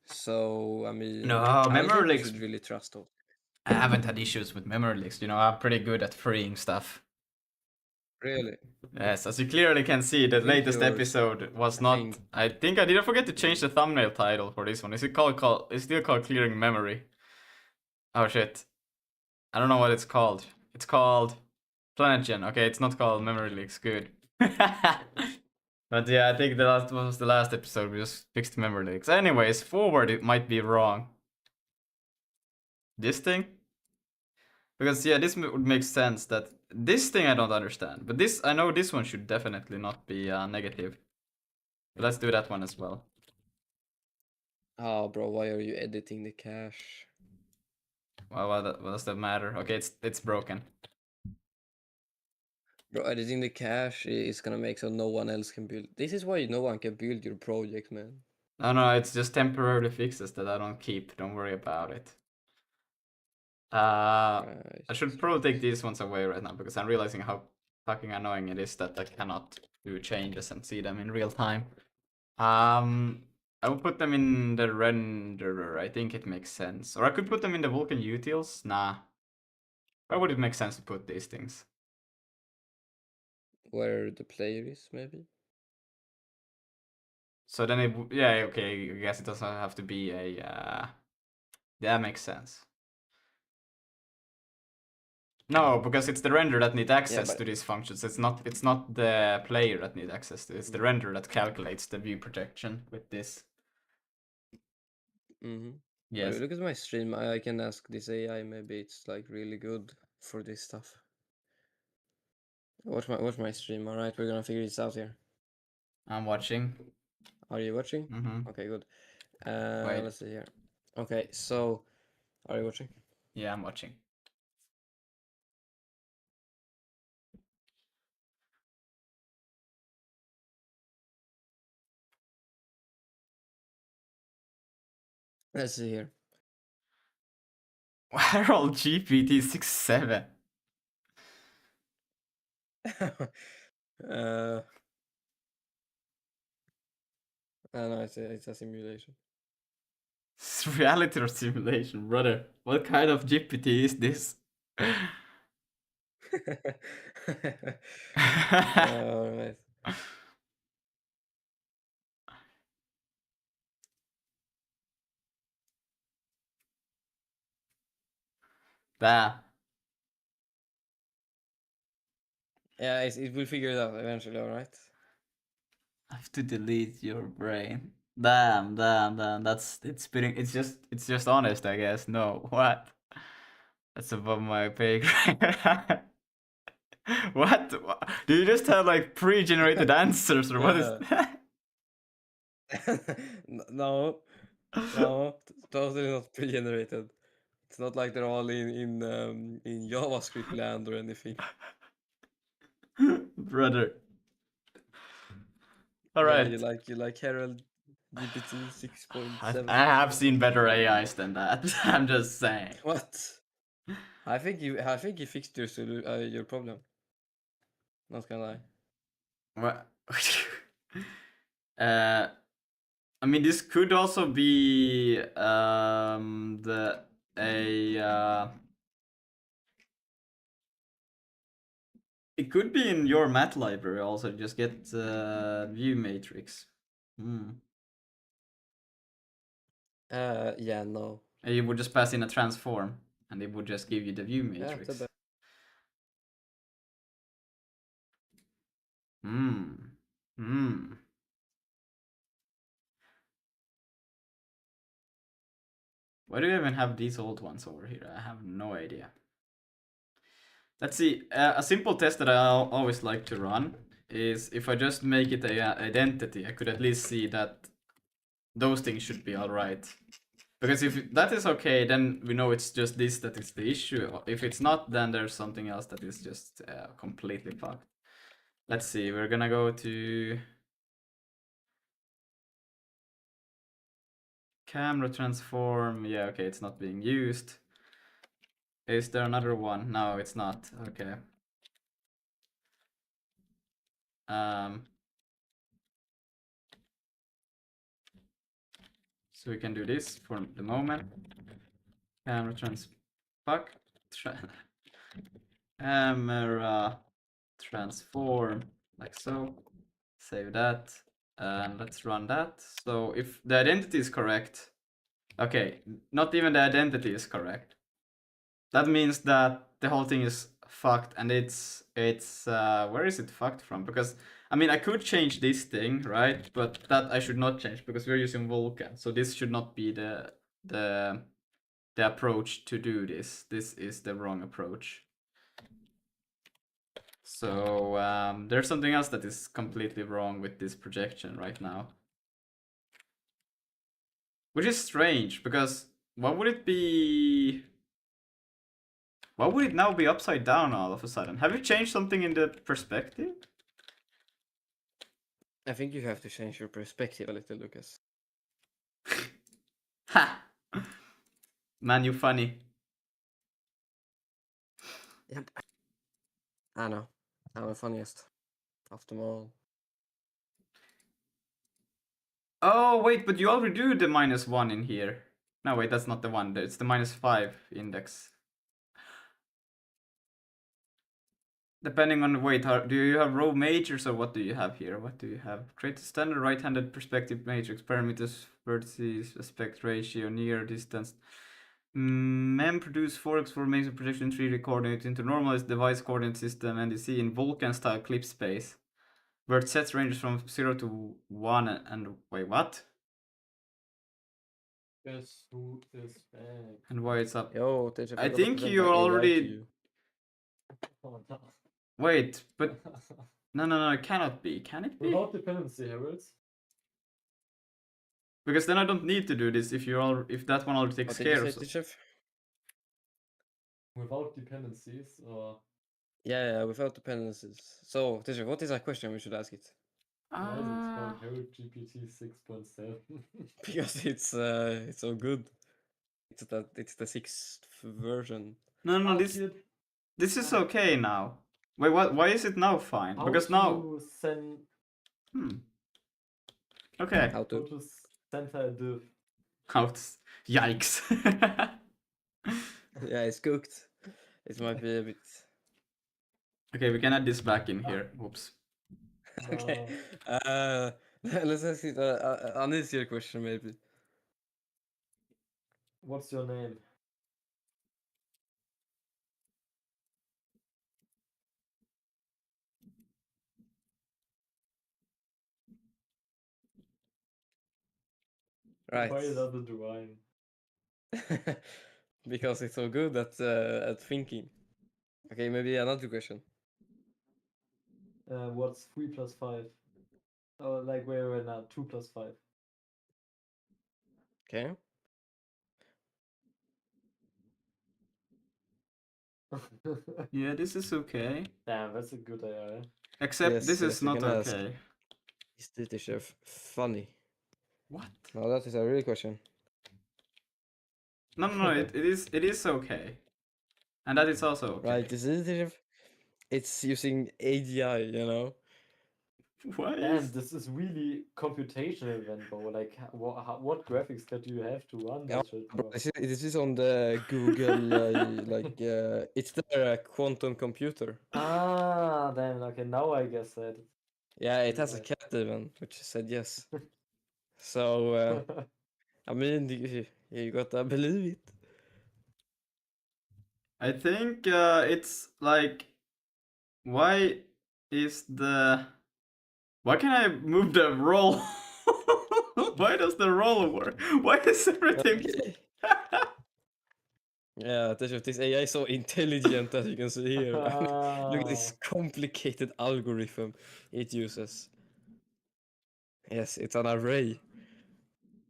So, I mean, No, I don't memory think you leaks. should really trust those. I haven't had issues with memory leaks. I'm pretty good at freeing stuff. Really? Yes, as you clearly can see, the I think latest yours. episode was I not. think I think I didn't forget to change the thumbnail title for this one. Is it called? It's still called clearing memory. Oh shit! I don't know what it's called. It's called Planet Gen. Okay, it's not called memory leaks. Good. But yeah, I think the last was the last episode. We just fixed memory leaks. Anyways, forward it might be wrong. This thing. Because yeah, this would make sense that this thing I don't understand, but this I know this one should definitely not be negative. But let's do that one as well. oh, bro, why are you editing the cache? Well, what does that matter? Okay, it's broken. Bro, editing the cache is gonna make so no one else can build. This is why no one can build your project, man. No, it's just temporary fixes that I don't keep. Don't worry about it. I should probably take these ones away right now because I'm realizing how fucking annoying it is that I cannot do changes and see them in real time. I will put them in the renderer. I think it makes sense. Or I could put them in the Vulkan utils. Nah. Why would it make sense to put these things? Where the player is, maybe? So then yeah, okay, I guess it doesn't have to be a, that makes sense. No, because it's the render that needs access to these functions. It's not the player that needs access to it. It's the render that calculates the view projection with this. Yes. Look at my stream. I can ask this AI. Maybe it's like really good for this stuff. Watch my stream. All right, we're gonna figure this out here. I'm watching. Are you watching? Mm-hmm. Okay, good. Wait. Let's see here. Okay, so are you watching? Yeah, I'm watching. Let's see here. Why are all GPT 6.7? No, it's a simulation. It's reality or simulation, brother. What kind of GPT is this? Alright. Damn. Yeah, it will figure it out eventually, alright? I have to delete your brain. Damn. That's it's just honest, I guess. No, what? That's above my pay grade. What? Do you just have like pre-generated answers or what is Yeah. that? No, totally not pre-generated. It's not like they're all in JavaScript land or anything. Brother. All Yeah, right. you like Herald GPT 6.7. I have seen better AIs than that. I'm just saying. What? I think you fixed your problem. Not gonna lie. What? I mean, this could also be the a. It could be in your math library also. Just get view matrix. Hmm. Yeah, no. And you would just pass in a transform, and it would just give you the view Yeah, matrix. it's a Hmm. Hmm. Why do you even have these old ones over here? I have no idea. Let's see. A simple test that I always like to run is if I just make it a identity, I could at least see that those things should be alright. Because if that is okay, then we know it's just this that is the issue. If it's not, then there's something else that is just completely fucked. Let's see. We're gonna go to camera transform. Yeah, okay, it's not being used. Is there another one? No, it's not. Okay. So we can do this for the moment. Camera camera transform like so. Save that and let's run that. So if the identity is correct, okay, not even the identity is correct. That means that the whole thing is fucked, and it's where is it fucked from? Because I mean I could change this thing, right? But that I should not change because we're using Vulkan. So this should not be the approach to do this. This is the wrong approach. So there's something else that is completely wrong with this projection right now. Which is strange, because what would it be? Why would it now be upside down all of a sudden? Have you changed something in the perspective? I think you have to change your perspective a little, Lucas. Ha! Man, you funny. Yep. I know. I'm the funniest of them all. Oh, wait, but you already do the -1 in here. No, wait, that's not the one. It's the -5 index. Depending on, wait, do you have row majors or what do you have here? What do you have? Create a standard right-handed perspective matrix, parameters, vertices, aspect ratio, near distance. Mem produce 4x formation projection 3D coordinate into normalized device coordinate system NDC in Vulkan style clip space, where it sets ranges from 0 to 1 and wait, what? Guess who is back? And why it's up? Yo, they just I forgot to think present you my AI to already. you. Oh, no. Wait, but no, it cannot be. Can it be? Without dependency, Harold. Because then I don't need to do this if that one already takes What did you care say, of. Chef? Without dependencies, or Yeah, without dependencies. So, Tisha, what is that question? We should ask it. why is it Ah. called Harold GPT 6.7? Because it's so good. It's the 6th version. No, How this is okay now. Wait, what? Why is it now fine? Because now. to send Okay. How how to? to center a div? Yikes. Yeah, it's cooked. It might be a bit. Okay, we can add this back in here. Whoops. Okay. Let's ask it an easier question, maybe. What's your name? Right. Why does it rhyme? Because it's so good at thinking. Okay, maybe another question. What's 3 plus 5? Oh, like wait, now 2 plus 5. Okay. Yeah, this is okay. Damn, that's a good AI. Except Yes, this yes, is you not can ask. okay. Is this chef funny? What? No, that is a real question. No, it is okay. And that is also okay. Right, is this chef? It's using AGI, you know? Why Damn, is... this is really computational, Venbo. Like, what graphics card do you have to run Yeah, this shit, bro, bro? this is on the Google, it's the quantum computer. Ah, damn. Okay, now I guess that. Yeah, it has a AI. cat even, which said yes. So, I mean, you gotta believe it. I think it's like... Why is the... Why can I move the roll? Why does the roll work? Why is everything... Okay. Yeah, this AI is so intelligent as you can see here. Look at this complicated algorithm it uses. Yes, it's an array.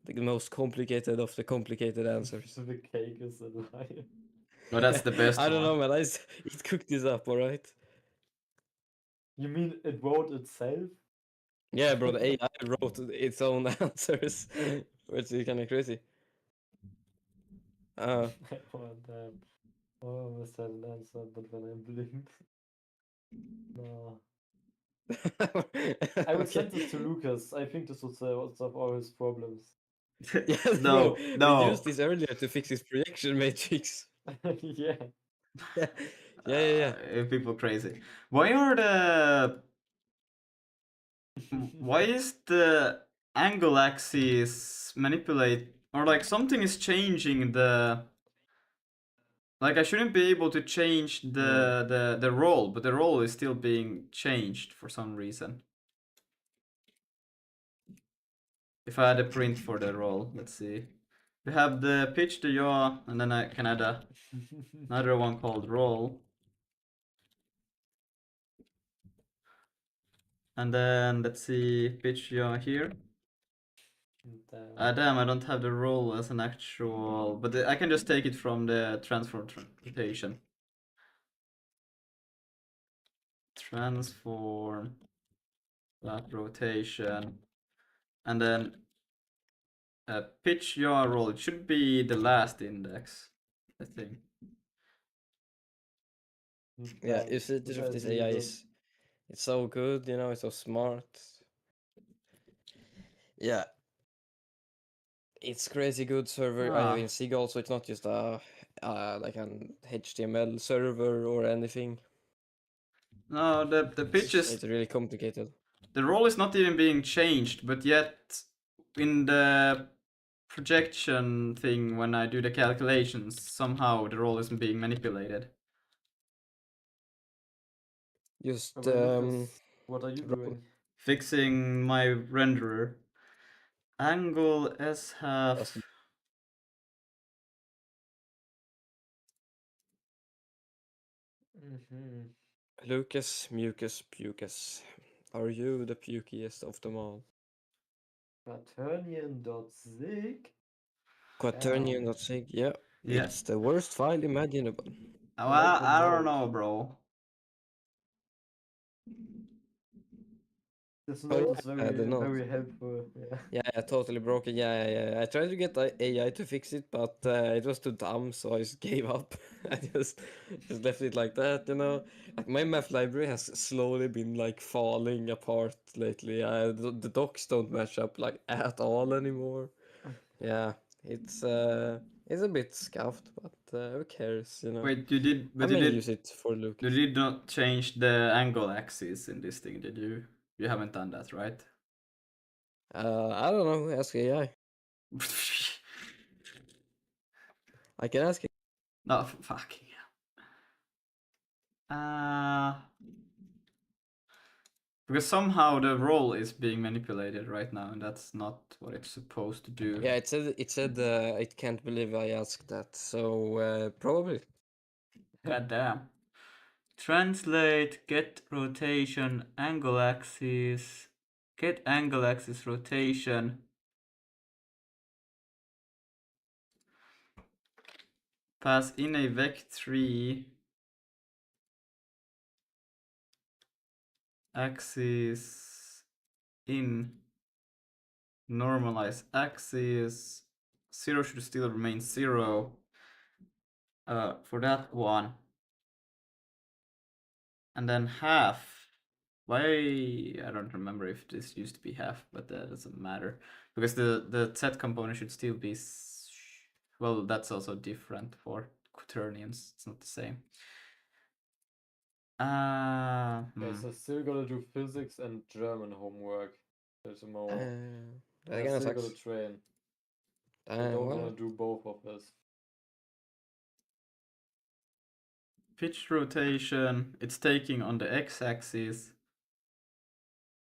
The most complicated of the complicated answers. The cake is a lie. No, that's the best I don't know, one. man. It cooked this up, alright? You mean it wrote itself? Yeah, bro, the AI wrote its own answers, which is kind of crazy. Uh, Oh, damn. Oh, I almost had an answer, but then I blinked. No. I will send this to okay. Lucas. I think this will solve all his problems. Yes, bro, No, we no. used this earlier to fix his projection matrix. Yeah. Yeah, yeah. People crazy. Why are the... Why is the angle axis manipulate... Or like something is changing the... Like I shouldn't be able to change the roll, but the roll is still being changed for some reason. If I had a print for the roll, let's see. We have the pitch, the yaw, and then I can add another one called roll. And then let's see, pitch yaw here. Damn. Damn, I don't have the roll as an actual, but I can just take it from the transform rotation. Transform that rotation, and then pitch yaw roll. It should be the last index, I think. Yeah, Damn. you see, This this really AI good. is it's so good, you know, it's so smart. Yeah, it's crazy good server. I have in SIG also. It's not just like an HTML server or anything. No, the pitch is... It's really complicated. The roll is not even being changed, but yet in the projection thing, when I do the calculations, somehow the roll isn't being manipulated. Just But Lucas, what are you doing? Fixing my renderer. Angle S half. Just- Lucas, Mucus, Pucus. Are you the pukiest of them all? Quaternion.zig? Quaternion.sig, yeah. Yeah. It's the worst file imaginable. Well, like the I don't note. know, bro. This Oh note is yeah, the note. very helpful. Yeah. Yeah, totally broken. Yeah. I tried to get the AI to fix it, but it was too dumb, so I just gave up. I just left it like that, you know. Like my math library has slowly been like falling apart lately. The docs don't match up like at all anymore. Yeah, it's a bit scuffed, but who cares, you know. Wait, you did, I but may use it for you Lucas. did not change the angle axis in this thing, did you? You haven't done that, right? I don't know. Ask AI. I can ask it. No, fucking hell. Because somehow the role is being manipulated right now, and that's not what it's supposed to do. Yeah, it said I can't believe I asked that. So probably. God damn. Translate, get rotation, angle axis, get angle axis rotation. Pass in a vec3 axis in normalize axis. 0 should still remain 0 for that one. And then half. Why? I don't remember if this used to be half, but that doesn't matter. Because the Z component should still be... Well, that's also different for quaternions. It's not the same. Okay, so still gotta do physics and German homework till tomorrow. That I kind of still gotta sucks. train. I don't Well, wanna do both of this. pitch rotation, it's taking on the x-axis.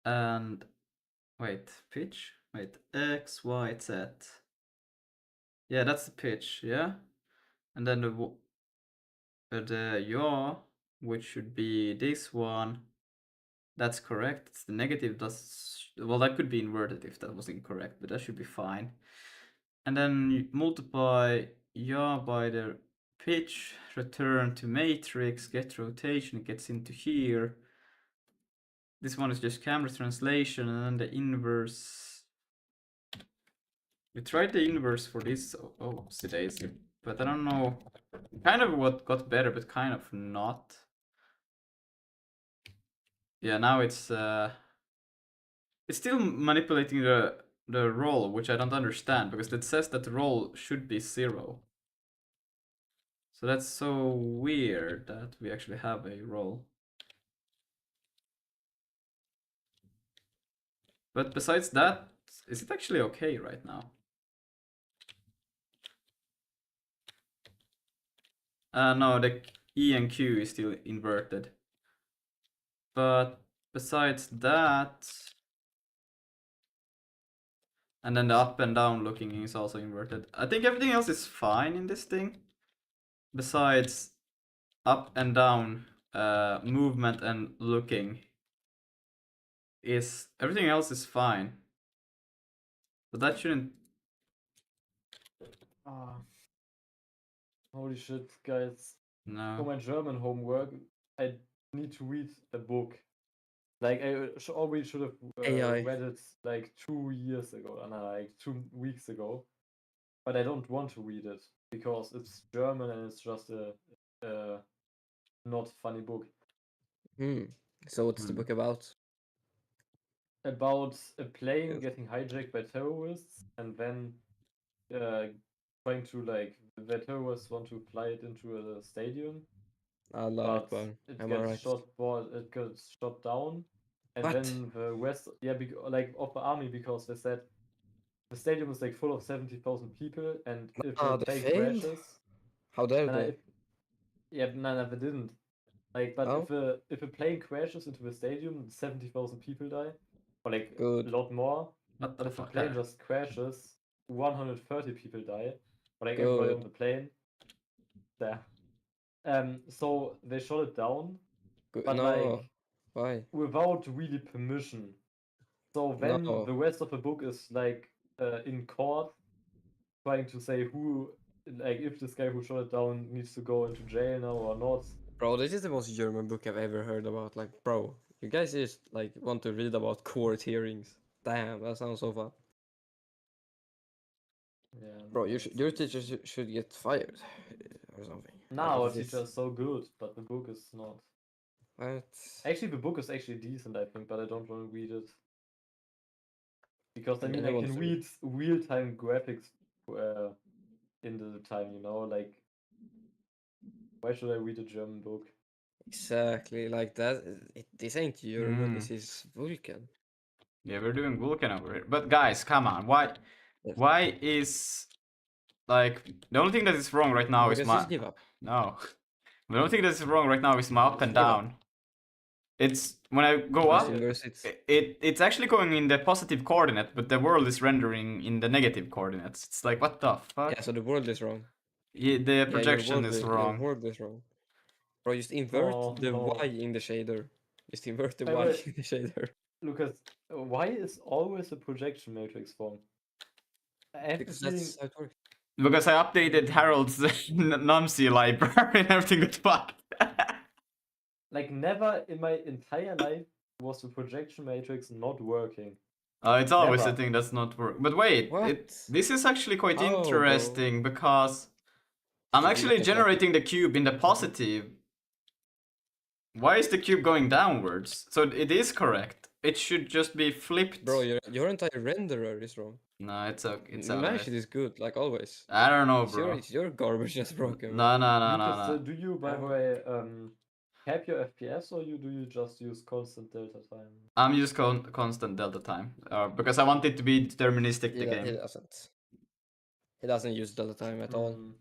And wait, pitch? Wait, x, y, z. Yeah, that's the pitch, yeah? And then the yaw, which should be this one. That's correct. It's the negative. Well, that could be inverted if that was incorrect, but that should be fine. And then you multiply yaw by the pitch, return to matrix, get rotation, it gets into here. This one is just camera translation, and then the inverse. We tried the inverse for this daisy, but I don't know. Kind of what got better, but kind of not. Yeah, now it's still manipulating the roll, which I don't understand, because it says that the roll should be 0. So that's so weird that we actually have a roll. But besides that, is it actually okay right now? No, the E and Q is still inverted. But besides that... And then the up and down looking is also inverted. I think everything else is fine in this thing. Besides up and down movement and looking. Everything else is fine. But that shouldn't... Holy shit, guys. For No. my German homework, I need to read a book. Like, I already should have AI. read it like 2 years ago, and like 2 weeks ago. But I don't want to read it because it's German and it's just a not funny book. So what's the book about? About a plane Yes. getting hijacked by terrorists, and then trying to, like, the terrorists want to fly it into a stadium, Allah but Akbar. it Am I right? it gets shot down, and What? then the rest, like, of the army, because they said the stadium is like full of 70,000 people, and if the They plane failed? crashes, How dare and they? no, they didn't. Like, but Oh, if a plane crashes into the stadium, 70,000 people die, or like a good. lot more. What the If the fuck? plane just crashes, 130 people die, or like everybody on Good. the plane. There. So they shot it down, Good. but No. like Why? without really permission. So then the No. rest of the book is like in court, trying to say who, like, if this guy who shot it down needs to go into jail now or not. Bro, this is the most German book I've ever heard about. Like, bro, you guys just like want to read about court hearings. Damn, that sounds so fun. Yeah, Bro, no, your teacher should get fired or something. now Like, our this is- teacher is so good, but the book is not. What? Actually, the book is actually decent, I think, but I don't want to read it. Because I Yeah, mean, I I want can to read real-time graphics in the time, you know? Like, why should I read a German book? Exactly like that. This ain't German. This Mm. is Vulkan. Yeah, we're doing Vulkan over here. But guys, come on. Yes. Why is... Like, the only thing that is wrong right now is Because my... just give up. No. The only thing that is wrong right now is my up Just and give up. down. it's when I go Just up, inverse it. it's actually going in the positive coordinate, but the world is rendering in the negative coordinates. It's like, what the fuck? Yeah, so the world is wrong. Yeah, the Yeah, projection is your wrong. world is wrong. Bro, just invert Oh, the no. Y in the shader. Just invert the Wait, Y wait. in the shader. Lucas, why is always a projection matrix wrong? I have the Because feeling that's how it works. Because I updated Harold's numc library and everything got fucked. like never in my entire life was the projection matrix not working. It's always Never. the thing that's not working. But wait, What? this is actually quite How, bro? interesting because I'm You actually get lucky. generating the cube in the positive. Why is the cube going downwards? So it is correct. It should just be flipped. Bro, your entire renderer is wrong. No, it's okay. It's My alright. shit is good, like always. I don't know, It's bro. your garbage that's broken. No, no, no, no, Lucas, no. do you, by the way, cap your FPS or do you just use constant delta time? I'm just constant delta time because I want it to be deterministic. The He game. doesn't. He doesn't use delta time at all. Mm.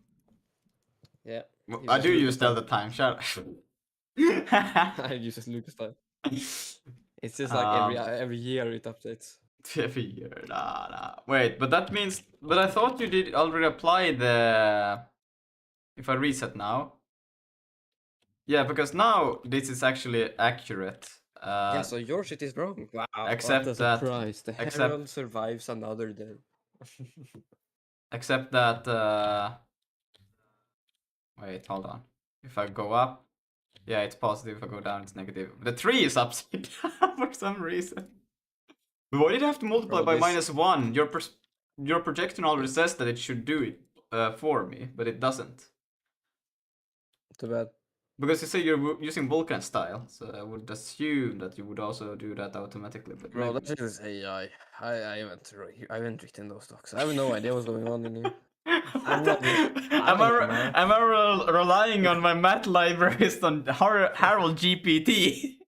Yeah. Well, he I uses do Lucas use delta time. Shut I use Lucas time. up. It's just like every year it updates. Every year, nah. Wait, but that means. But I thought you did already apply the. If I reset now. Yeah, because now this is actually accurate. Yeah, so your shit is wrong. Wow. Except what a that- surprise. The except- Herald survives another day. Except that. Wait, hold on. If I go up, yeah, it's positive. If I go down, it's negative. The 3 is upside down for some reason. But why did I have to multiply Bro, by this- -1? Your projection already says that it should do it for me, but it doesn't. Too bad. Because you say you're using Vulkan style, so I would assume that you would also do that automatically. But Bro, maybe- that is AI. I haven't written those docs. I have no idea what's going on in here. I'm not just- am I'm not mad. am I relying on my math libraries on Harold GPT?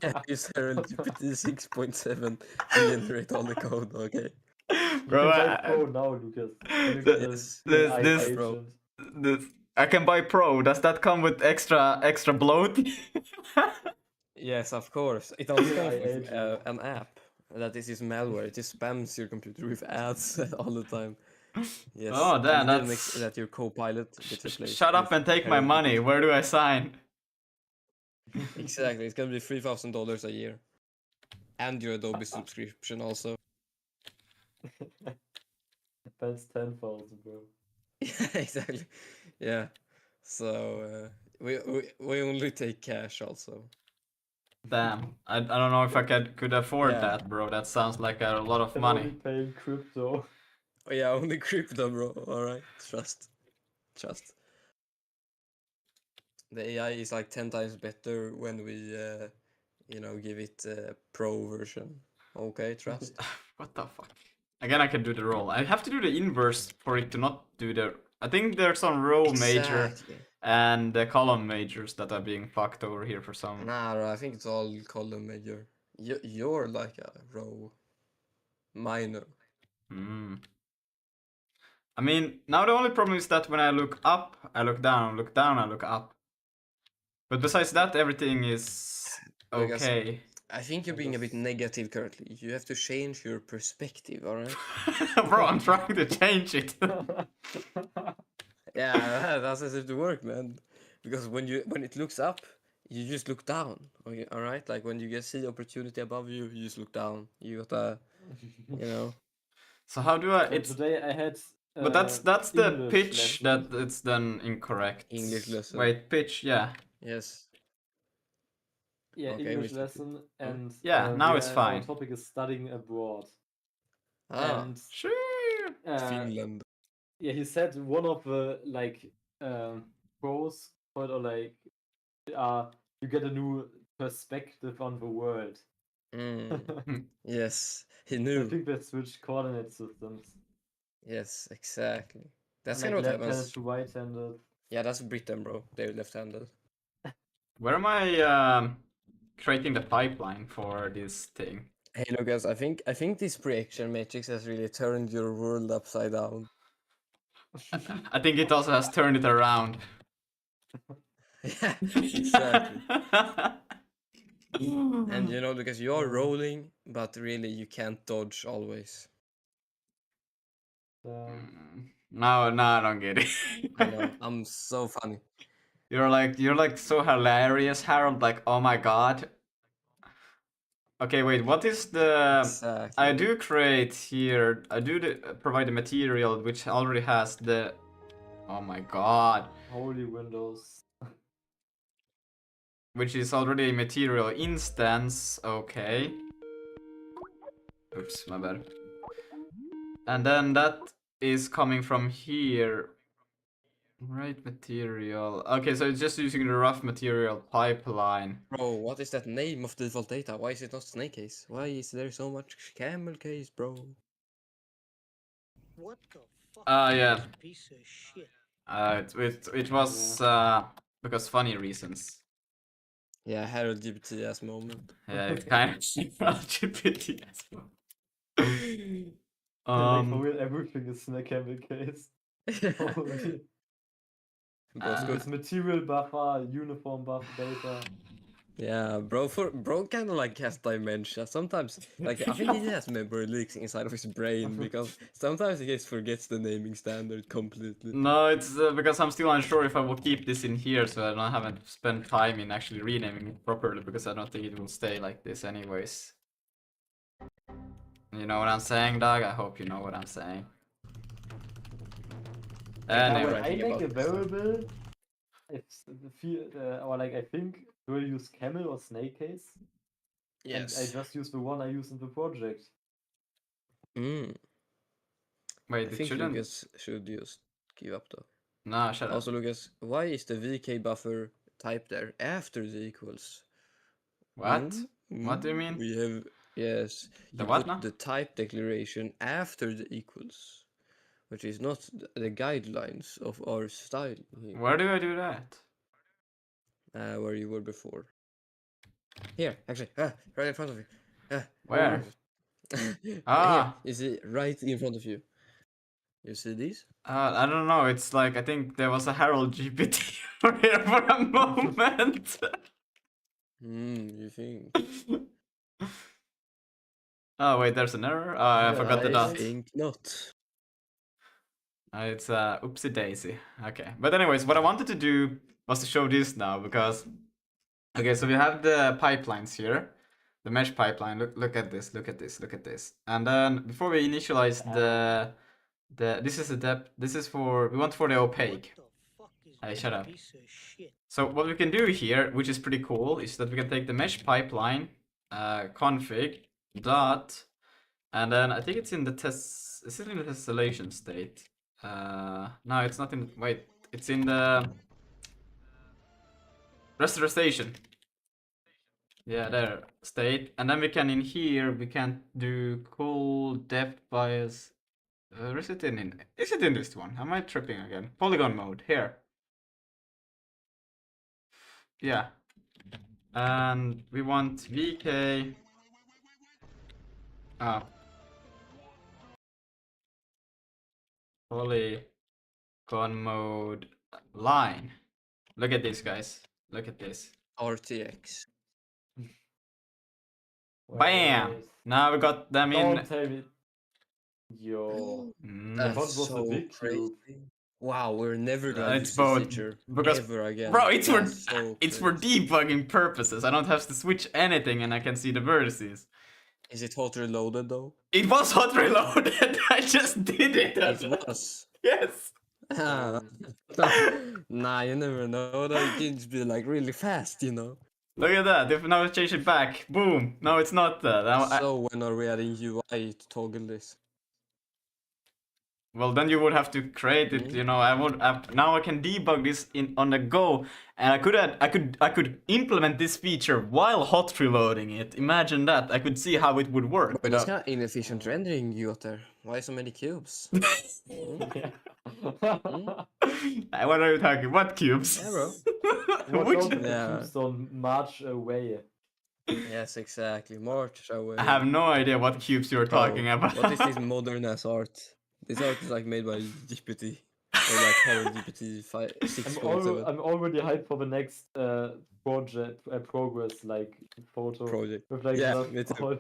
Yeah, use Herald GPT 6.7 to generate all the code, okay? You Bro, can buy Pro now, Lucas. Can you get This- AI this- agent? I can buy Pro. Does that come with extra bloat? Yes, of course. It also AI comes with agent. an app that is malware. It just spams your computer with ads all the time. Yes. Oh, damn, and then makes that's- that your co-pilot gets replaced. Shut up with and take my Herald money. GPT. Where do I sign? Exactly. It's gonna be $3,000 a year, and your Adobe subscription also. That's 10,000, bro. Yeah, exactly. Yeah. So we only take cash also. Damn, I don't know if I could afford Yeah. that, bro. That sounds like a lot of I'm only money. paying crypto. Oh yeah, only crypto, bro. All right, trust. The AI is like 10 times better when we, give it a pro version. Okay, trust. What the fuck? Again, I can do the roll. I have to do the inverse for it to not do the. I think there's some row major Exactly. and the column majors that are being fucked over here for some. Nah, bro, I think it's all column major. You're like a row minor. Hmm. I mean, now the only problem is that when I look up, I look down, look down, I look up. But besides that, everything is Because- okay. I think you're being a bit negative currently. You have to change your perspective, alright? Bro, I'm trying to change it. Yeah, that's how it to work, man. Because when it looks up, you just look down. Okay, all right. Like when you see opportunity above you, you just look down. You gotta, you know. So how do I? So It's today I had. but that's the English pitch lesson. that it's then incorrect. English lesson. Wait, pitch, yeah. Yes. Yeah, Okay, English Mr. lesson, and Yeah, now it's fine. Our topic is studying abroad, Ah, and Sure. Finland. yeah, he said one of the pros for it, or you get a new perspective on the world. Mm, yes, he I knew. think they switched coordinate systems. Yes, exactly. That's Like kind of what left-handed happens. to right-handed. Yeah, that's Britain, bro. They're left-handed. Where am I creating the pipeline for this thing? Hey, Lucas. I think this projection matrix has really turned your world upside down. I think it also has turned it around. Yeah, exactly. And you know, because you're rolling, but really you can't dodge always. No, I don't get it. I know, I'm so funny. You're like so hilarious, Harold. Like, oh my god. Okay, wait. What is the? Exactly. I do create here. I do provide the material which already has the. Oh my god. Holy Windows. Which is already a material instance. Okay. Oops, my bad. And then that is coming from here. Right material. Okay, so it's just using the rough material pipeline. Bro, what is that name of default data? Why is it not snake case? Why is there so much camel case, bro? What the fuck Yeah. is this piece of shit? It was because funny reasons. Yeah, Harold GPT ass moment. Yeah, it's kind of LGBT as well. Like for real, everything is in a camel case. Holy. Bro, it's good. It's material buffer, uniform buff data. Yeah, bro kind of like has dementia. Sometimes, like I think he has memory leaks inside of his brain because sometimes he just forgets the naming standard completely. No, it's because I'm still unsure if I will keep this in here, so I haven't spent time in actually renaming it properly because I don't think it will stay like this anyways. You know what I'm saying, Doug? I hope you know what I'm saying. Now, Anyway. when I writing make about a this. variable, it's or like I think, do I use camel or snake case? And I Yes. just use the one I use in the project. Mm. Wait, I it think shouldn't. Lucas should just give up though. No, shut up. Also, Lucas, why is the VK buffer type there after the equals? What? What do you mean? We have, yes, The you what put now? the type declaration after the equals, which is not the guidelines of our style here, Where do I do that? where you were before. Here, actually, right in front of you. Where? Here, Ah, you see, right in front of you. You see these? I don't know. It's like I think there was a Harold GPT over here for a moment. You think? Oh wait, there's an error. Oh, I Yeah, forgot the I dot. think not. It's oopsie daisy. Okay, but anyways, what I wanted to do was to show this now because okay, so we have the pipelines here, the mesh pipeline. Look at this. Look at this. Look at this. And then before we initialize the this is the depth. This is for we want for the opaque. What the fuck is Hey, this shut up. piece of shit? So what we can do here, which is pretty cool, is that we can take the mesh pipeline config dot, and then I think it's in the test. Is it in the tessellation state? No, it's not in. Wait, it's in the restoration. Yeah, there state, and then we can in here we can do cool depth bias. Is it in? Is it in this one? Am I tripping again? Polygon mode here. Yeah. And we want VK. Ah. Polygon mode line. Look at this, guys. Look at this. RTX. Bam! Wait, Now we got them in. don't tell me. Yo. Mm, I thought it That's was the so big crazy. cube. Wow, we're never gonna it's use this both feature because ever again. bro, it's for That's so it's for crazy. debugging purposes. I don't have to switch anything, and I can see the vertices. Is it hot reloaded though? It was hot reloaded. I just did it. It was. Yes. Ah, nah, you never know. That can just be like really fast, you know. Look at that. If now I change it back, boom. No, it's not that. Now So when are we adding UI to toggle this? well, then you would have to create it. You know, I would now I can debug this in on the go, and I could implement this feature while hot reloading it. Imagine that. I could see how it would work. But it's kind of inefficient rendering you got there. Why so many cubes? Yeah. What are you talking? What cubes? Yeah, bro. Watch Which? out that the Yeah. cubes don't march away. Yes, exactly. March away. I have no idea what cubes you're Bro, talking about. What is this modern ass art? This art is like made by GPT. or like Hero GPT 6.7 I'm already hyped for the next progress like photo project. with like Yeah, just me too. all.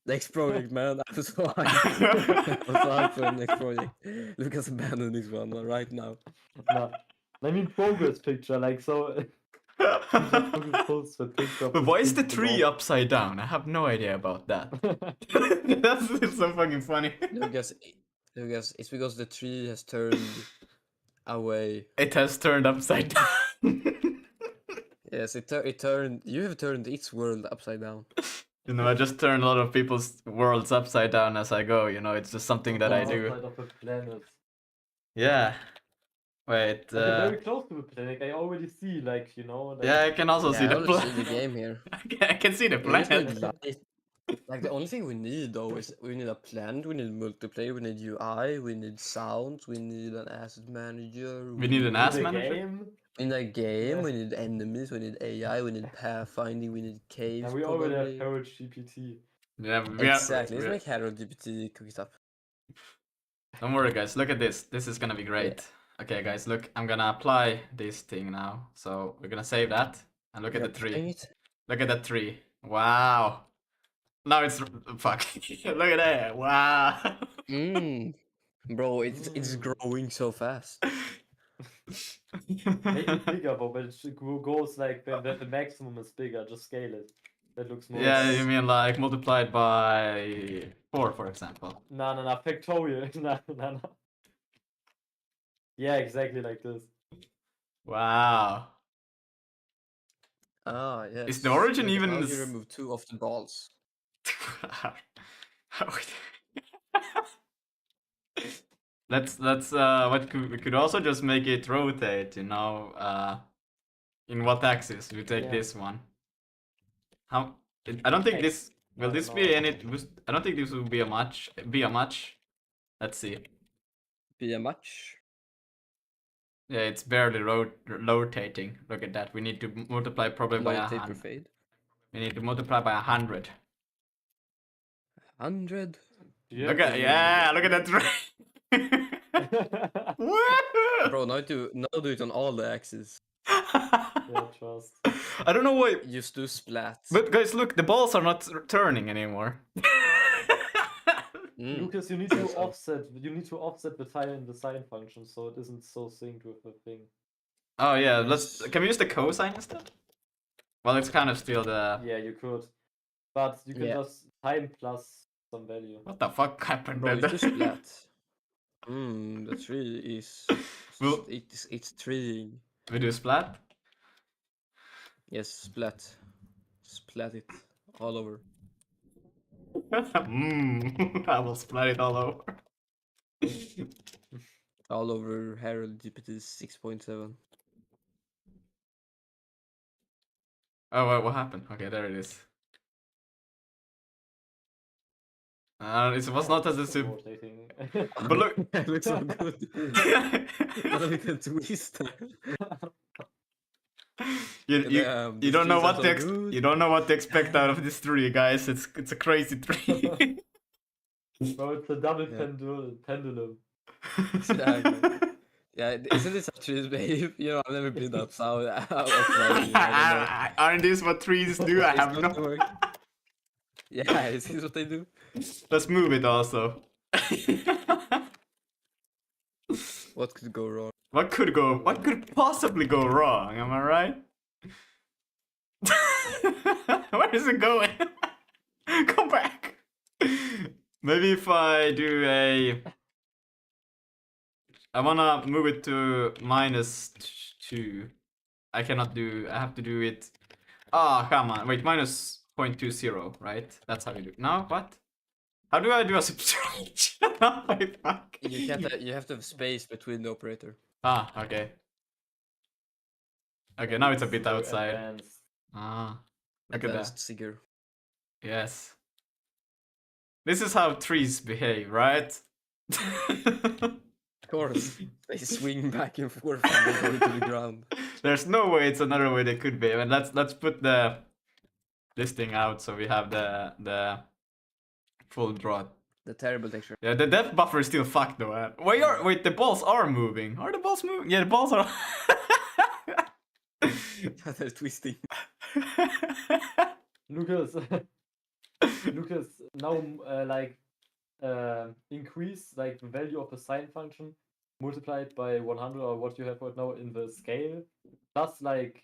Next project, man. I'm so hyped. I'm so hyped for the next project. Lucas abandoned this one right now. Nah, I mean progress picture like so. He just posts the picture. Of But his why is the pixel tree dog. upside down? I have no idea about that. That's so fucking funny. Lucas, it's because the tree has turned away. It has turned upside down. Yes, it turned. You have turned its world upside down. You know, I just turn a lot of people's worlds upside down as I go. You know, it's just something that I do. Outside of the planet. Yeah. Wait. But you're very close to the planet. I already see, like, you know. Like, Yeah, I can also see Yeah, I the only see planet. the game here. I can see the We just need planet. light. Like the only thing we need though is we need a planet, we need multiplayer, we need UI, we need sounds, we need an asset manager. We need an in ass the manager. game. We need a game, Yeah. we need enemies, we need AI, we need pathfinding, we need caves. And we already have probably. Courage GPT. Yeah, Exactly. Let's make Hero GPT cook it up. Don't worry, guys. Look at this. This is gonna be great. Okay, guys. Look, I'm gonna apply this thing now. So we're gonna save that and look at the tree. Look at that tree. Wow. Now it's fuck. Look at that. Wow. Bro, it's growing so fast. Make it bigger, but when it goes like when the maximum is bigger, just scale it. That looks more. Yeah, nice. you mean like multiplied by 4, for example. No, factorial. No. Yeah, exactly like this. Wow. Ah, yes. Is the origin Lucas, even now s- you remove 2 of the balls. let's what we could also just make it rotate, you know, in what axis? We take Yeah. this one. How I don't think X. this will I this don't be know. any I don't think this will be a much. Let's see. Be a match. Yeah, it's barely rotating. Look at that. We need to multiply probably by Low 100. taper fade. We need to multiply by 100. 100. Do you Look have at the- look at that. Woo! Bro, now do it on all the axes. Yeah, trust. I don't know why. Just do splat. But guys, look, the balls are not turning anymore. Lucas, you need to offset. You need to offset the time in the sine function so it isn't so synced with the thing. Oh yeah, Yes. can we use the cosine instead? Well, it's kind of still the. Yeah, you could, but you can Yeah. just time plus some value. What the fuck happened? Bro, there? it's just splat. The tree is. Well- It's treeing. We do splat. Yes, splat. Splat it all over. I will splat it all over. All over Harold GPT 6.7. Oh, what happened? Okay, there it is. It was not as a It's rotating. But look. It looks so good. Now we can twist. You don't know what to you don't know what to expect out of this tree, guys. It's a crazy tree. Bro, it's a double Yeah. pendulum. Exactly. Yeah, isn't this how trees behave? You know, I've never been outside. I Aren't these what trees don't do? know. I It's have not no. work. Yeah, is this what they do? Let's move it also. What could go wrong? What could possibly go wrong? Am I right? Where is it going? Come back. Maybe if I do I wanna move it to -2. I cannot do. I have to do it. Ah, come on. Wait, -0.20, right? That's how you do it. No, what? How do I do a subtraction? Fuck. You can't. You have to have space between the operator. Ah, okay. Okay, now it's a bit So outside. advanced. Ah, look at Advanced that. figure. Yes. This is how trees behave, right? Of course, they swing back and forth and they go to the ground. There's no way it's another way they could be. I mean, let's put this thing out so we have the full draw The terrible texture. Yeah, the depth buffer is still fucked though. Wait, the balls are moving. Are the balls moving? Yeah, the balls are. They're twisting. Lucas, Lucas, now increase like the value of the sine function multiplied by 100 or what you have right now in the scale, plus like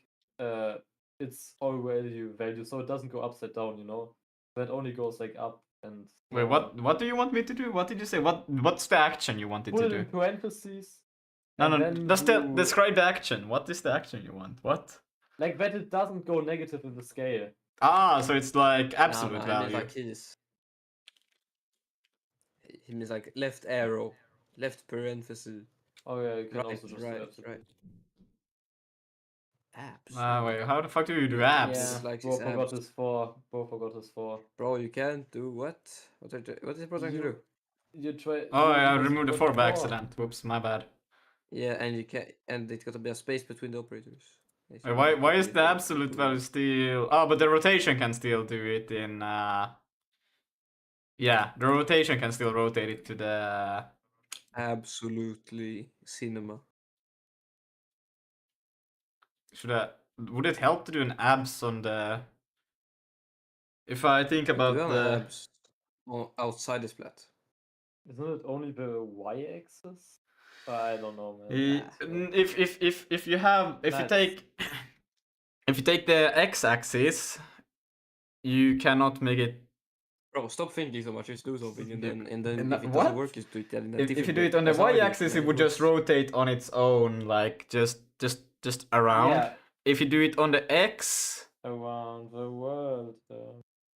its already value, so it doesn't go upside down, you know. That only goes like up and Wait, what do you want me to do? What did you say? What's the action you wanted put to it do? in parentheses. No, and no, then just do, describe the action. What is the action you want? What? like that it doesn't go negative in the scale. Ah, so it's like No, absolute I mean value. like keys. He means like left arrow, left parenthesis, Oh yeah, you can right, also just right, do that. right. Abs. Ah, wait, how the fuck do you do Yeah, abs? yeah. Like Bo his forgot abs. this for. Bo forgot this for. Bro, you can't do what? What is Bro trying to do? You try. Oh, I you removed the forgot 4 by four. accident. Whoops, my bad. Yeah, and you can, and it's gotta be a space between the operators. It's Wait, really why is the complicated. absolute value still? Oh, but the rotation can still do it in. Yeah, the rotation can still rotate it to the. Absolutely cinema. Would it help to do an abs on the? If I think Do about an the. abs outside the splat. Isn't it only the y-axis? I don't know, man. If you have if you Nice. take if you take the x-axis, you cannot make it. Bro, stop thinking so much. Just do something, and then And if it what? doesn't work, just do it in a If different you do way. it on the That's how I do it, y-axis, man. it would just works. rotate on its own, like just around. Yeah, If you do it on the x, around the world.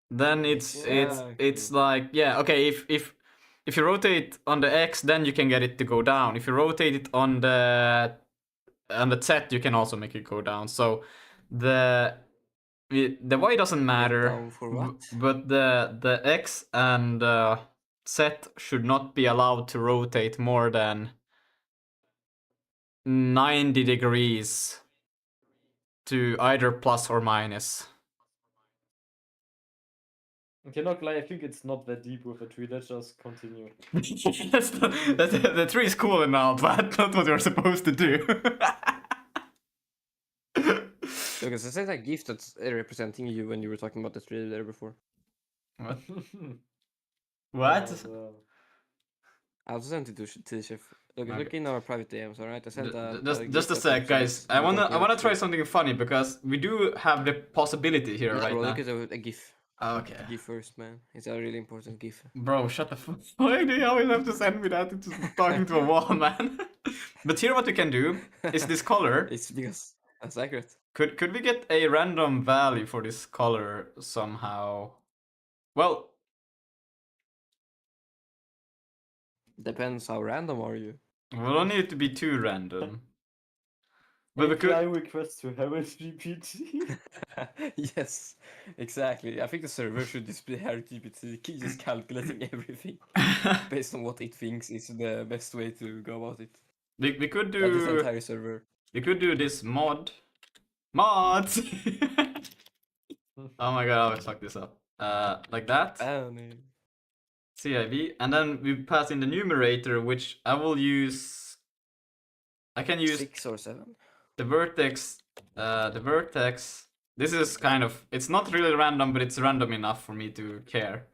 then it's Exactly. like, yeah, okay, if you rotate on the x, then you can get it to go down. If you rotate it on the z, you can also make it go down. So the y doesn't matter, down for what? but the x and z should not be allowed to rotate more than 90 degrees to either plus or minus. Okay, not lie, I think it's not that deep with the tree. Let's just continue. The tree is cool and all, but not what you're supposed to do. Because it says a gift that's representing you when you were talking about the tree there before. What? What? I also sent it to T-Chef. Look, Okay. look in our private DMs, alright? I sent Just a sec, guys. I wanna try something funny because we do have the possibility here right bro, now. look at a GIF. Okay. GIF first, man. It's a really important GIF. Bro, shut the fuck. Why do you always have to send me that? It's just talking to a wall, man. But here what we can do is this color. It's because that's accurate. Could we get a random value for this color somehow? Well, Depends how random are you. we don't need it to be too random. But we API could. request to Harris GPT. Yes, exactly. I think the server should display GPT, just calculating everything based on what it thinks is the best way to go about it. we could That is the do. entire server. We could do this mods. Oh my god, I always fuck this up. Like that. CIV, and then we pass in the numerator, which I will use. I can use 6 or 7. the vertex. This is kind of. It's not really random, but it's random enough for me to care.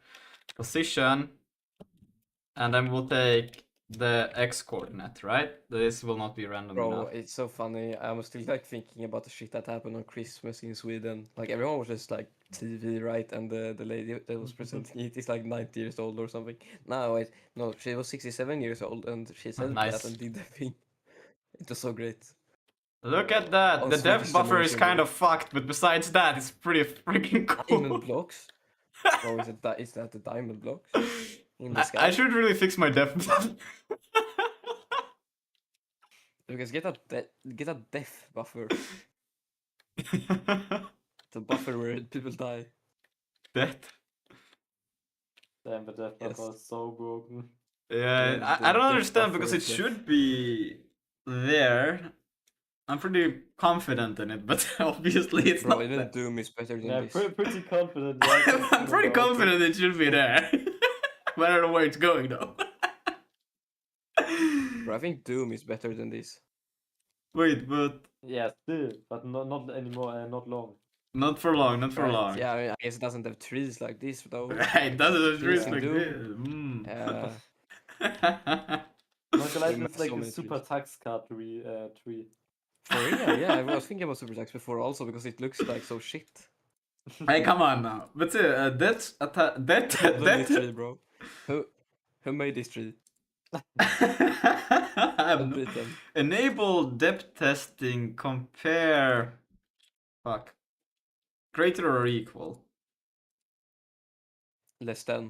Position, and then we'll take the x coordinate, right? This will not be random Bro, enough. it's so funny. I'm still like thinking about the shit that happened on Christmas in Sweden. Like everyone was just like TV, right? And the lady that was presenting it is like 90 years old or something. No, wait, no, she was 67 years old and she said Nice. that and did the thing. It was so great. Look at that! Oh, The depth Swedish buffer is generation, kind bro. of fucked, but besides that, it's pretty freaking Diamond cool. blocks. Bro, is that the diamond blocks in the sky? I should really fix my depth. Lucas, get a death buffer. The buffer where people die. Death. Damn, the death Yes. buffer is so broken. Yeah, Yeah, I don't the understand buffer because of it death. should be there. I'm pretty confident in it, but obviously it's Bro, not. even There. Doom is better than Yeah, this. pretty confident. Yeah, I'm pretty confident it should be there. But I don't know where it's going though. Bro, I think Doom is better than this. Wait, but Yeah, still, but not anymore. Not long. not for long, not for Right? long. Yeah, I mean, I guess it doesn't have trees like this though. It doesn't Trees treat in like Doom. this. Not You like made it's like so a many super trees. tax card tree. Tree. For real, yeah, I was thinking about Super Tax before also because it looks like so shit. Hey, come on now. But that's that Hold on this tree, that. bro. Who made this tree? I have Don't no- beat them. Enable depth testing. Compare. Fuck. Greater or equal? Less than.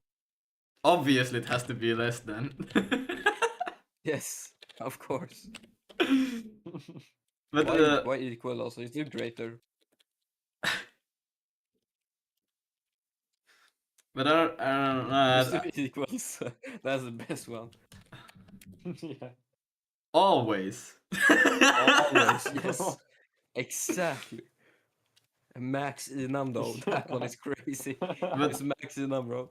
Obviously, it has to be less than. Yes, of course. But Why equal also? It's still greater. but I don't know. Just do equals. That's the best one. Yeah. Always. Always, yes. Exactly. Max enum though. That one is crazy. It's max enum, bro.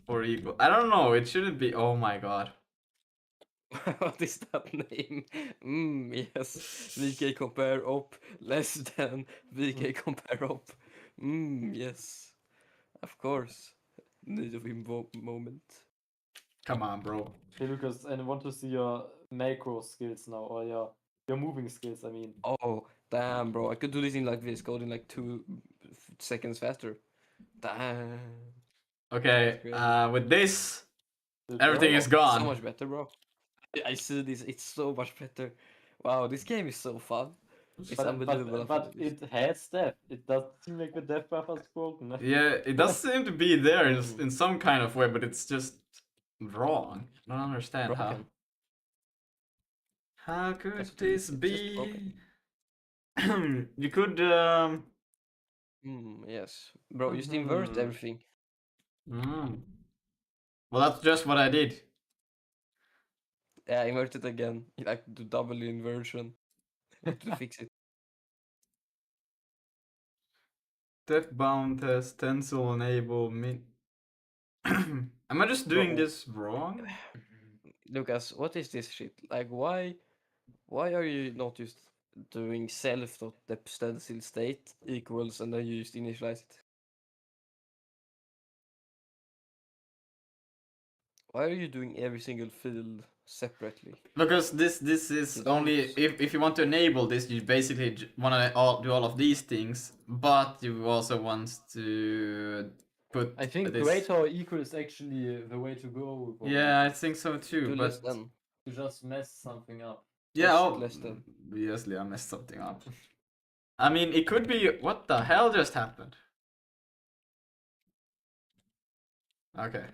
Or equal. I don't know. It shouldn't be. Oh my god. What is that name? Yes. VK compare op less than VK compare op. Yes. Of course. Need of moment. Come on, bro. Hey Lucas, and I want to see your macro skills now, or your moving skills. I mean. Oh, damn, bro. I could do this in like this, code in like 2 seconds faster. Damn. Okay. Great. With this, Did everything well. is gone. So much better, bro. I see this. It's so much better. Wow, this game is so fun. It's unbelievable. But it has death. It doesn't seem like the death buffer is broken. Yeah, it does seem to be there Mm. in some kind of way, but it's just wrong. I don't understand how. Broken. How could That's what it this is. It's just broken. be? You could Yes, bro. You just invert Mhm. everything. mm. Well, that's just what I did. Yeah, invert it again. You like do double inversion to fix it. Depth bound test, stencil enable min. Am I just doing Bro. this wrong? Lucas, what is this shit? Like, why are you not just doing self.depth stencil state equals and then you just initialize it? Why are you doing every single field separately? Because this is You only don't. if you want to enable this, you basically want to do all of these things, but you also want to put. I think this. greater or equal is actually the way to go. Yeah, I think so too. Do But less than. To just mess something up. yeah, Just less than. obviously I messed something up. I mean, it could be. What the hell just happened? Okay.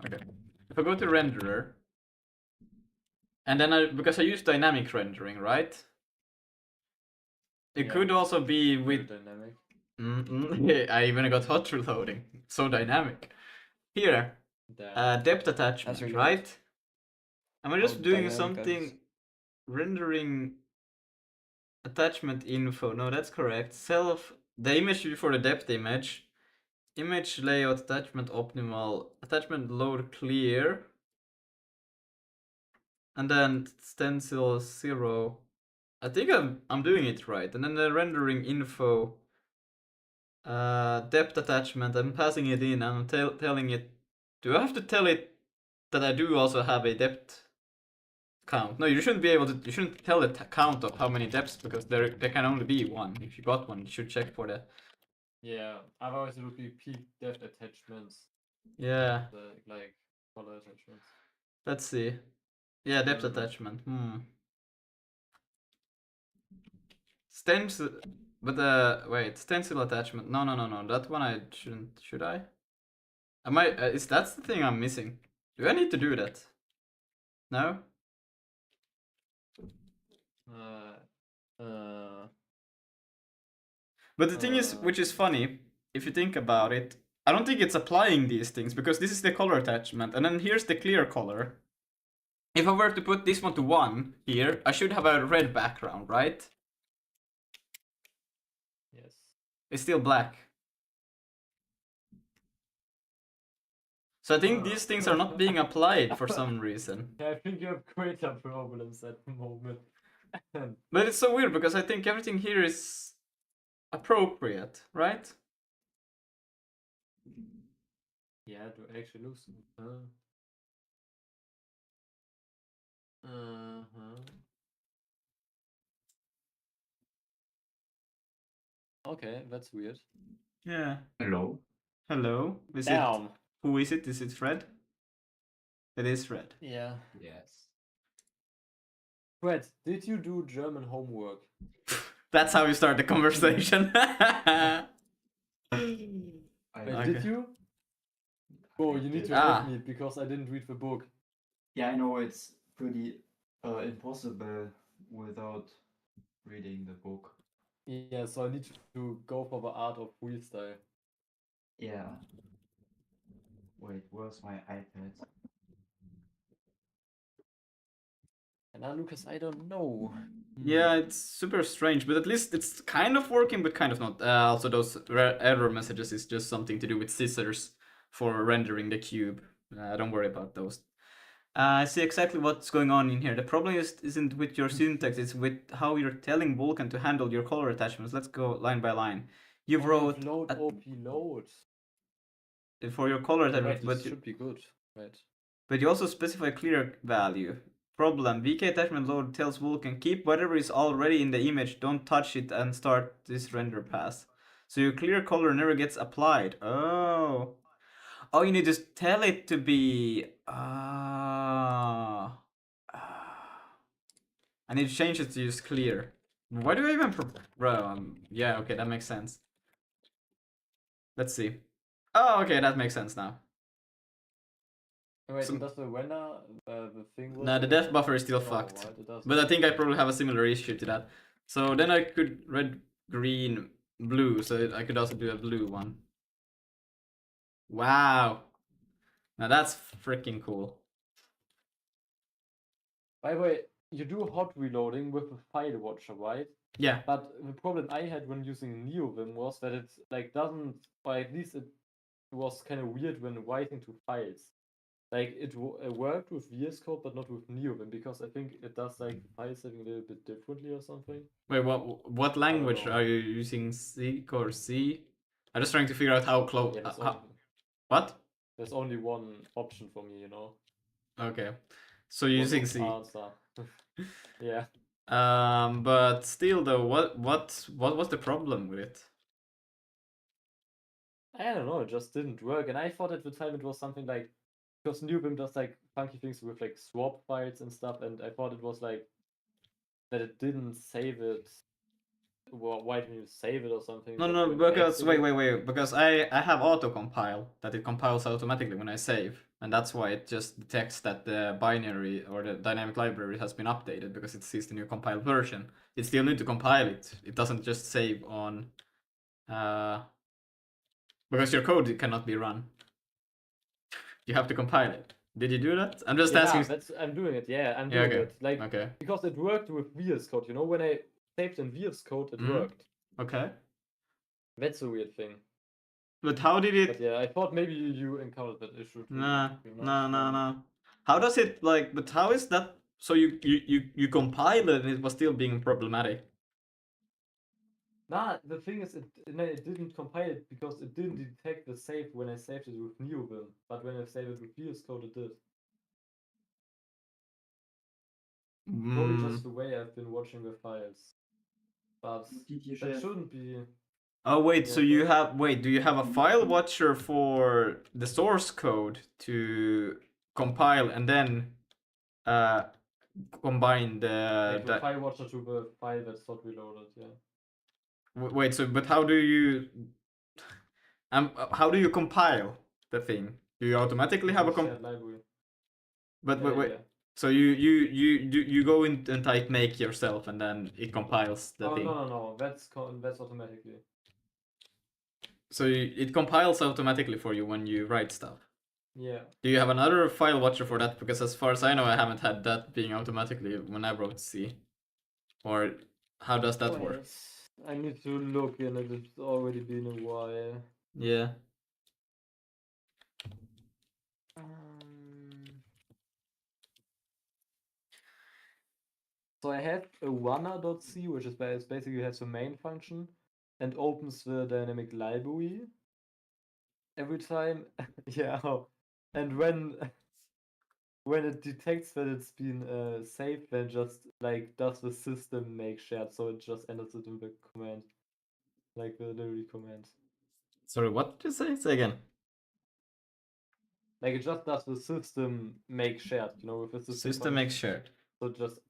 Okay. If I go to renderer, and then because I use dynamic rendering, right? It Yeah, could also be Very with. dynamic. I even got hot reloading. So dynamic. Here, Damn. depth attachment, really good. right? Am I just How doing dynamic that is. something? Rendering attachment info. No, that's correct. The image for the depth image. Image layout attachment optimal. Attachment load clear. And then stencil 0. I think I'm doing it right. And then the rendering info. Depth attachment. I'm passing it in. I'm telling it. Do I have to tell it that I do also have a depth count? No, you shouldn't be able to. You shouldn't tell the count of how many depths because there can only be one. If you got one, you should check for that. Yeah, otherwise it would be peak depth attachments. Yeah. Like color attachments. Let's see. Yeah, depth Mhm. attachment. Stencil. But wait, stencil attachment. No. That one I shouldn't. Should I? Am I? Is that's the thing I'm missing? Do I need to do that? No. But the thing is, which is funny, if you think about it, I don't think it's applying these things because this is the color attachment, and then here's the clear color. If I were to put this one to 1 here, I should have a red background, right? Yes. It's still black. So I think these things are not being applied for some reason. I think you have greater problems at the moment. But it's so weird because I think everything here is appropriate, right? Yeah, do I actually lose? Okay, that's weird. Yeah. Hello. Hello. Damn. Who is it? Is it Fred? It is Fred. Yeah. Yes. Fred, did you do German homework? That's how you start the conversation. Wait, Okay. did you? Oh, you need to Ah. help me because I didn't read the book. Yeah, I know it's pretty impossible without reading the book. Yeah, so I need to go for the art of freestyle. Yeah. Wait, where's my iPad? And now, Lucas, I don't know. Yeah, it's super strange, but at least it's kind of working, but kind of not. Also, those error messages is just something to do with scissors for rendering the cube. Don't worry about those. I see exactly what's going on in here. The problem isn't with your syntax, it's with how you're telling Vulkan to handle your color attachments. Let's go line by line. You've wrote load OP load. for your color Right, attachments, this should be good. Right. but you also specify clear value. Problem: VK attachment load tells Vulkan keep whatever is already in the image, don't touch it, and start this render pass. So your clear color never gets applied. Oh, you need to tell it to be. I need to change it to use clear. Why do I even? Yeah, okay, that makes sense. Let's see. Oh, okay, that makes sense now. Wait, So- does the render the thing work? No, the depth buffer is still No, fucked. right, it doesn't. But I think I probably have a similar issue to that. So then I could red, green, blue. So I could also do a blue one. Wow. Now that's freaking cool. By the way, you do hot reloading with the file watcher, right? Yeah. But the problem I had when using NeoVim was that it like doesn't, or at least it was kind of weird when writing to files. Like it worked with VS Code, but not with NeoVim because I think it does like file setting a little bit differently or something. Wait, what language know. are you using? C or C? I'm just trying to figure out how close. Yeah, What? there's only one option for me, you know. Okay. So you're using C. Answer. Yeah. But still though, what was the problem with it? I don't know, it just didn't work. And I thought at the time it was something like, because NewBIM does like funky things with like swap files and stuff, and I thought it was like that it didn't save it. Well, why didn't you save it or something? No, but no, when because exiting- wait, because I have auto compile that it compiles automatically when I save, and that's why it just detects that the binary or the dynamic library has been updated because it sees the new compiled version. It still need to compile it. It doesn't just save on, because your code cannot be run. You have to compile it. Did you do that? I'm just Yeah, asking. I'm doing it. Yeah, I'm Yeah, doing okay. it. Like Okay. because it worked with VS Code. You know, when I saved in VS Code, it Mhm. worked. Okay. That's a weird thing. But how did it? But yeah, I thought maybe you encountered that issue too. Nah, you know? nah. How does it like? But how is that? So you compile it and it was still being problematic. Nah, the thing is, it didn't compile it because it didn't detect the save when I saved it with NeoVim. But when I saved it with VS Code, it did. Probably just the way I've been watching the files. But Did you that share? shouldn't be. Oh wait, Yeah, so you sorry. have do you have a file watcher for the source code to compile and then combine Like the the file watcher to the file that's not reloaded, yeah. wait, so but how do you how do you compile the thing? Do you automatically have a shared library. but Yeah, wait, yeah. so you go in and type make yourself and then it compiles the Oh thing. no, that's automatically. So it compiles automatically for you when you write stuff. Yeah. Do you have another file watcher for that? Because as far as I know, I haven't had that being automatically when I wrote C. Or how does that work? I need to look in it. It's already been a while. Yeah. So I have a runner.c, which is basically has the main function and opens the dynamic library every time. Yeah. And when it detects that it's been saved, then just like does the system make shared, so it just enters it in the command, like the delivery command. Sorry, what did you say? Say again. Like it just does the system make shared, with the System makes function. shared. So just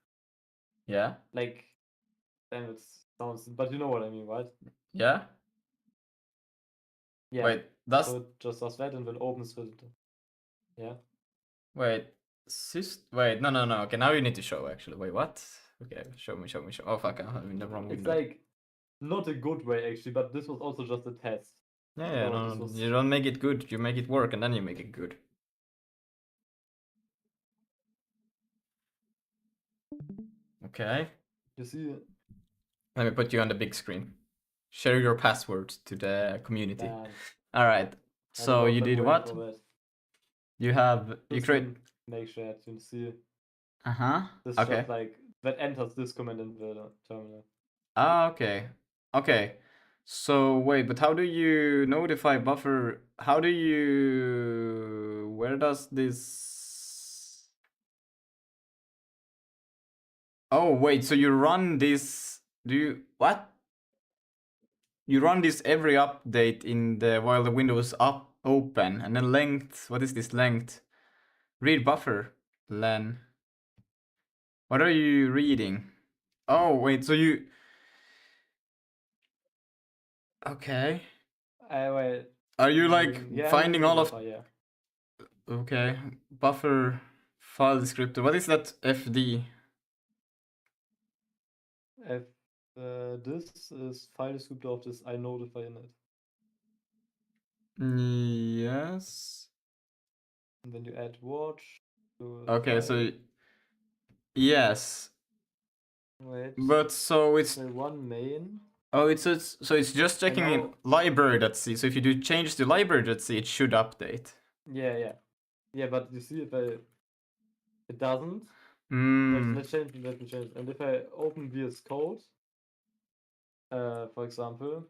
Yeah. like, damn, it sounds, but you know what I mean, right? Yeah. Yeah. Wait, does So it just does that and then opens the. Yeah. wait wait, no. Okay, now you need to show actually. Wait, what? Okay, show me. Oh fuck, I'm in the wrong It's window. like not a good way actually, but this was also just a test. Yeah, this no, was. you don't make it good. You make it work, and then you make it good. Okay. You see, Let me put you on the big screen. Share your password to the community. man, All right. I don't So know if you I'm did ready what? for that. You create. System make shared. You see, Uh-huh. this Okay. just like that enters this command in the terminal. Ah, okay. Okay. So wait, but how do you notify buffer? How do you... Where does this... Oh, wait, so you run this... Do you... What? You run this every update in the... while the window is up open, and then length... What is this length? Read buffer. Len. What are you reading? Oh, wait, so you... Okay. Wait. Are you like Yeah, I'm finding reading all of... buffer, yeah. Okay, buffer file descriptor. What is that FD? If this is file descriptor of this I notify init. Yes. And then you add watch to Okay, file. so yes, Wait. but so it's So one main. oh so it's just checking in now- library.c. So if you do change to library.c, it should update. Yeah. Yeah, but you see if it doesn't. Hmm. Let's change. Let me change. And if I open VS Code, for example,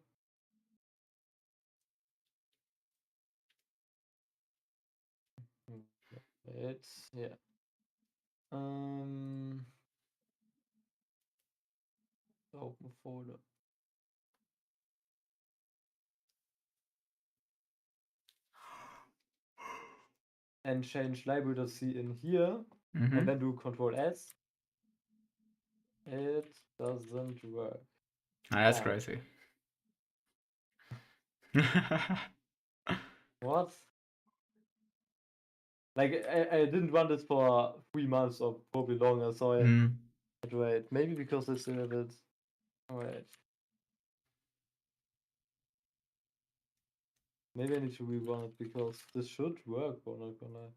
it's yeah. Open folder. And change library.c in here, Mm-hmm. and then do Control S. It doesn't work. That's Damn. crazy. What? Like I didn't run this for 3 months or probably longer, so I Hmm. had to wait. Maybe because it's a bit. Wait. Maybe I need to rerun it because this should work, but not gonna.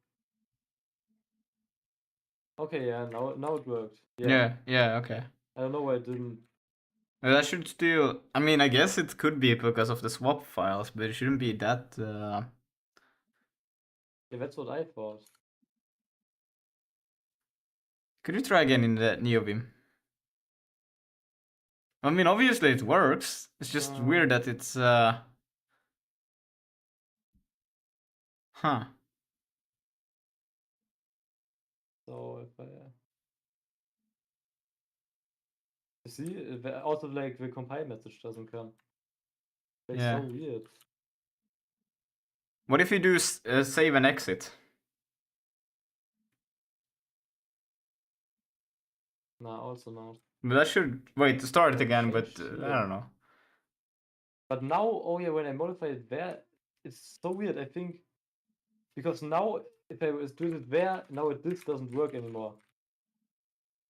Okay, yeah, now it worked. Yeah. Yeah, okay. I don't know why it didn't. Well, that should still... I mean, I guess it could be because of the swap files, but it shouldn't be that... Yeah, that's what I thought. Could you try again in the NeoVim? I mean, obviously it works. It's just weird that it's... Huh. So if I. You see, also like the compile message doesn't come. It's Yeah. so weird. What if you do save and exit? Nah, also not. But that should... Wait, to start it Yeah, again, but changed I here. don't know. But now, oh yeah, when I modify it there, it's so weird. I think because now if I was doing it there, now this doesn't work anymore.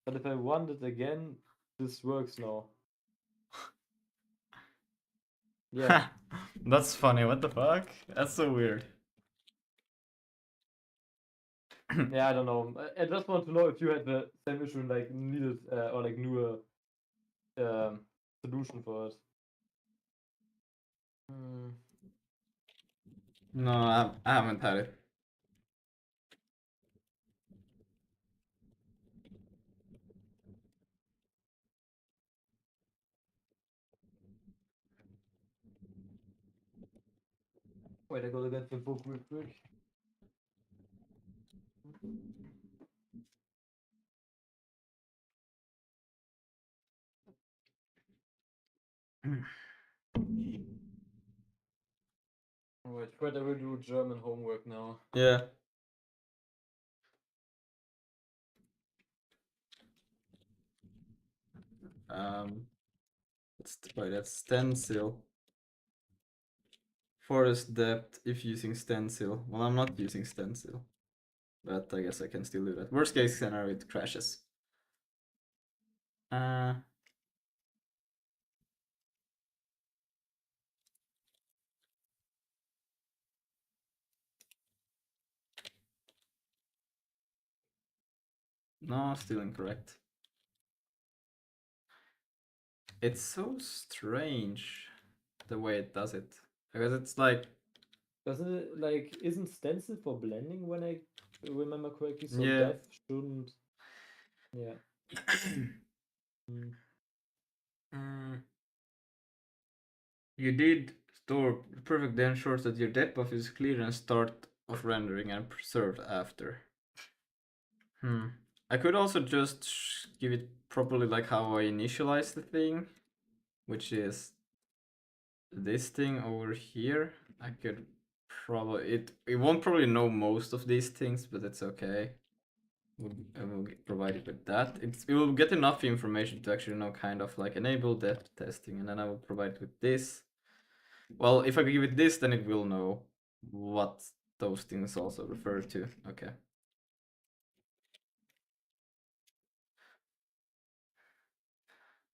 But if I run it again, this works now. Yeah. That's funny, what the fuck? That's so weird. Yeah, I don't know. I just want to know if you had the same issue and like needed or like knew a solution for it. Hmm. No, I haven't had it. Wait, I gotta get the book real quick. Alright, Fred, I will do German homework now. Yeah. That's stencil. Forest depth if using stencil. Well, I'm not using stencil, but I guess I can still do that. Worst case scenario, it crashes. No, still incorrect. It's so strange the way it does it, because it's like, Doesn't it, like, isn't stencil for blending when I remember correctly? So Yeah. depth shouldn't. Yeah. You did store perfect then ensures that your depth buff is clear and start of rendering and preserved after. I could also just give it properly like how I initialize the thing, which is this thing over here. I could probably it won't probably know most of these things, but it's okay. I will provide it with that. It will get enough information to actually know kind of like enable depth testing, and then I will provide it with this. Well, if I give it this, then it will know what those things also refer to. Okay.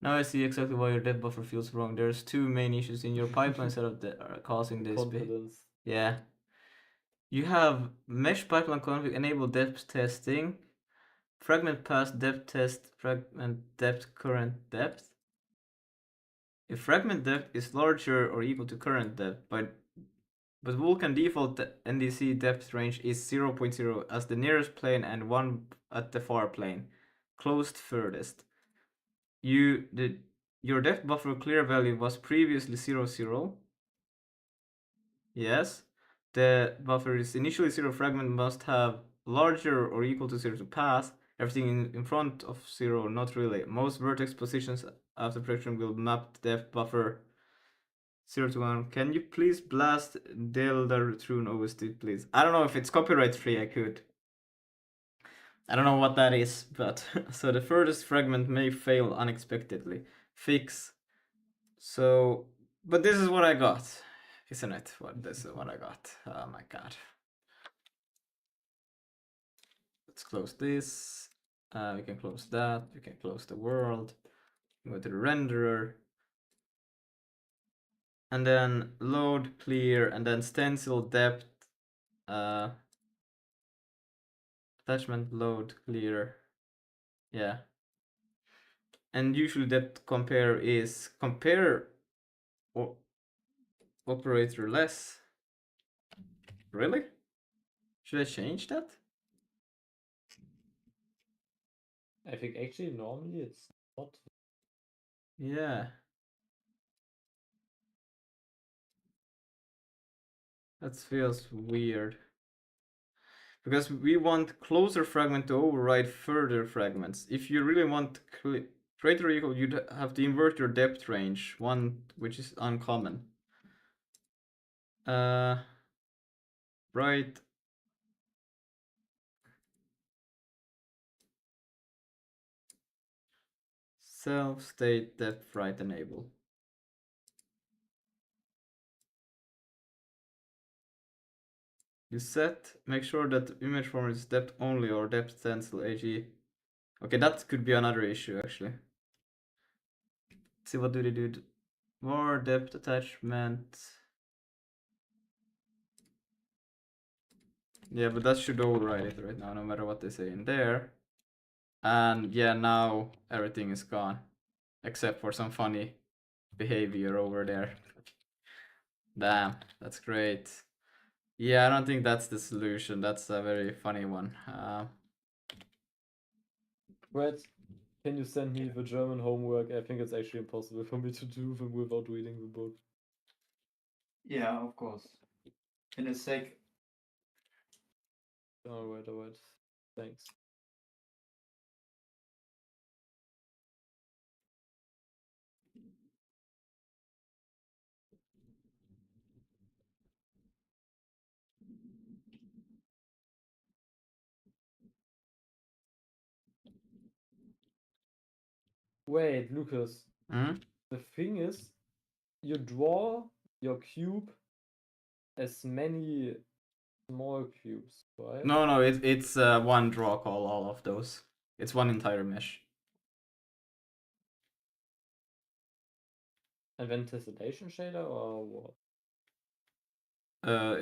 Now I see exactly why your depth buffer feels wrong. There's two main issues in your pipeline setup that are causing this. Confidence. Yeah. You have mesh pipeline config enable depth testing, fragment pass depth test, fragment depth current depth. If fragment depth is larger or equal to current depth, but Vulkan default NDC depth range is 0.0 as the nearest plane and 1 at the far plane, closed furthest. Your depth buffer clear value was previously 0.0. Yes. The buffer is initially 0. Fragment must have larger or equal to 0 to pass. Everything in front of 0, not really. Most vertex positions after prediction will map the depth buffer 0 to 1. Can you please blast Delta Trune OST, please? I don't know if it's copyright free, I could. I don't know what that is, but so the furthest fragment may fail unexpectedly. Fix. So, but this is what I got, isn't it? This is what I got. Oh my god. Let's close this. We can close that. We can close the world. Go to the renderer. And then load, clear, and then stencil depth. Attachment, load, clear. Yeah. And usually that compare is compare or operator less. Really? Should I change that? I think actually normally it's not. Yeah. That feels weird. Because we want closer fragment to override further fragments. If you really want greater equal, you'd have to invert your depth range, one which is uncommon. Right. Self state depth right enable. You set, make sure that image format is depth only or depth stencil AG. Okay, that could be another issue actually. See what do they do? More depth attachment. Yeah, but that should override it right now, no matter what they say in there. And yeah, now everything is gone. Except for some funny behavior over there. Damn, that's great. Yeah, I don't think that's the solution. That's a very funny one. Brett, can you send me the German homework? I think it's actually impossible for me to do them without reading the book. Yeah, of course. In a sec. Alright, alright. Thanks. Wait, Lucas. Hmm? The thing is, you draw your cube as many small cubes, right? No, it's one draw call, all of those. It's one entire mesh. And then tessellation shader or what?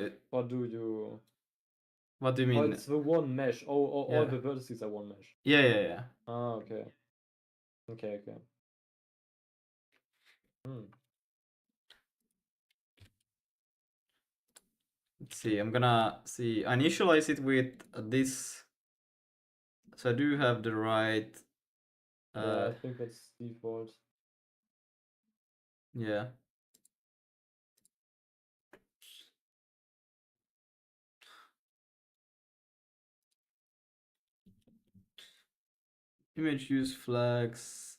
It, Or do you... what do you Oh, mean? it's the one mesh. Oh, all Yeah. the vertices are one mesh. Yeah. Ah, okay. Okay. Let's see, I'm gonna see, initialize it with this. So I do have the right. Yeah, I think that's default. Yeah. Image use flags.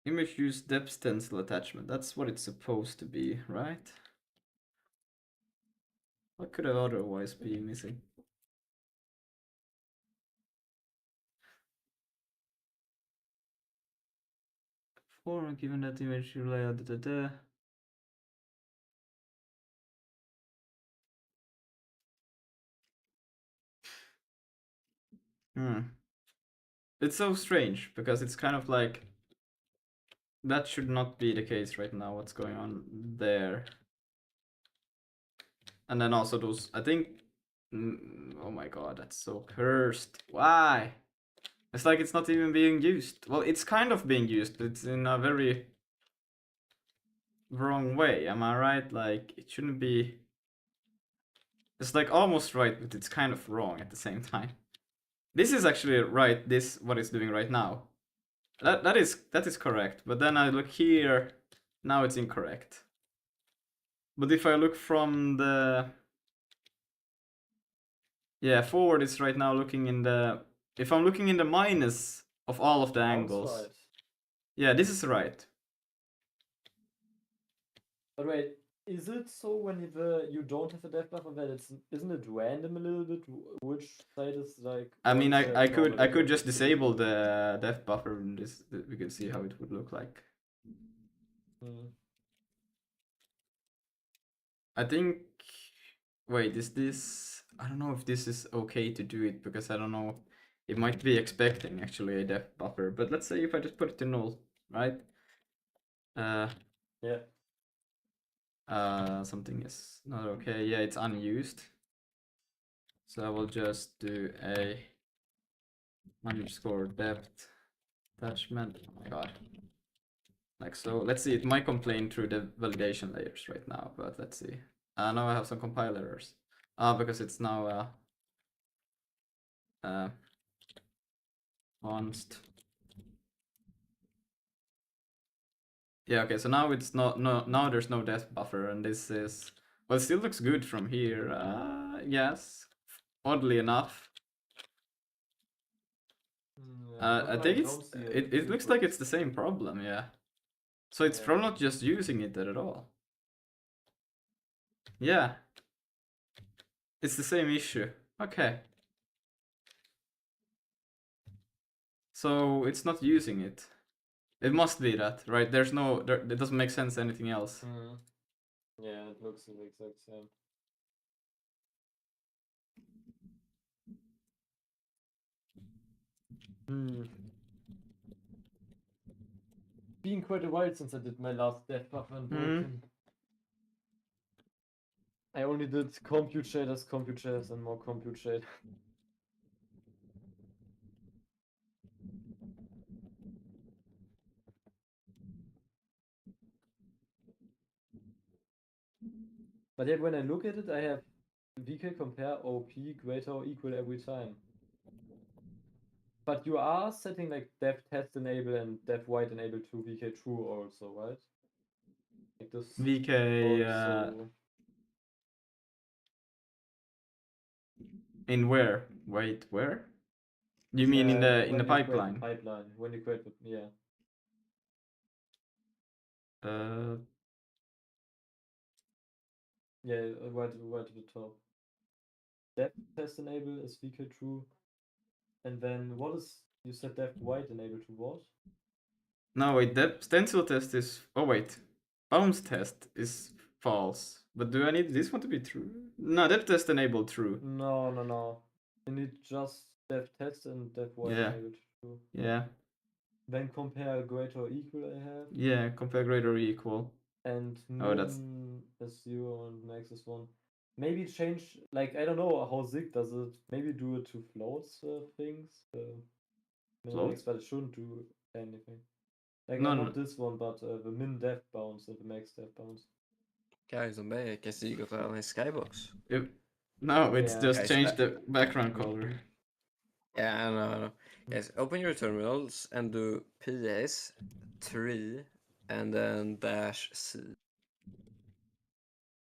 Image use depth stencil attachment. That's what it's supposed to be, right? What could it otherwise be missing? For given that image layout, It's so strange because it's kind of like that should not be the case right now. What's going on there? And then also those, I think. Oh my god, that's so cursed. Why? It's like it's not even being used. Well, it's kind of being used, but it's in a very wrong way. Am I right? Like, it shouldn't be. It's like almost right, but it's kind of wrong at the same time. This is actually right. This what it's doing right now. That is correct. But then I look here. Now it's incorrect. But if I look from the forward, it's right now looking in the. If I'm looking in the minus of all of the angles. Right. Yeah, this is right. But wait, is it so when you don't have a depth buffer that isn't it random a little bit which side is like? I mean, one side I normally could going just to be? disable the depth buffer and this we can see how it would look like. I think. Wait, is this? I don't know if this is okay to do it because I don't know. It might be expecting actually a depth buffer, but let's say if I just put it to null, right? Yeah. Something is not okay. Yeah, it's unused. So I will just do a underscore depth attachment. Oh my god. Like so. Let's see. It might complain through the validation layers right now, but let's see. Now I have some compile errors. Because it's now const. Yeah, okay, so now it's now there's no depth buffer, and this is, well, it still looks good from here. Yes, oddly enough. I think it looks like it's the same problem, yeah. So it's from not just using it at all. Yeah. It's the same issue. Okay. So it's not using it. It must be that, right? There's no, it doesn't make sense anything else. Yeah, it looks the exact same. Been quite a while since I did my last depth buffer in Vulkan. I only did compute shaders, and more compute shade. But yet when I look at it, I have VK compare OP greater or equal every time. But you are setting like dev test enable and dev white enable to VK true also, right? Like this VK also. in where? Wait, where? You mean in the when you create pipeline? the pipeline, when you create the, yeah. Yeah, right at the top. Dev test enable is VK true. And then what is, you said dev white enable to what? No, wait, that stencil test is. Oh, wait. Bounce test is false. But do I need this one to be true? No, depth test enabled true. No. You need just dev test and dev white Yeah. enable to true. Yeah. Then compare greater or equal I have. Yeah, compare greater or equal. And Oh, that's- min is 0 and max is 1. Maybe change, like, I don't know how Zig does it. Maybe do it to floats things. Min Float? max, but it shouldn't do anything. Like, No, not no. this one, but the min dev bounce and the max dev bounce. Guys, I'm back. I see you got a nice skybox. No, it's Yeah. just Guys, change the background color. Yeah, I know. Guys, open your terminals and do PS3 and then -C.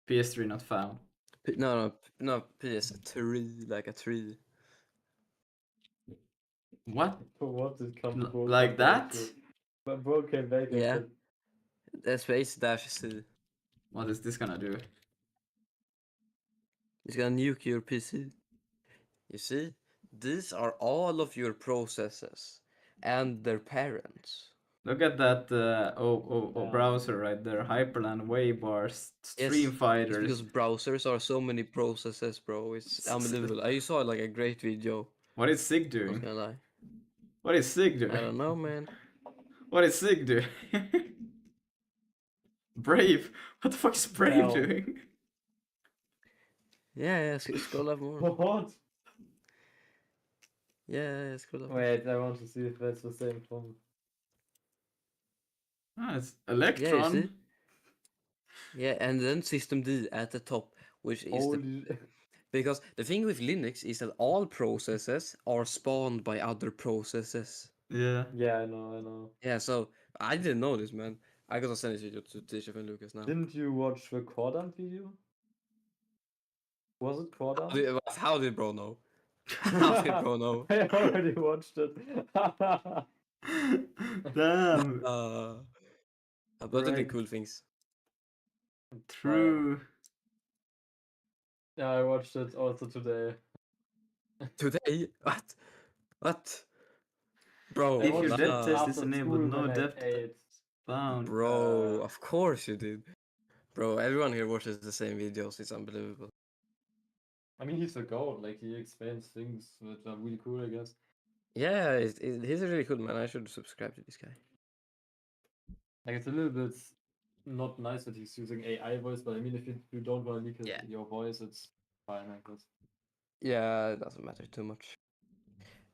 PS3 not found. No, PS3 like a tree. What? What did come Bro Like come back that? to? But Bro came back and Yeah. said, Space -C. What is this gonna do? It's gonna nuke your PC. You see, these are all of your processes and their parents. Look at that Yeah. browser right there. Hyperland, Waybars, Stream It's Fighters. because browsers are so many processes, bro. It's unbelievable. I saw like a great video. What is Sig Not doing? gonna lie. What is Sig doing? I don't know, man. What is Sig doing? Brave? What the fuck is Brave Hell. doing? Yeah, scroll up more. What? Yeah, scroll up. Wait, I want to see if that's the same from. Ah, it's Yeah, Electron. you see? Yeah, and then system D at the top, which is the Holy. because the thing with Linux is that all processes are spawned by other processes. Yeah. Yeah, I know. Yeah, so I didn't know this, man. I gotta send this video to Tisha and Lucas now. Didn't you watch the Cordam video? Was it Cordam? How did bro know? How did bro know? I already watched it. Damn. But they did Rank. cool things. True. Yeah, I watched it also today. Today? What? What? Bro, I If your watched depth it test is after enabled, school no when I depth ate. found. bro, of course you did. Bro, everyone here watches the same videos. It's unbelievable. I mean, he's a goat. Like, he explains things that are really cool, I guess. Yeah, he's a really cool man. I should subscribe to this guy. Like, it's a little bit not nice that he's using AI voice, but I mean, if you don't want to leak Yeah. your voice, it's fine, I guess. Yeah, it doesn't matter too much.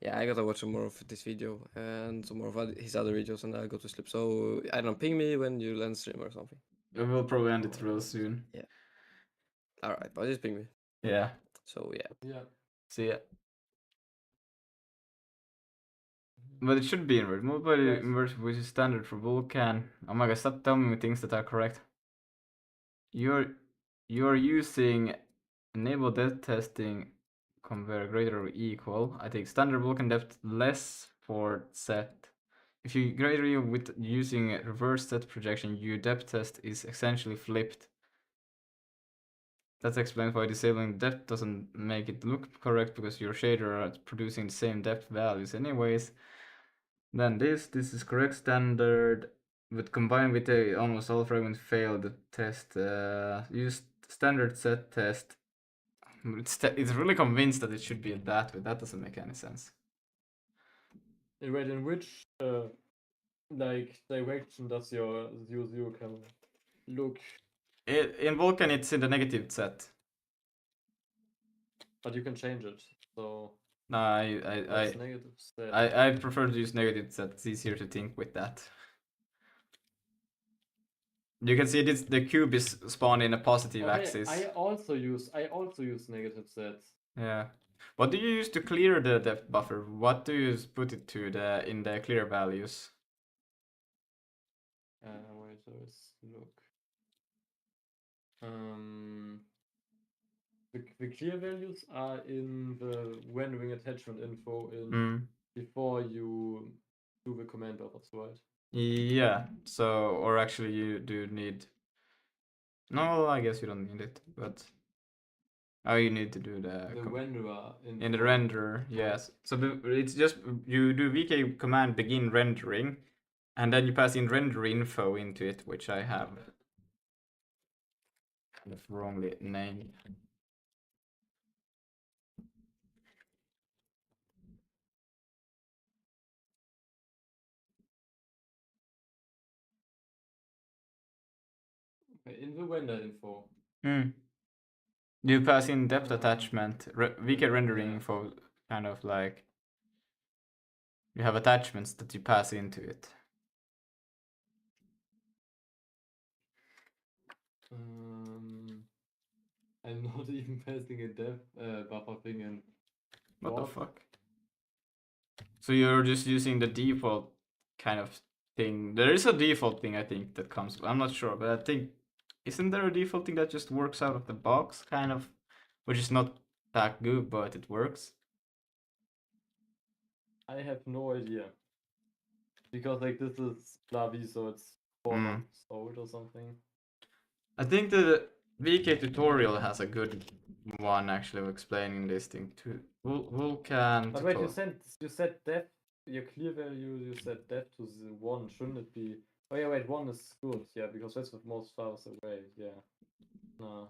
Yeah, I gotta watch some more of this video and some more of his other videos, and I'll go to sleep. So I don't know, ping me when you land stream or something. We'll probably end it real soon. Yeah. All right, but just ping me. Yeah. So yeah. Yeah. See ya. But it should be inverted. Mobile Yes. inverted, which is standard for Vulkan. Oh my god, stop telling me things that are correct. You're using enable depth testing compare greater or equal. I take standard Vulkan depth less for set. If you greater with using reverse set projection, your depth test is essentially flipped. That explains why disabling depth doesn't make it look correct, because your shader are producing the same depth values anyways. Then this is correct standard, but combined with a almost all fragments failed test. Use standard set test. It's really convinced that it should be that way. That doesn't make any sense. Wait, in which like direction does your 0 camera look? In Vulkan, it's in the negative set. But you can change it. So No, that's negative set. I prefer to use negative set. It's easier to think with that. You can see this, the cube is spawned in a positive Okay, axis. I also use negative sets. Yeah. What do you use to clear the depth buffer? What do you put it to in the clear values? Wait, let's look. The clear values are in the rendering attachment info in before you do the command buffers, right? Yeah. So, or actually, you do need. No, I guess you don't need it, but. Oh, you need to do the renderer in the renderer, yes. So it's just you do VK command begin rendering, and then you pass in render info into it, which I have kind of wrongly named. Okay, in the render info. You pass in depth attachment, VK rendering yeah. info, kind of like you have attachments that you pass into it. I'm not even passing a depth buffer thing in. What the fuck? So you're just using the default kind of thing. There is a default thing, I think, that comes. I'm not sure, but I think isn't there a default thing that just works out of the box, kind of, which is not that good, but it works. I have no idea. Because like this is Blavi, so it's 4 months old or something. I think the VK tutorial has a good one actually of explaining this thing too. Vulkan. But wait, you said depth. Your clear value. You said depth to the 1. Shouldn't it be? Oh yeah, wait. 1 is good. Yeah, because that's the most farthest away. Yeah. No.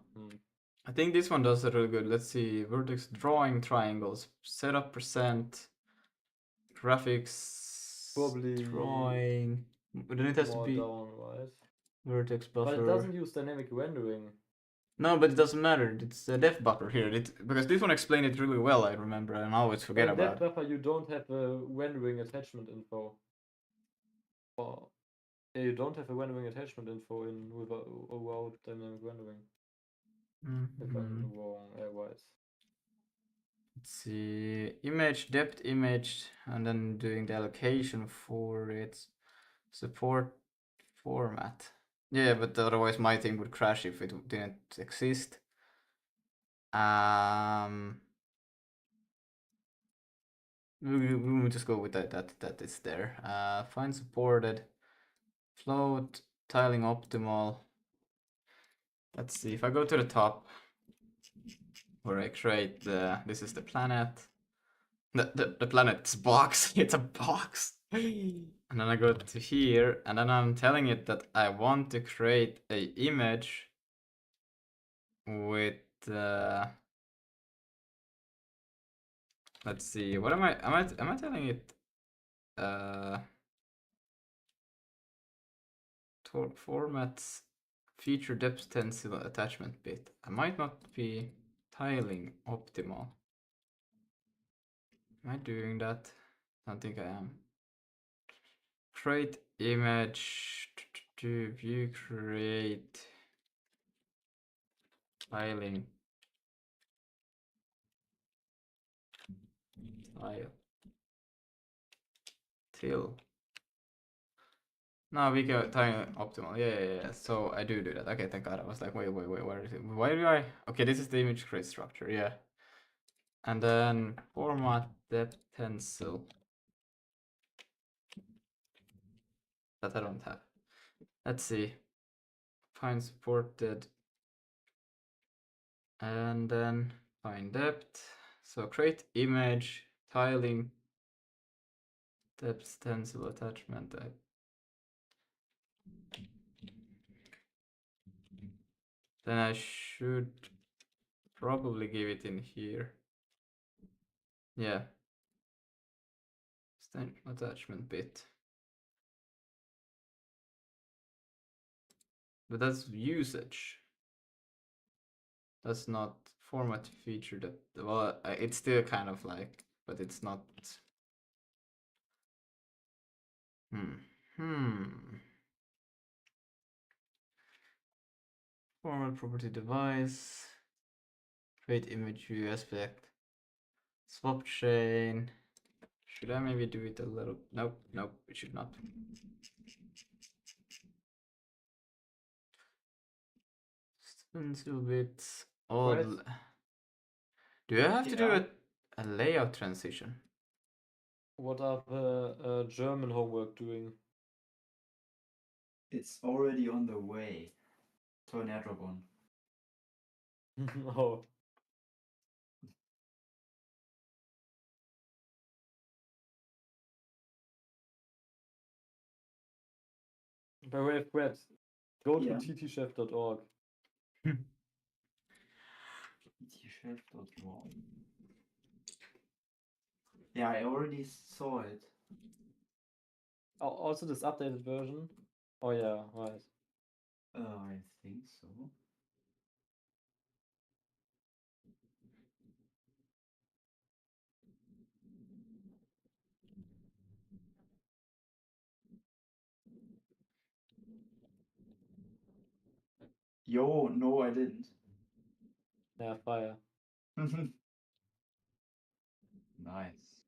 I think this one does it really good. Let's see. Vertex drawing triangles. Setup percent. Graphics. Probably drawing. But then it has to be down, right? vertex buffer. But it doesn't use dynamic rendering. No, but it doesn't matter. It's a depth buffer here. Because this one explained it really well, I remember, and I always forget about it. Depth buffer, you don't have a rendering attachment info. Or yeah, you don't have a rendering attachment info in without dynamic rendering. If I'm wrong, right. Let's see, image, depth image, and then doing the allocation for its support format. Yeah, but otherwise my thing would crash if it didn't exist. We'll just go with that is there. Find supported, float, tiling optimal. Let's see, if I go to the top, where I create this is the planet. The planet's box. It's a box. And then I go to here, and then I'm telling it that I want to create a image with let's see, what am I telling it? Formats feature depth stencil attachment bit. I might not be tiling optimal. Am I doing that? I don't think I am. Create image to view create tiling tile till. No, we go tiling optimal. Yeah. So I do that. Okay, thank God. I was like, wait, where is it? Why do I? Okay, this is the image create structure. Yeah. And then format depth pencil. That I don't have. Let's see. Find supported. And then find depth. So create image, tiling, depth stencil attachment. Then I should probably give it in here. Yeah. Stencil attachment bit. But that's usage. That's not format feature that, well, it's still kind of like, but it's not. Format property device. Create image view aspect. Swap chain. Should I maybe do it a little? Nope, nope, it should not. Stencil bits. All. Right. Do I have to do Yeah. a layout transition? What are the German homework doing? It's already on the way. Tornado. Oh. By the way, Fred, go to Yeah. ttchef.org. etchef.org. Yeah, I already saw it. Also this updated version. Oh yeah, right. I think so. Yo, no, I didn't. Yeah, fire. Nice.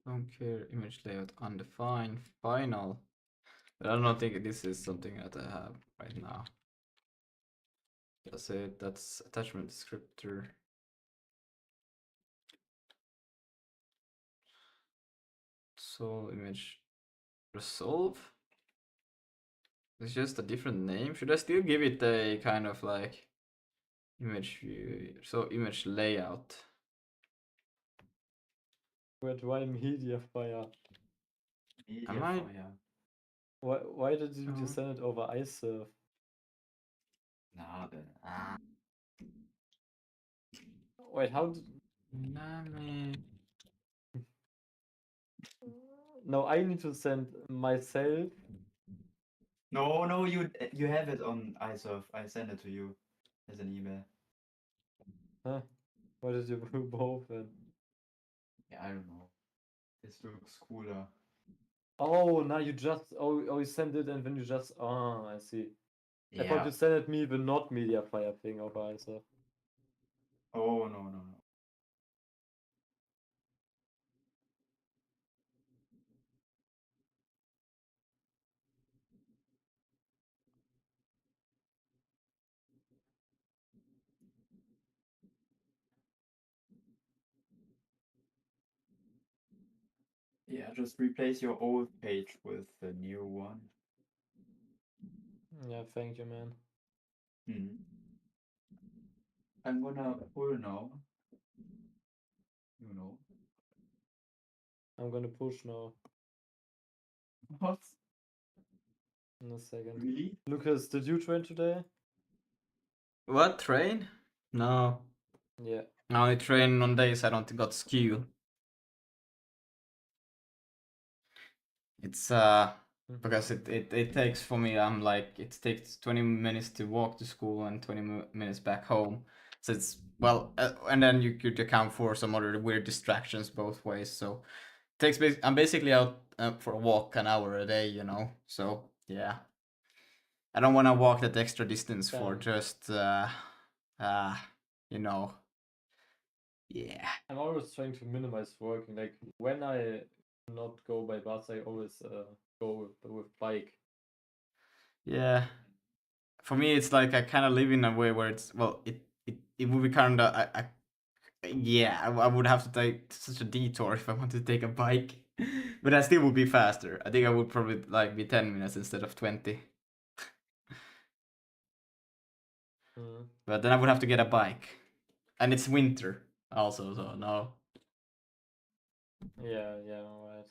Don't care. Image layout undefined. Final. But I don't think this is something that I have right now. That's it. That's attachment descriptor. Soul image resolve. It's just a different name. Should I still give it a kind of like image view? So image layout. Fred, why media fire? Media I- fire. Why did you Oh. send it over iSurf? Nah, then. Wait, how did... No, I need to send myself. No, no, you have it on iSurf. I send it to you as an email. Huh? Why did you do both then? Yeah, I don't know. This looks cooler. Oh, now you just... Oh, you send it and then you just... Oh, I see. I thought Yeah. you sent it me the not media fire thing over iSurf. Oh, no, no, no. Yeah, just replace your old page with the new one. Yeah, thank you, man. Hmm. I'm gonna pull now. You know. I'm gonna push now What? in a second. Really? Lucas, did you train today? What train? No. Yeah. I only train on days I don't got skill. It's because it takes for me, I'm like, it takes 20 minutes to walk to school and 20 minutes back home. So it's, well, and then you could account for some other weird distractions both ways. So it takes, I'm basically out for a walk an hour a day, you know. So yeah, I don't want to walk that extra distance for Damn. just, you know, yeah. I'm always trying to minimize working. Like when I not go by bus, I always go with bike. Yeah. For me, it's like I kind of live in a way where it's, well, it would be kind of, yeah, I would have to take such a detour if I wanted to take a bike. But I still would be faster. I think I would probably like be 10 minutes instead of 20. Mm. But then I would have to get a bike. And it's winter also, so no. Yeah, alright.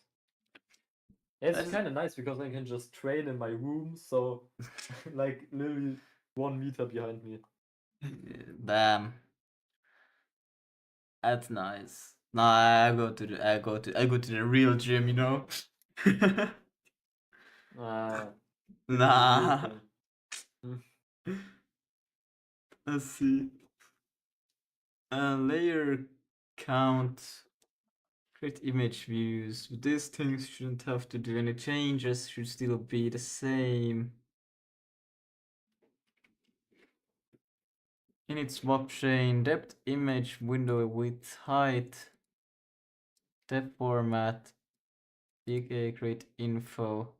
It's That's- kind of nice because I can just train in my room, so like literally 1 meter behind me. Damn. That's nice. No, I go to the real gym, you know. Ah, Nah. Vulkan. Let's see. Layer count. Create image views. These things shouldn't have to do any changes, should still be the same. Init swap chain, depth, image, window width, height, depth format, PK create info.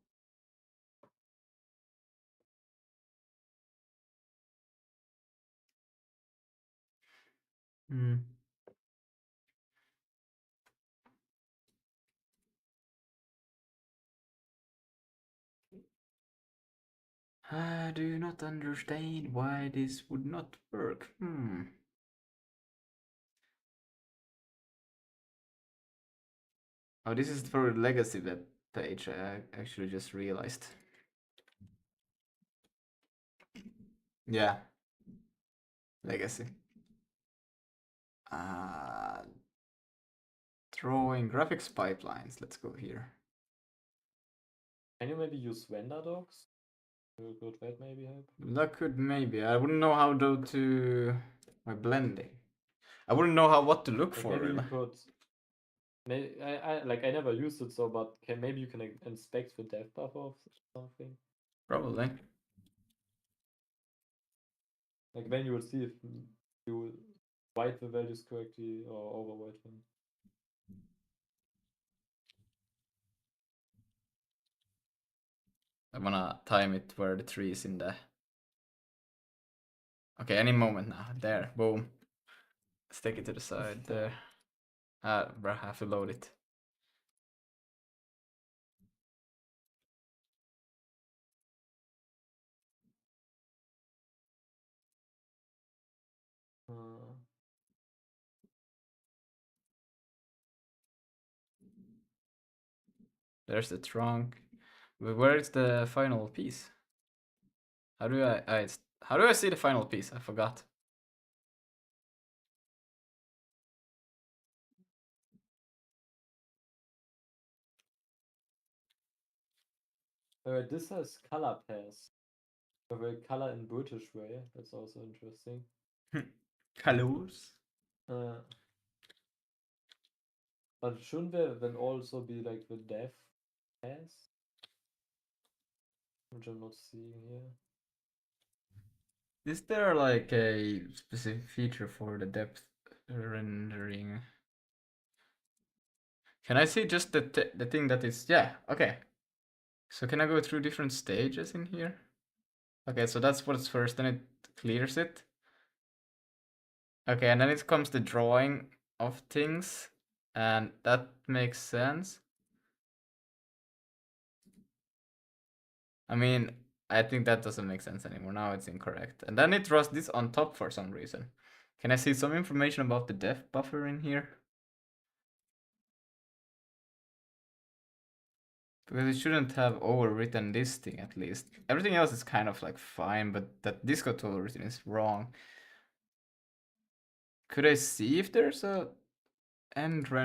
I do not understand why this would not work. Oh, this is for the legacy web page. I actually just realized. Yeah. Legacy. Drawing graphics pipelines. Let's go here. Can you maybe use vendor docs? Could that maybe help? That could maybe. I wouldn't know how though to my blending. I wouldn't know what to look Like for. maybe Really. you could. Maybe I never used it so, but maybe you can inspect the depth buffer of something. Probably. Like then you will see if you write the values correctly or overwrite them. I wanna time it where the tree is in the. Okay, any moment now. There, boom. Let's take it to the side there. Bro, I have to load it. There's the trunk. But where is the final piece? How do how do I see the final piece? I forgot. This has color pass. A color in British way. That's also interesting. Colors. But shouldn't there then also be like the def pass? Which I'm not seeing here. Is there like a specific feature for the depth rendering? Can I see just the thing that is, yeah, okay. So can I go through different stages in here? Okay, so that's what's first, then it clears it. Okay, and then it comes the drawing of things, and that makes sense. I mean, I think that doesn't make sense anymore. Now it's incorrect. And then it draws this on top for some reason. Can I see some information about the depth buffer in here? Because it shouldn't have overwritten this thing at least. Everything else is kind of like fine, but that disco tool written is wrong. Could I see if there's a end render?